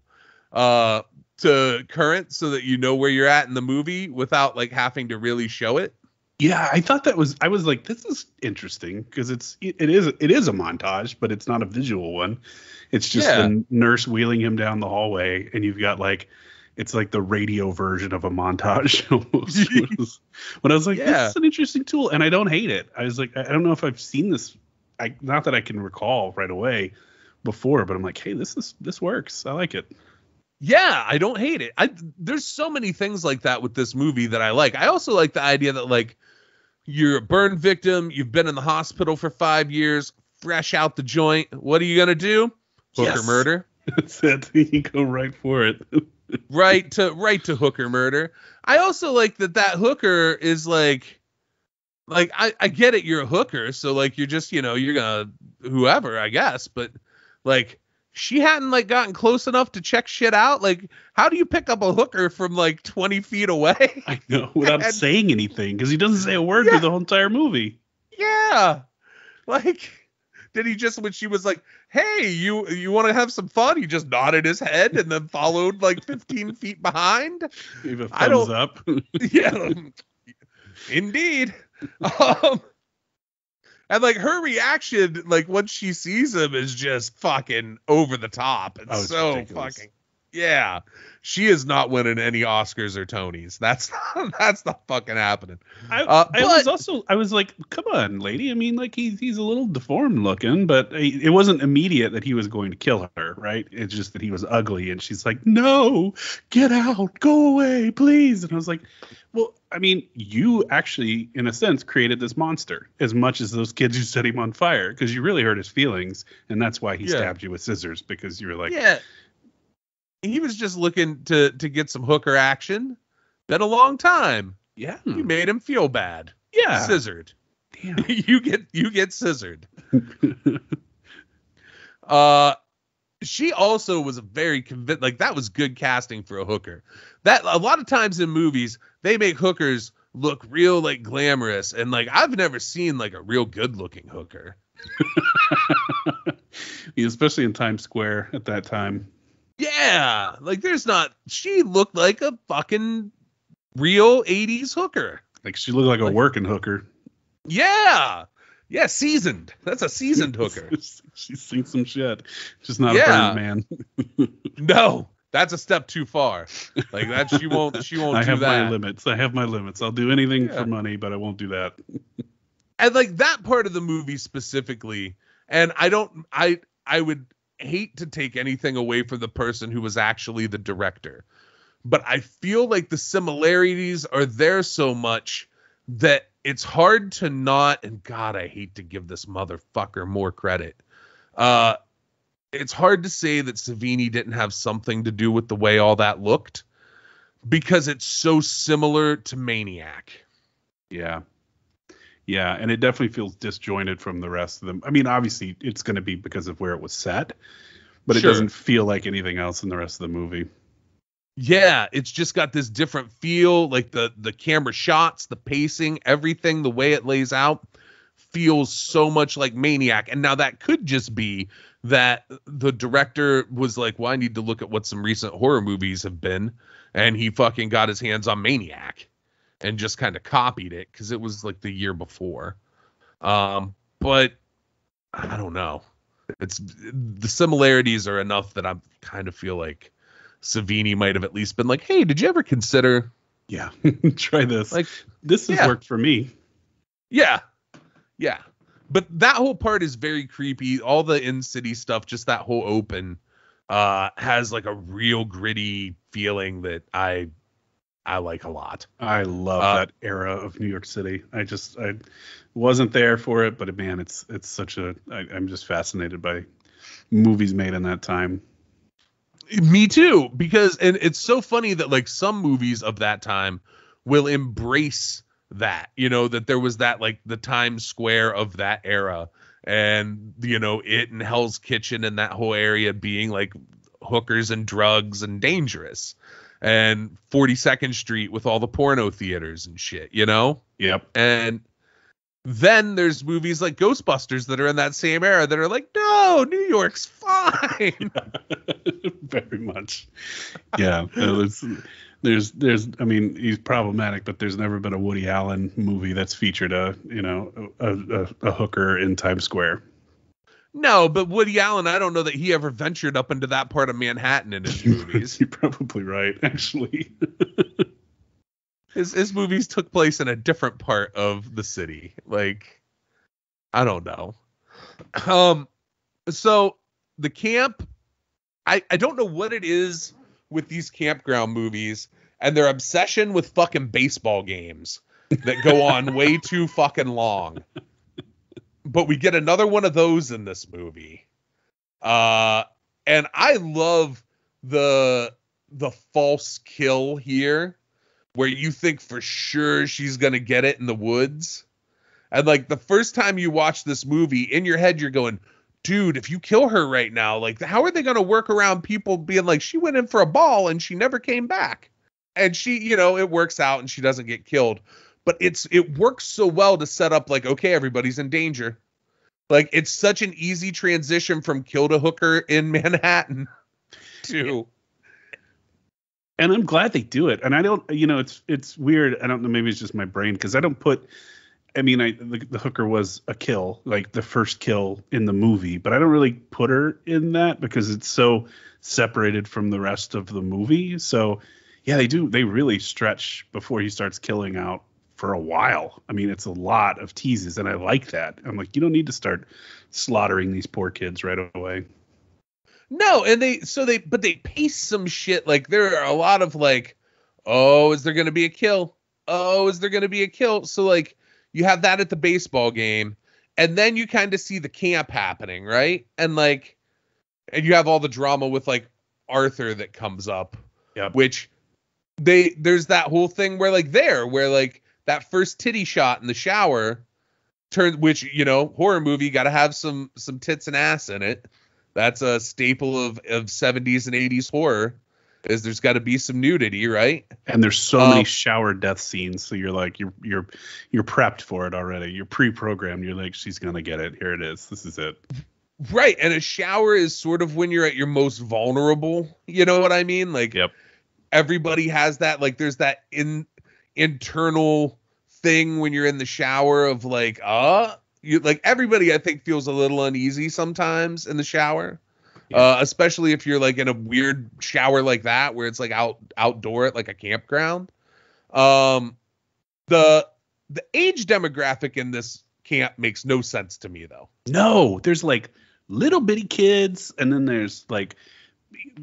H: to current so that you know where you're at in the movie without like having to really show it.
I: Yeah, I thought I was like, this is interesting because it is a montage, but it's not a visual one. It's just the nurse wheeling him down the hallway, and you've got like, it's like the radio version of a montage almost. But I was like, this is an interesting tool, and I don't hate it. I was like, I don't know if I've seen this. Not that I can recall right away before, but I'm like, hey, this works. I like it.
H: Yeah, I don't hate it. There's so many things like that with this movie that I like. I also like the idea that like you're a burn victim, you've been in the hospital for 5 years, fresh out the joint. What are you gonna do? Hooker murder.
I: That's it. You go right for it.
H: right to hooker murder. I also like that hooker is like I get it, you're a hooker, so like you're just, you know, you're gonna whoever, I guess, but like she hadn't like gotten close enough to check shit out. Like, how do you pick up a hooker from like 20 feet away?
I: I know, without saying anything, because he doesn't say a word through the whole entire movie.
H: Yeah. Like, did he just, when she was like, hey, you want to have some fun? He just nodded his head and then followed like 15 feet behind.
I: Gave a thumbs up.
H: Yeah. Indeed. And like her reaction, like once she sees him, is just fucking over the top. It's so ridiculous. Fucking, yeah. She is not winning any Oscars or Tonys. That's not fucking happening.
I: I was like, come on, lady. I mean, like he's a little deformed looking, but it wasn't immediate that he was going to kill her, right? It's just that he was ugly, and she's like, no, get out, go away, please. And I was like, well, I mean, you actually, in a sense, created this monster as much as those kids who set him on fire, because you really hurt his feelings, and that's why he stabbed you with scissors, because you were like,
H: yeah. He was just looking to get some hooker action. Been a long time.
I: Yeah.
H: You made him feel bad.
I: Yeah.
H: Scissored.
I: Damn.
H: you get scissored. She also was a very convinced, like that was good casting for a hooker. That a lot of times in movies, they make hookers look real like glamorous. And like, I've never seen like a real good looking hooker.
I: Yeah, especially in Times Square at that time.
H: Yeah, like she looked like a fucking real 80s hooker.
I: Like she looked like a working hooker.
H: Yeah. Yeah, seasoned. That's a seasoned hooker.
I: She's seen some shit. Just not a burned man.
H: No, that's a step too far. Like that she won't
I: I have my limits. I'll do anything for money, but I won't do that.
H: And like that part of the movie specifically, and I would hate to take anything away from the person who was actually the director, but I feel like the similarities are there so much that it's hard to not, and God, I hate to give this motherfucker more credit. It's hard to say that Savini didn't have something to do with the way all that looked, because it's so similar to Maniac.
I: Yeah. Yeah, and it definitely feels disjointed from the rest of them. I mean, obviously, it's going to be because of where it was set, but it doesn't feel like anything else in the rest of the movie.
H: Yeah, it's just got this different feel, like the camera shots, the pacing, everything, the way it lays out feels so much like Maniac. And now that could just be that the director was like, well, I need to look at what some recent horror movies have been, and he fucking got his hands on Maniac and just kind of copied it because it was like the year before. But I don't know. It's the similarities are enough that I kind of feel like Savini might have at least been like, hey, did you ever consider?
I: Yeah, try this.
H: Like,
I: this has worked for me.
H: Yeah. Yeah. But that whole part is very creepy. All the in-city stuff, just that whole open, has like a real gritty feeling that I like a lot.
I: I love that era of New York City. I wasn't there for it, but man, it's such I'm just fascinated by movies made in that time.
H: Me too, because, and it's so funny that like some movies of that time will embrace that, that there was that, like the Times Square of that era, and it and Hell's Kitchen and that whole area being like hookers and drugs and dangerous, and 42nd Street with all the porno theaters and shit,
I: Yep.
H: And then there's movies like Ghostbusters that are in that same era that are like, no, New York's fine.
I: Very much. Yeah. There's I mean, he's problematic, but there's never been a Woody Allen movie that's featured a hooker in Times Square.
H: No, but Woody Allen, I don't know that he ever ventured up into that part of Manhattan in his movies.
I: You're probably right, actually.
H: His movies took place in a different part of the city. Like, I don't know. So the camp, I don't know what it is with these campground movies and their obsession with fucking baseball games that go on way too fucking long. But we get another one of those in this movie. And I love the false kill here, where you think for sure she's going to get it in the woods. And like the first time you watch this movie, in your head, you're going, dude, if you kill her right now, like, how are they going to work around people being like, she went in for a ball and she never came back? And she, you know, it works out and she doesn't get killed. But it works so well to set up like, okay, everybody's in danger. Like, it's such an easy transition from kill to hooker in Manhattan to.
I: And I'm glad they do it. And I don't, you know, it's weird. I don't know. Maybe it's just my brain because I don't put. I mean, the hooker was a kill, like the first kill in the movie, but I don't really put her in that because it's so separated from the rest of the movie. So, yeah, they really stretch before he starts killing out for a while. I mean, it's a lot of teases, and I like that. I'm like, you don't need to start slaughtering these poor kids right away.
H: No, and they pace some shit. Like, there are a lot of like, oh, is there going to be a kill? Oh, is there going to be a kill? So like, you have that at the baseball game, and then you kind of see the camp happening, right? And like, and you have all the drama with like Arthur that comes up, which there's that whole thing where like that first titty shot in the shower which, you know, horror movie got to have some tits and ass in it. That's a staple of 70s and 80s horror, is there's got to be some nudity, right?
I: And there's so many shower death scenes, so you're like you're prepped for it already. You're pre-programmed. You're like, she's gonna get it. Here it is. This is it.
H: Right, and a shower is sort of when you're at your most vulnerable. You know what I mean? Like, everybody has that. Like, there's that internal thing when you're in the shower of like, you like, everybody I think feels a little uneasy sometimes in the shower. Especially if you're like in a weird shower like that where it's like outdoor at like a campground. The age demographic in this camp makes no sense to me though.
I: No, there's like little bitty kids, and then there's like,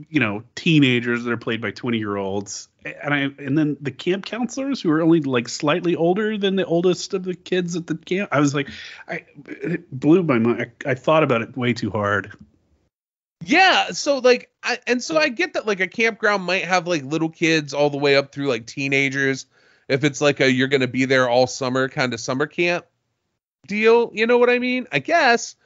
I: you know, teenagers that are played by 20-year-olds, and then the camp counselors who are only like slightly older than the oldest of the kids at the camp. I was like, it blew my mind. I thought about it way too hard.
H: Yeah, so like, I get that like a campground might have like little kids all the way up through like teenagers, if it's like you're gonna be there all summer kind of summer camp deal, you know what I mean? I guess.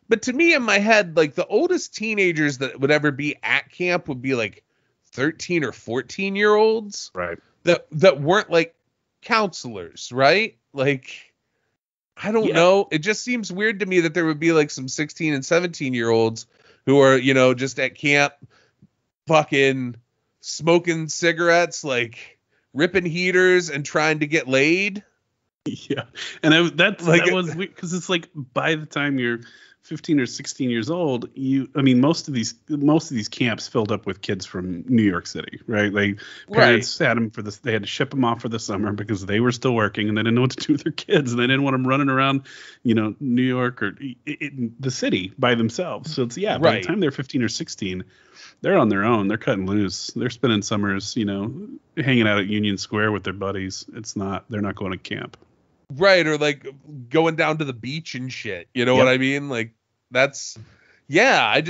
H: But to me, in my head, like the oldest teenagers that would ever be at camp would be like 13 or 14-year-olds,
I: right?
H: That weren't like counselors, right? Like, I don't know. It just seems weird to me that there would be like some 16 and 17-year-olds who are, you know, just at camp fucking smoking cigarettes, like ripping heaters and trying to get laid.
I: Yeah. And that was weird because it's like by the time you're 15 or 16 years old, most of these camps filled up with kids from New York City, right? Like parents had them they had to ship them off for the summer because they were still working and they didn't know what to do with their kids, and they didn't want them running around, you know, New York or the city by themselves. So it's by the time they're 15 or 16, they're on their own. They're cutting loose. They're spending summers, you know, hanging out at Union Square with their buddies. They're not going to camp.
H: Right, or like going down to the beach and shit. You know what I mean? Like, that's, I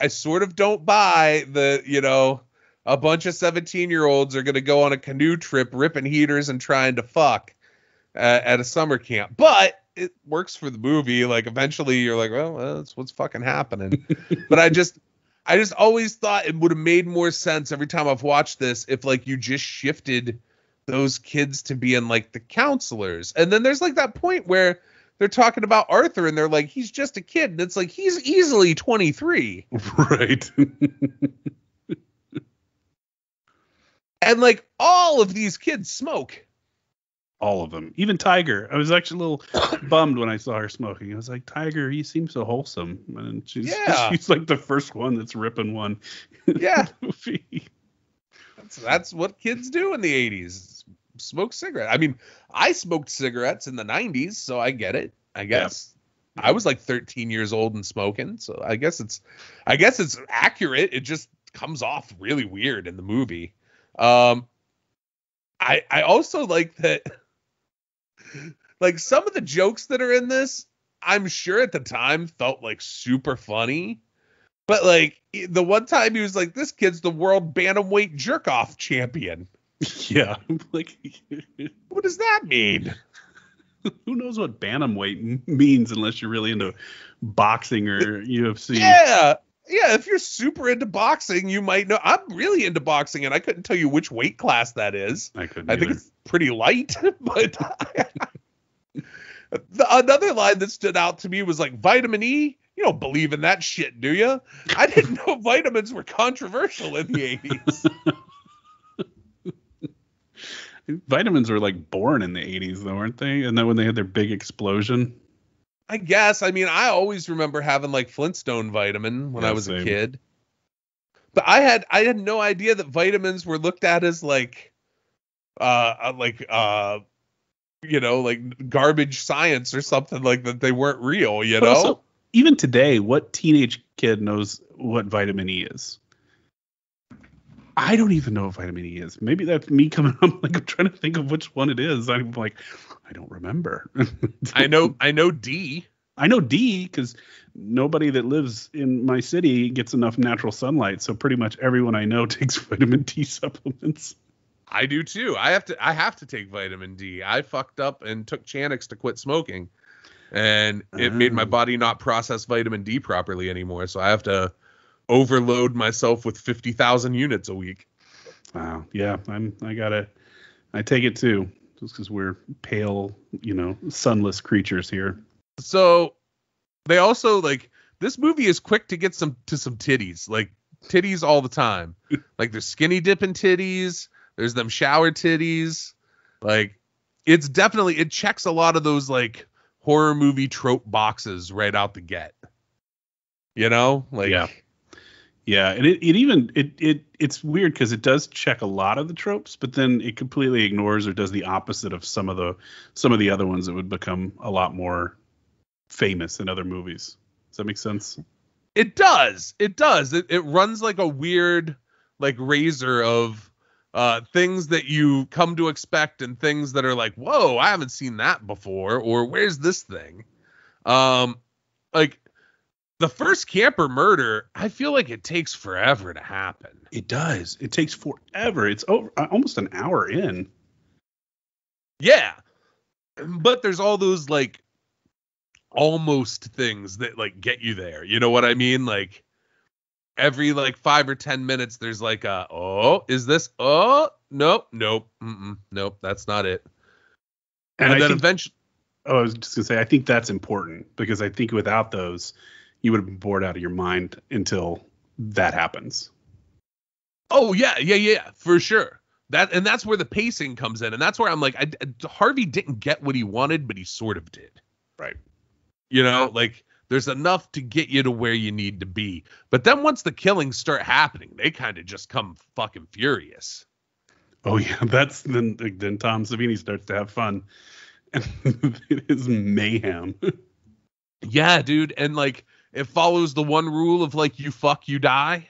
H: sort of don't buy the, you know, a bunch of 17-year-olds are going to go on a canoe trip ripping heaters and trying to fuck at a summer camp. But it works for the movie. Like, eventually you're like, well, that's what's fucking happening. But I just always thought it would have made more sense every time I've watched this if like you just shifted those kids to being like the counselors. And then there's like that point where they're talking about Arthur and they're like, he's just a kid. And it's like, he's easily 23.
I: Right.
H: And like all of these kids smoke.
I: All of them. Even Tiger. I was actually a little bummed when I saw her smoking. I was like, Tiger, you seem so wholesome. And she's like the first one that's ripping one.
H: Yeah. That's what kids do in the 80s. Smoke cigarettes. I mean, I smoked cigarettes in the 90s, so I get it. I guess I was like 13 years old and smoking, so I guess it's accurate. It just comes off really weird in the movie. I also like that, like some of the jokes that are in this, I'm sure at the time felt like super funny. But like the one time he was like, this kid's the world bantamweight jerk-off champion.
I: Yeah. Like,
H: what does that mean?
I: Who knows what bantamweight means unless you're really into boxing or UFC?
H: Yeah. Yeah, if you're super into boxing, you might know. I'm really into boxing, and I couldn't tell you which weight class that is.
I: I couldn't.
H: I think it's pretty light, but another line that stood out to me was like vitamin E. You don't believe in that shit, do you? I didn't know vitamins were controversial in the 80s.
I: Vitamins were like born in the 80s, though, weren't they? And then when they had their big explosion.
H: I guess. I mean, I always remember having like Flintstone vitamin when I was a kid. But I had no idea that vitamins were looked at as like garbage science or something, like that they weren't real, you know?
I: Also, even today, what teenage kid knows what vitamin E is? I don't even know what vitamin E is. Maybe that's me coming up, like I'm trying to think of which one it is. I'm like, I don't remember.
H: I know D.
I: I know D because nobody that lives in my city gets enough natural sunlight. So pretty much everyone I know takes vitamin D supplements.
H: I do too. I have to take vitamin D. I fucked up and took Chantix to quit smoking, and it made my body not process vitamin D properly anymore. So I have to overload myself with 50,000 units a week.
I: Wow. Yeah, I take it too, just because we're pale, sunless creatures here.
H: So they also like this movie is quick to get some titties, like titties all the time. Like there's skinny dipping titties. There's them shower titties. Like it checks a lot of those like horror movie trope boxes right out the get. Like
I: yeah, and it's weird because it does check a lot of the tropes, but then it completely ignores or does the opposite of some of the other ones that would become a lot more famous in other movies. Does that make sense?
H: It does. It runs like a weird like razor of things that you come to expect and things that are like, whoa, I haven't seen that before, or where's this thing? Like the first camper murder, I feel like it takes forever to happen.
I: It does. It takes forever. It's over almost an hour in.
H: Yeah. But there's all those like almost things that like get you there. You know what I mean? Like every like 5 or 10 minutes, there's like is this? Oh, nope. Nope. That's not it. And then eventually.
I: Oh, I was just gonna say, I think that's important because I think without those, you would have been bored out of your mind until that happens.
H: Oh yeah, for sure. That's where the pacing comes in, and that's where I'm like, Harvey didn't get what he wanted, but he sort of did.
I: Right.
H: Like there's enough to get you to where you need to be, but then once the killings start happening, they kind of just come fucking furious.
I: Oh yeah, that's then Tom Savini starts to have fun, and it is mayhem.
H: Yeah, dude, and like. It follows the one rule of like, you fuck, you die.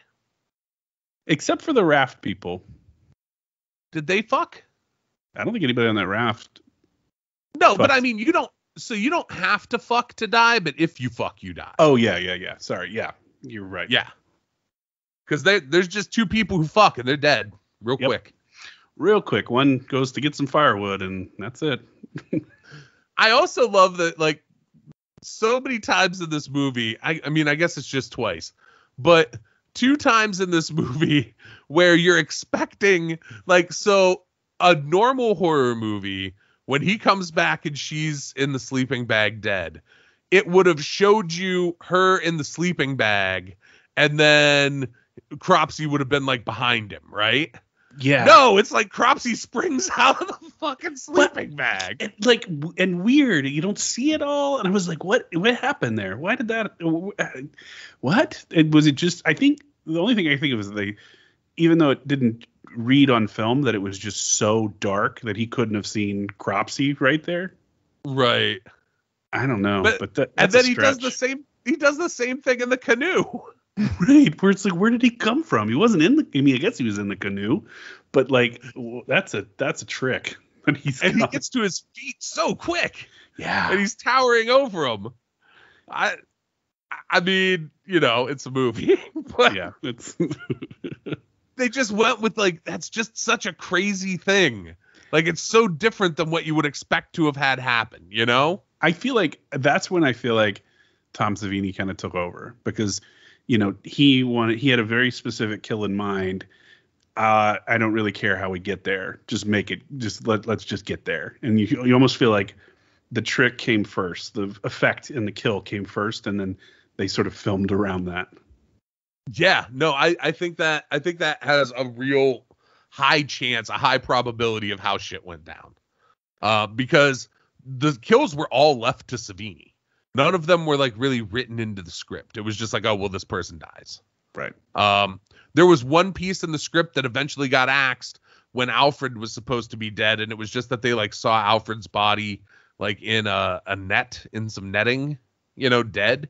I: Except for the raft people.
H: Did they fuck?
I: I don't think anybody on that raft.
H: No, but I mean, you don't have to fuck to die, but if you fuck, you die.
I: Oh, yeah. Sorry. Yeah, you're right.
H: Yeah. Because there's just two people who fuck and they're dead real quick.
I: Real quick. One goes to get some firewood and that's it.
H: I also love that, like, so many times in this movie, I mean, I guess it's just twice, but 2 times in this movie where you're expecting, like, so a normal horror movie, when he comes back and she's in the sleeping bag dead, it would have showed you her in the sleeping bag and then Cropsy would have been like behind him, right?
I: Yeah.
H: No, it's like Cropsy springs out of the fucking sleeping bag.
I: And weird. You don't see it all. And I was like, what happened there? Why did that? What? Was it just, I think the only thing I think of is even though it didn't read on film, that it was just so dark that he couldn't have seen Cropsy right there.
H: Right.
I: I don't know. But that's
H: and then
I: he
H: does the same thing in the canoe.
I: Right, where it's like, where did he come from? He wasn't in I guess he was in the canoe, but like that's a trick. And he
H: gets to his feet so quick.
I: Yeah,
H: and he's towering over him. I mean, it's a movie. But
I: yeah, it's
H: they just went with like, that's just such a crazy thing. Like, it's so different than what you would expect to have had happen, you know?
I: I feel like that's when I feel like Tom Savini kind of took over, because, you know, he had a very specific kill in mind. I don't really care how we get there. Just make it. Let's just get there. And you almost feel like the trick came first, the effect in the kill came first, and then they sort of filmed around that.
H: Yeah, no, I think that has a real high chance, a high probability of how shit went down. Because the kills were all left to Savini. None of them were like really written into the script. It was just like, oh, well, this person dies.
I: Right.
H: There was one piece in the script that eventually got axed when Alfred was supposed to be dead, and it was just that they like saw Alfred's body like in a net, in some netting, you know, dead.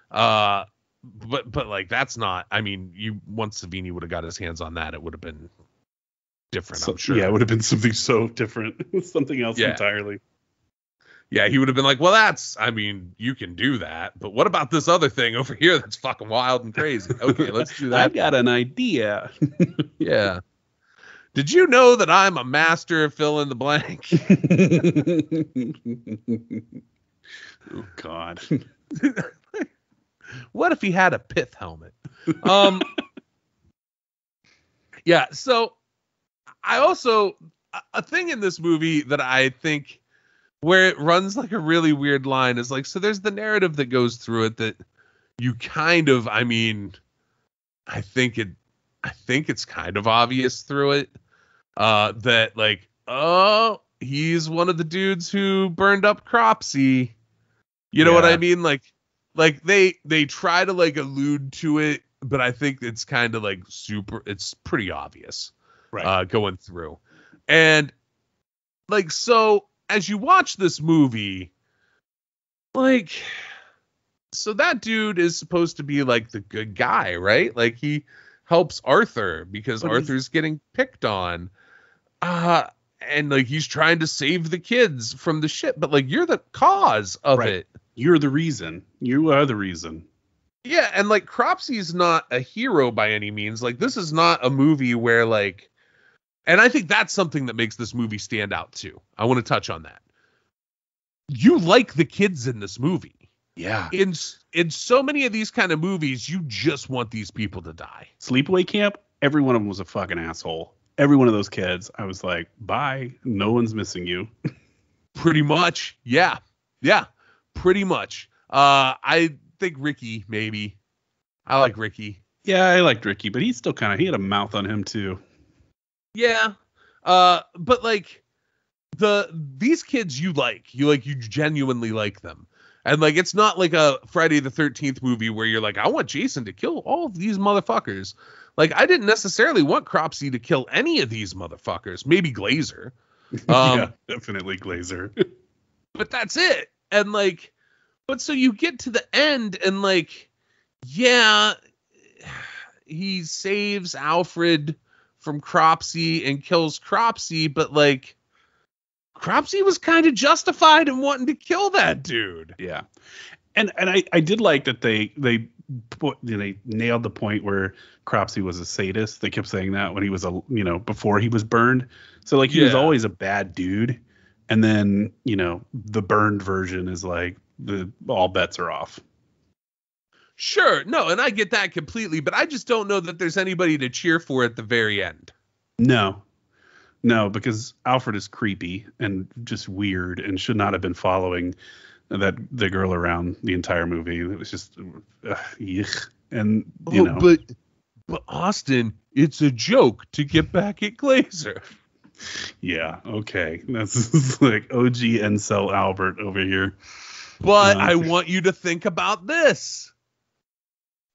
H: But like, that's not, I mean, once Savini would have got his hands on that, it would have been different, I'm sure.
I: Yeah, it would have been something so different. Something else entirely.
H: Yeah, he would have been like, well, I mean, you can do that, but what about this other thing over here that's fucking wild and crazy? Okay, let's do that.
I: I've got an idea.
H: Yeah. Did you know that I'm a master of fill in the blank?
I: Oh, God.
H: What if he had a pith helmet? Yeah, so I also, a thing in this movie that I think where it runs like a really weird line is like, so there's the narrative that goes through it that you kind of, I mean, I think it's kind of obvious through it, that like, oh, he's one of the dudes who burned up Cropsey. You know what I mean? Like they try to like allude to it, but I think it's kind of like it's pretty obvious, right? Going through. And like, so as you watch this movie, like, so that dude is supposed to be like the good guy, right? Like, he helps Arthur because Arthur's getting picked on. And like, he's trying to save the kids from the shit, but like, you're the cause of it.
I: You're the reason. You are the reason.
H: Yeah, and like, Cropsey's not a hero by any means. Like, this is not a movie where like, and I think that's something that makes this movie stand out too. I want to touch on that. You like the kids in this movie.
I: Yeah.
H: In so many of these kind of movies, you just want these people to die.
I: Sleepaway Camp, every one of them was a fucking asshole. Every one of those kids, I was like, bye. No one's missing you.
H: Pretty much. Yeah. Yeah. Pretty much. I think Ricky, maybe. I like Ricky.
I: Yeah, I liked Ricky, but he's still he had a mouth on him too.
H: Yeah. But like, these kids you genuinely like them. And like, it's not like a Friday the 13th movie where you're like, I want Jason to kill all of these motherfuckers. Like, I didn't necessarily want Cropsey to kill any of these motherfuckers. Maybe Glazer.
I: Yeah, definitely Glazer.
H: But that's it. And like, but so you get to the end and like, yeah, he saves Alfred from Cropsey and kills Cropsey, but like, Cropsey was kind of justified in wanting to kill that dude.
I: Yeah. And I did like that they nailed the point where Cropsey was a sadist. They kept saying that when he was before he was burned. So like, he was always a bad dude. And then, the burned version is like all bets are off.
H: Sure. No, and I get that completely, but I just don't know that there's anybody to cheer for at the very end.
I: No, because Alfred is creepy and just weird and should not have been following the girl around the entire movie. It was just, yuck. And
H: but Austin, it's a joke to get back at Glazer.
I: Yeah, okay. That's like OG Incel Albert over here.
H: But I want you to think about this.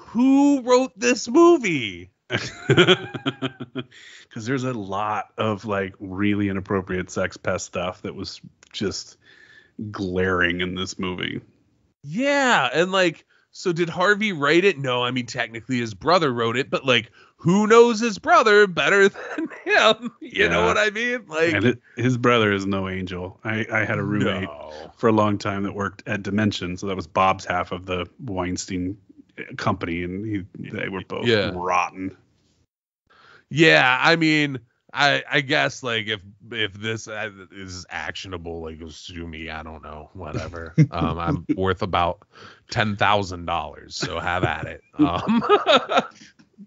H: Who wrote this movie?
I: Because there's a lot of like really inappropriate sex pest stuff that was just glaring in this movie.
H: Yeah, and like, so did Harvey write it? No, I mean, technically his brother wrote it, but like, who knows his brother better than him? You know what I mean? Like,
I: and his brother is no angel. I had a roommate for a long time that worked at Dimension, so that was Bob's half of the Weinstein company, and they were both rotten.
H: Yeah, I mean, I guess like if this is actionable, like sue me. I don't know, whatever. I'm worth about $10,000, so have at it.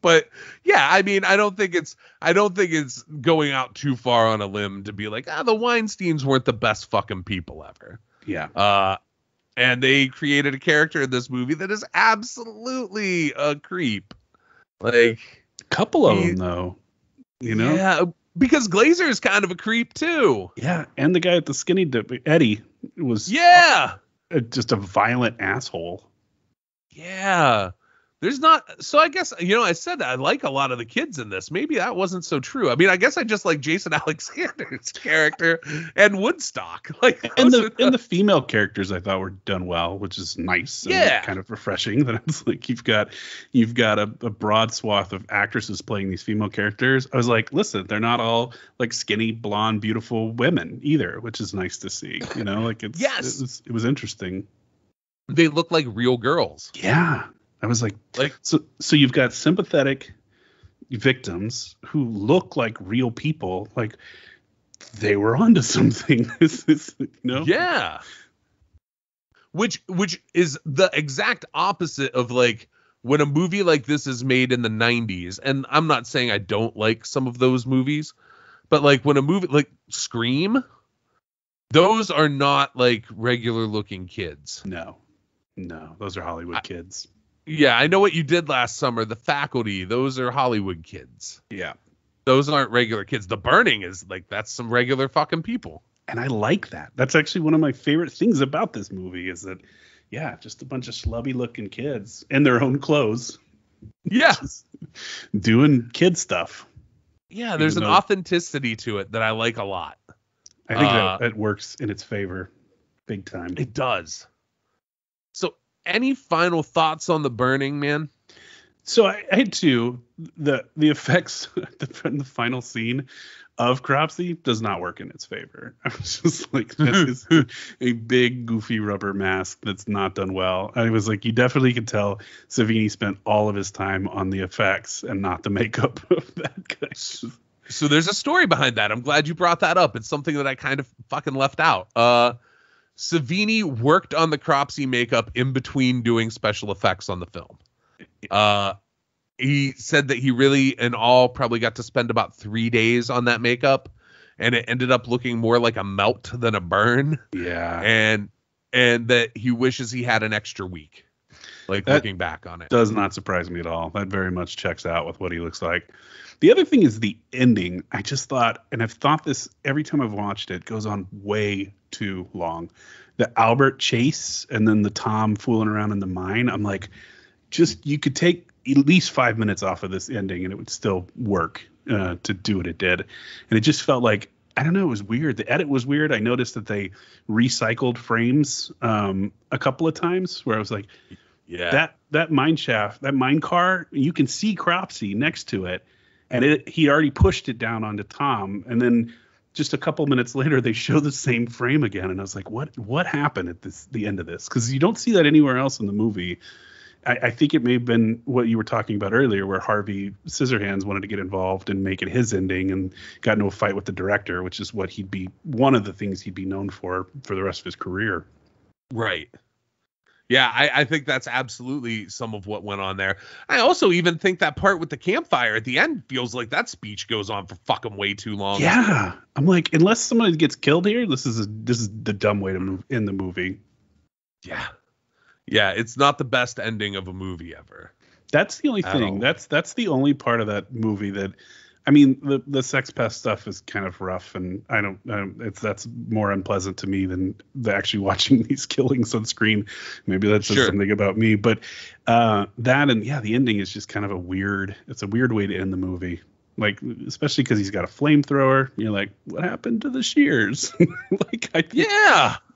H: But yeah, I mean, I don't think it's going out too far on a limb to be like, the Weinsteins weren't the best fucking people ever.
I: Yeah.
H: And they created a character in this movie that is absolutely a creep. Like,
I: couple of them though, you know?
H: Yeah, because Glazer is kind of a creep too.
I: Yeah, and the guy at the skinny dip, Eddie, was just a violent asshole.
H: Yeah. There's not, so I guess, I said that I like a lot of the kids in this. Maybe that wasn't so true. I mean, I guess I just like Jason Alexander's character and Woodstock. Like,
I: and the female characters I thought were done well, which is nice. And kind of refreshing that it's like you've got a broad swath of actresses playing these female characters. I was like, listen, they're not all like skinny, blonde, beautiful women either, which is nice to see. Like it was interesting.
H: They look like real girls.
I: Yeah. I was like so you've got sympathetic victims who look like real people, like they were onto something.
H: Yeah. Which is the exact opposite of like when a movie like this is made in the 90s. And I'm not saying I don't like some of those movies, but like when a movie like Scream, those are not like regular looking kids.
I: No, those are Hollywood kids.
H: Yeah, I know what you did last summer. The Faculty, those are Hollywood kids.
I: Yeah.
H: Those aren't regular kids. The Burning is like, that's some regular fucking people.
I: And I like that. That's actually one of my favorite things about this movie is that, just a bunch of schlubby looking kids in their own clothes.
H: Yeah.
I: Doing kid stuff.
H: Yeah, there's an authenticity to it that I like a lot.
I: I think that works in its favor big time.
H: It does. So, any final thoughts on The Burning, man?
I: So I had two. The effects in the final scene of Cropsy does not work in its favor. I was just like, this is a big goofy rubber mask that's not done well. I was like, you definitely could tell Savini spent all of his time on the effects and not the makeup of that guy.
H: So there's a story behind that. I'm glad you brought that up. It's something that I kind of fucking left out. Savini worked on the Cropsy makeup in between doing special effects on the film. He said that he really, in all, probably got to spend about 3 days on that makeup, and it ended up looking more like a melt than a burn.
I: Yeah.
H: And that he wishes he had an extra week, like looking back on it.
I: Does not surprise me at all. That very much checks out with what he looks like. The other thing is the ending. I just thought, and I've thought this every time I've watched it, goes on way too long. The Albert chase and then the Tom fooling around in the mine. I'm like, you could take at least 5 minutes off of this ending and it would still work to do what it did. And it just felt like, I don't know, it was weird. The edit was weird. I noticed that they recycled frames a couple of times where I was like, that mine shaft, that mine car, you can see Cropsy next to it. And he already pushed it down onto Tom. And then just a couple minutes later, they show the same frame again. And I was like, what happened at the end of this? Because you don't see that anywhere else in the movie. I think it may have been what you were talking about earlier, where Harvey Scissorhands wanted to get involved and make it his ending and got into a fight with the director, which is what one of the things he'd be known for the rest of his career.
H: Right. Yeah, I think that's absolutely some of what went on there. I also even think that part with the campfire at the end feels like that speech goes on for fucking way too long.
I: Yeah, I'm like, unless somebody gets killed here, this is the dumb way to move in the movie.
H: Yeah, it's not the best ending of a movie ever.
I: That's the only thing. That's the only part of that movie that, I mean, the sex pest stuff is kind of rough, and that's more unpleasant to me than actually watching these killings on screen. Maybe that's just something about me, but that and the ending is just kind of it's a weird way to end the movie. Like, especially because he's got a flamethrower. You're like, what happened to the shears?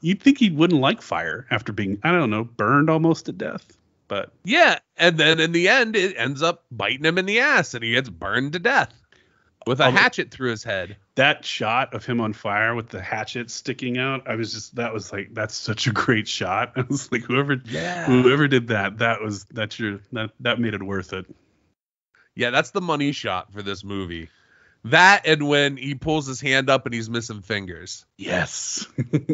I: You'd think he wouldn't like fire after being, I don't know, burned almost to death. But
H: yeah, and then in the end, it ends up biting him in the ass, and he gets burned to death with a hatchet through his head. That
I: shot of him on fire with the hatchet sticking out, that's such a great shot. I was like, whoever did that made it worth it.
H: Yeah, that's the money shot for this movie. That and when he pulls his hand up and he's missing fingers.
I: Yes.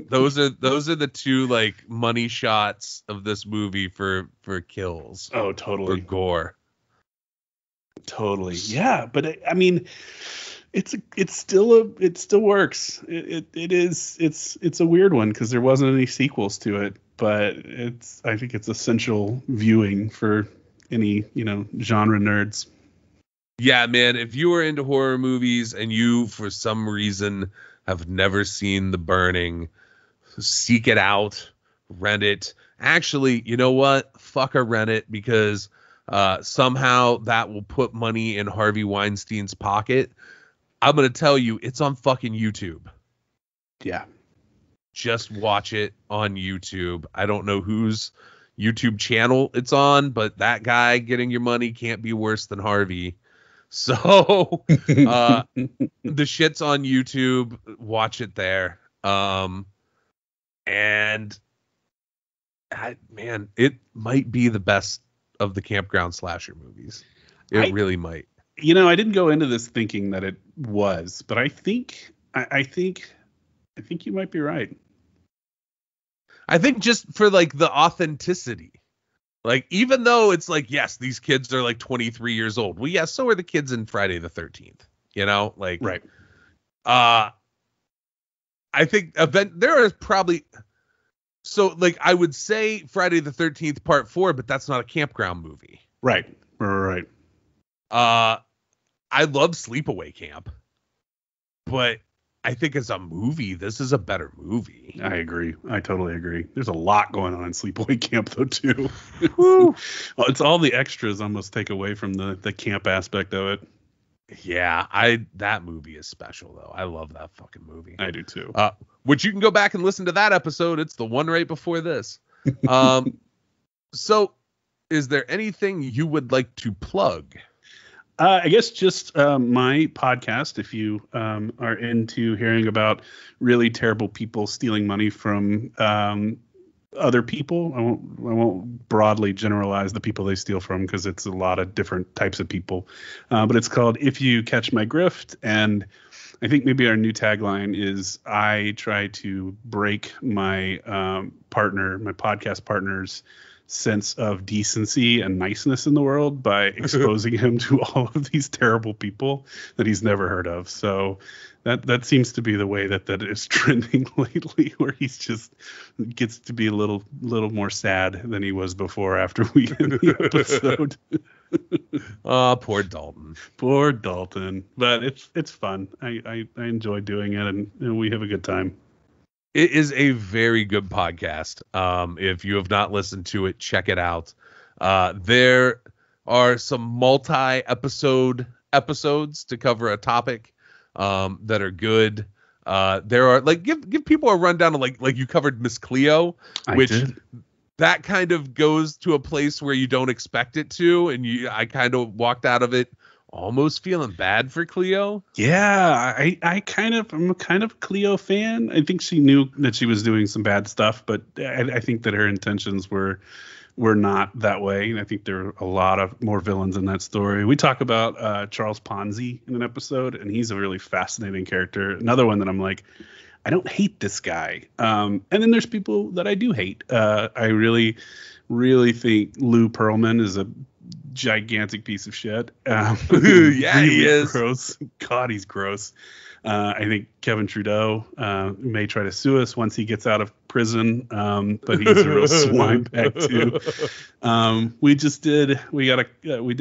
H: Those are the two like money shots of this movie for kills.
I: Oh, totally.
H: Or gore.
I: Totally. Yeah, but I mean, it still works. It's a weird one because there wasn't any sequels to it, but I think it's essential viewing for any, genre nerds.
H: Yeah, man, if you are into horror movies and you for some reason have never seen The Burning, seek it out, rent it. Actually, you know what? Fuck a rent it, because somehow that will put money in Harvey Weinstein's pocket. I'm going to tell you, it's on fucking YouTube.
I: Yeah.
H: Just watch it on YouTube. I don't know whose YouTube channel it's on, but that guy getting your money can't be worse than Harvey. So the shit's on YouTube. Watch it there. Man, it might be the best of the campground slasher movies. It really might.
I: I didn't go into this thinking that it was, but I think you might be right.
H: I think just for like the authenticity. Like, even though it's like, yes, these kids are like 23 years old. Well, yeah, so are the kids in Friday the 13th, right. I think there are probably, so like, I would say Friday the 13th part 4, but that's not a campground movie.
I: Right.
H: I love Sleepaway Camp, but I think as a movie, this is a better movie.
I: I agree. I totally agree. There's a lot going on in Sleepaway Camp, though, too. Well, it's all the extras almost take away from the camp aspect of it.
H: Yeah, that movie is special, though. I love that fucking movie.
I: I do, too.
H: Which you can go back and listen to that episode. It's the one right before this. So, is there anything you would like to plug?
I: I guess just my podcast, if you are into hearing about really terrible people stealing money from other people. I won't broadly generalize the people they steal from, because it's a lot of different types of people. But it's called If You Catch My Grift. And I think maybe our new tagline is, I try to break my podcast partner's sense of decency and niceness in the world by exposing him to all of these terrible people that he's never heard of. So that seems to be the way that is trending lately, where he's just gets to be a little more sad than he was before after we end the episode.
H: Poor Dalton.
I: But it's fun. I enjoy doing it, and we have a good time.
H: It is a very good podcast. If you have not listened to it, check it out. There are some multi-episodes to cover a topic that are good. There are give people a rundown of like you covered Miss Cleo, which that kind of goes to a place where you don't expect it to, and I kind of walked out of it almost feeling bad for Cleo.
I: Yeah, I'm kind of a Cleo fan. I think she knew that she was doing some bad stuff, but I think that her intentions were not that way. And I think there are a lot of more villains in that story. We talk about Charles Ponzi in an episode, and he's a really fascinating character. Another one that I'm like, I don't hate this guy. And then there's people that I do hate. I really, really think Lou Pearlman is a gigantic piece of shit.
H: Yeah,
I: really
H: he is.
I: Gross. God, he's gross. I think Kevin Trudeau may try to sue us once he gets out of prison, but he's a real swine bag too. We did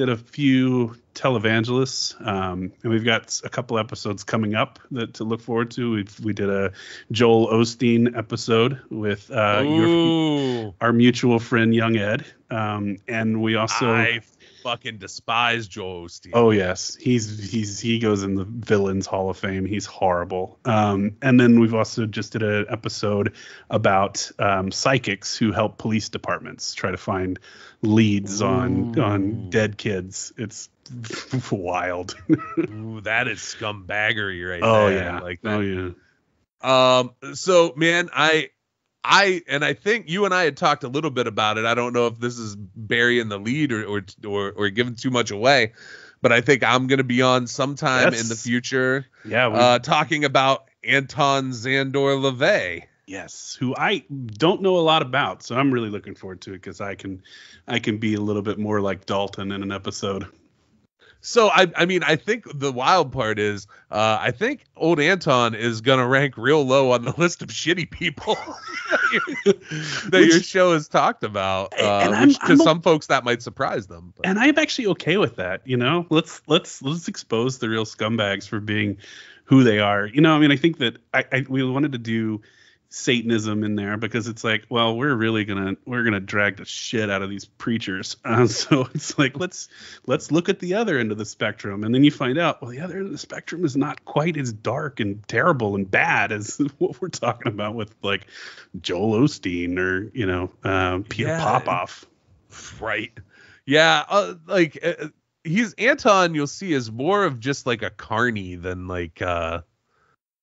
I: a few televangelists, and we've got a couple episodes coming up to look forward to. We did a Joel Osteen episode with our mutual friend Young Ed, and we also.
H: I fucking despise Joel Osteen.
I: Oh yes, he goes in the Villains Hall of Fame. He's horrible. And then we've also just did an episode about psychics who help police departments try to find leads on dead kids. It's wild.
H: Ooh, that is scumbaggery right there.
I: Oh yeah,
H: like that.
I: Oh yeah.
H: So man, I think you and I had talked a little bit about it. I don't know if this is burying the lead or giving too much away, but I think I'm going to be on sometime in the future.
I: Yeah.
H: Talking about Anton Szandor LaVey.
I: Yes, who I don't know a lot about, so I'm really looking forward to it because I can be a little bit more like Dalton in an episode.
H: So I mean, I think the wild part is, I think old Anton is gonna rank real low on the list of shitty people that your show has talked about. Which to some folks that might surprise them. But.
I: And I'm actually okay with that. You know, let's expose the real scumbags for being who they are. You know, I mean, I think that we wanted to do Satanism in there because it's like, well, we're gonna drag the shit out of these preachers, so it's like let's look at the other end of the spectrum, and then you find out, well, the other end of the spectrum is not quite as dark and terrible and bad as what we're talking about with like Joel Osteen or Peter Popoff.
H: Right. Yeah. He's Anton, you'll see, is more of just like a carny than like a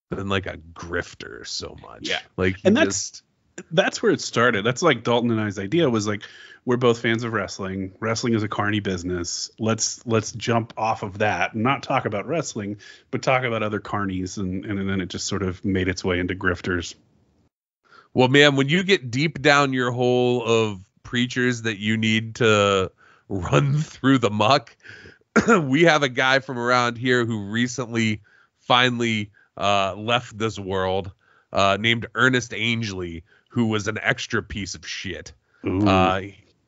H: grifter so much.
I: Yeah.
H: And
I: that's where it started. That's like Dalton and I's idea was like, we're both fans of wrestling. Wrestling is a carny business. Let's jump off of that and not talk about wrestling, but talk about other carnies. And then it just sort of made its way into grifters.
H: Well, man, when you get deep down your hole of preachers that you need to run through the muck, we have a guy from around here who recently finally left this world, named Ernest Angley, who was an extra piece of shit.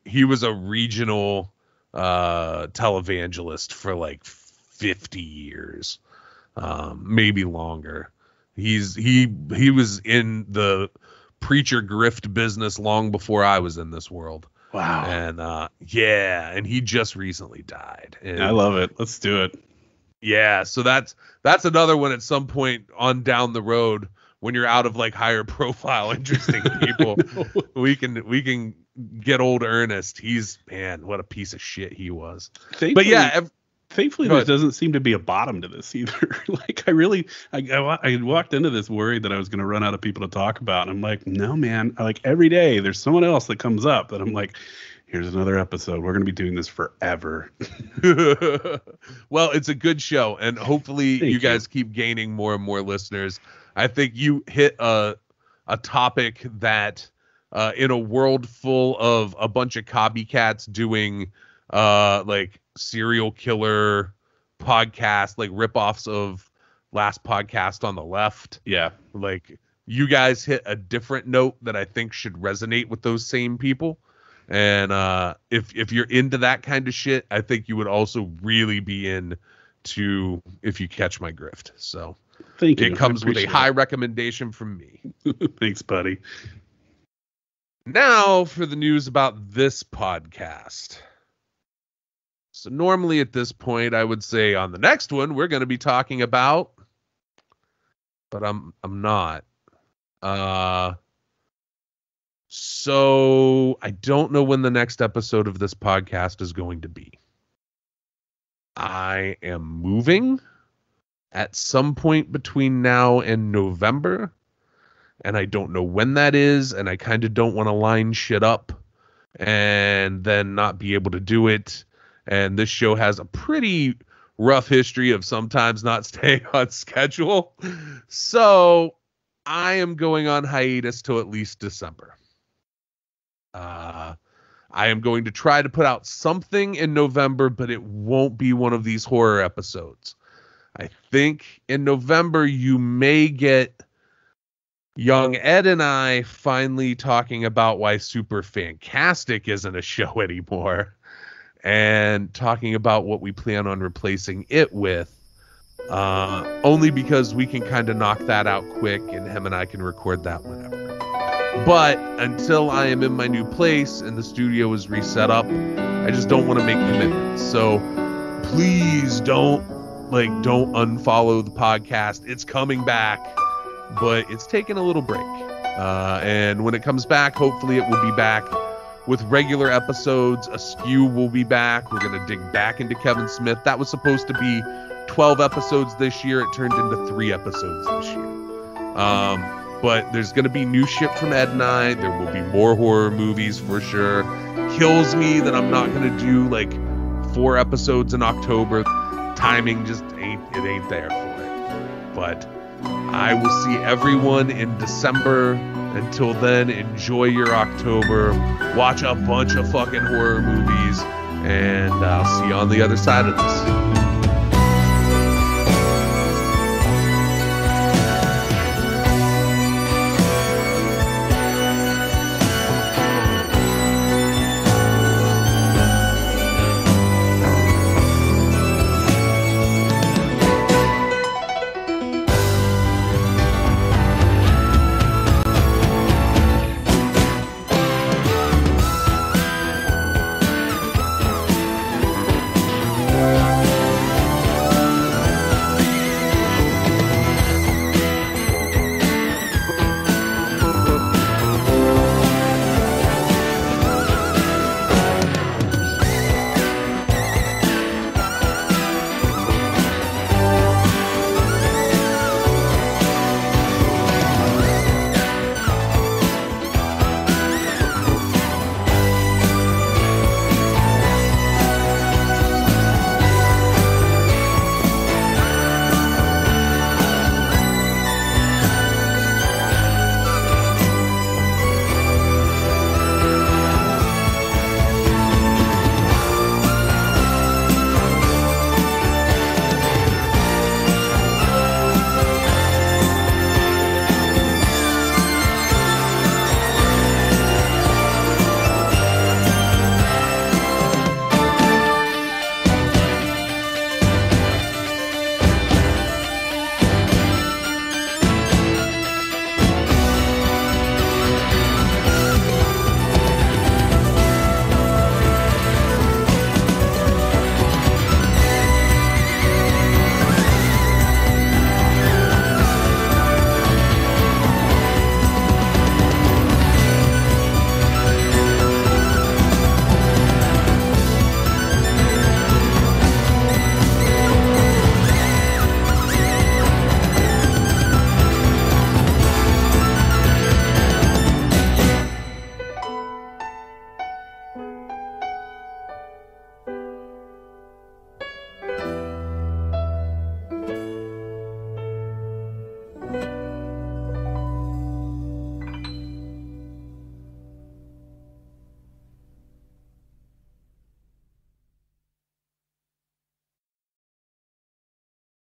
H: He was a regional televangelist for like 50 years, maybe longer. He was in the preacher grift business long before I was in this world.
I: Wow.
H: And and he just recently died. And
I: I love it. Let's do it.
H: Yeah, so that's another one at some point on down the road when you're out of like higher profile interesting people. we can get old Ernest. He's, man, what a piece of shit he was. But yeah,
I: thankfully there doesn't seem to be a bottom to this either. Like I walked into this worried that I was going to run out of people to talk about, and I'm like, no, man, like every day there's someone else that comes up that I'm like, here's another episode. We're going to be doing this forever.
H: Well, it's a good show, and hopefully you guys keep gaining more and more listeners. I think you hit a topic that in a world full of a bunch of copycats doing like serial killer podcasts, like ripoffs of Last Podcast on the Left.
I: Yeah.
H: Like you guys hit a different note that I think should resonate with those same people. And if you're into that kind of shit, I think you would also really be into If You Catch My Grift. So
I: thank you.
H: It comes with a high recommendation from me.
I: Thanks, buddy.
H: Now for the news about this podcast. So normally at this point, I would say on the next one, we're going to be talking about, but I'm not. So I don't know when the next episode of this podcast is going to be. I am moving at some point between now and November, and I don't know when that is, and I kind of don't want to line shit up and then not be able to do it. And this show has a pretty rough history of sometimes not staying on schedule. So I am going on hiatus till at least December. I am going to try to put out something in November, but it won't be one of these horror episodes. I think in November you may get young Ed and I finally talking about why Super Fantastic isn't a show anymore, and talking about what we plan on replacing it with. Only because we can kind of knock that out quick, and him and I can record that whenever. But until I am in my new place and the studio is reset up, I just don't want to make commitments. So please don't unfollow the podcast. It's coming back, but it's taking a little break. And when it comes back, hopefully it will be back with regular episodes. Askew will be back. We're going to dig back into Kevin Smith. That was supposed to be 12 episodes this year. It turned into 3 episodes this year. But there's going to be new shit from Ed and I. There will be more horror movies for sure. Kills me that I'm not going to do like 4 episodes in October. Timing just ain't there for it. But I will see everyone in December. Until then, enjoy your October. Watch a bunch of fucking horror movies. And I'll see you on the other side of this.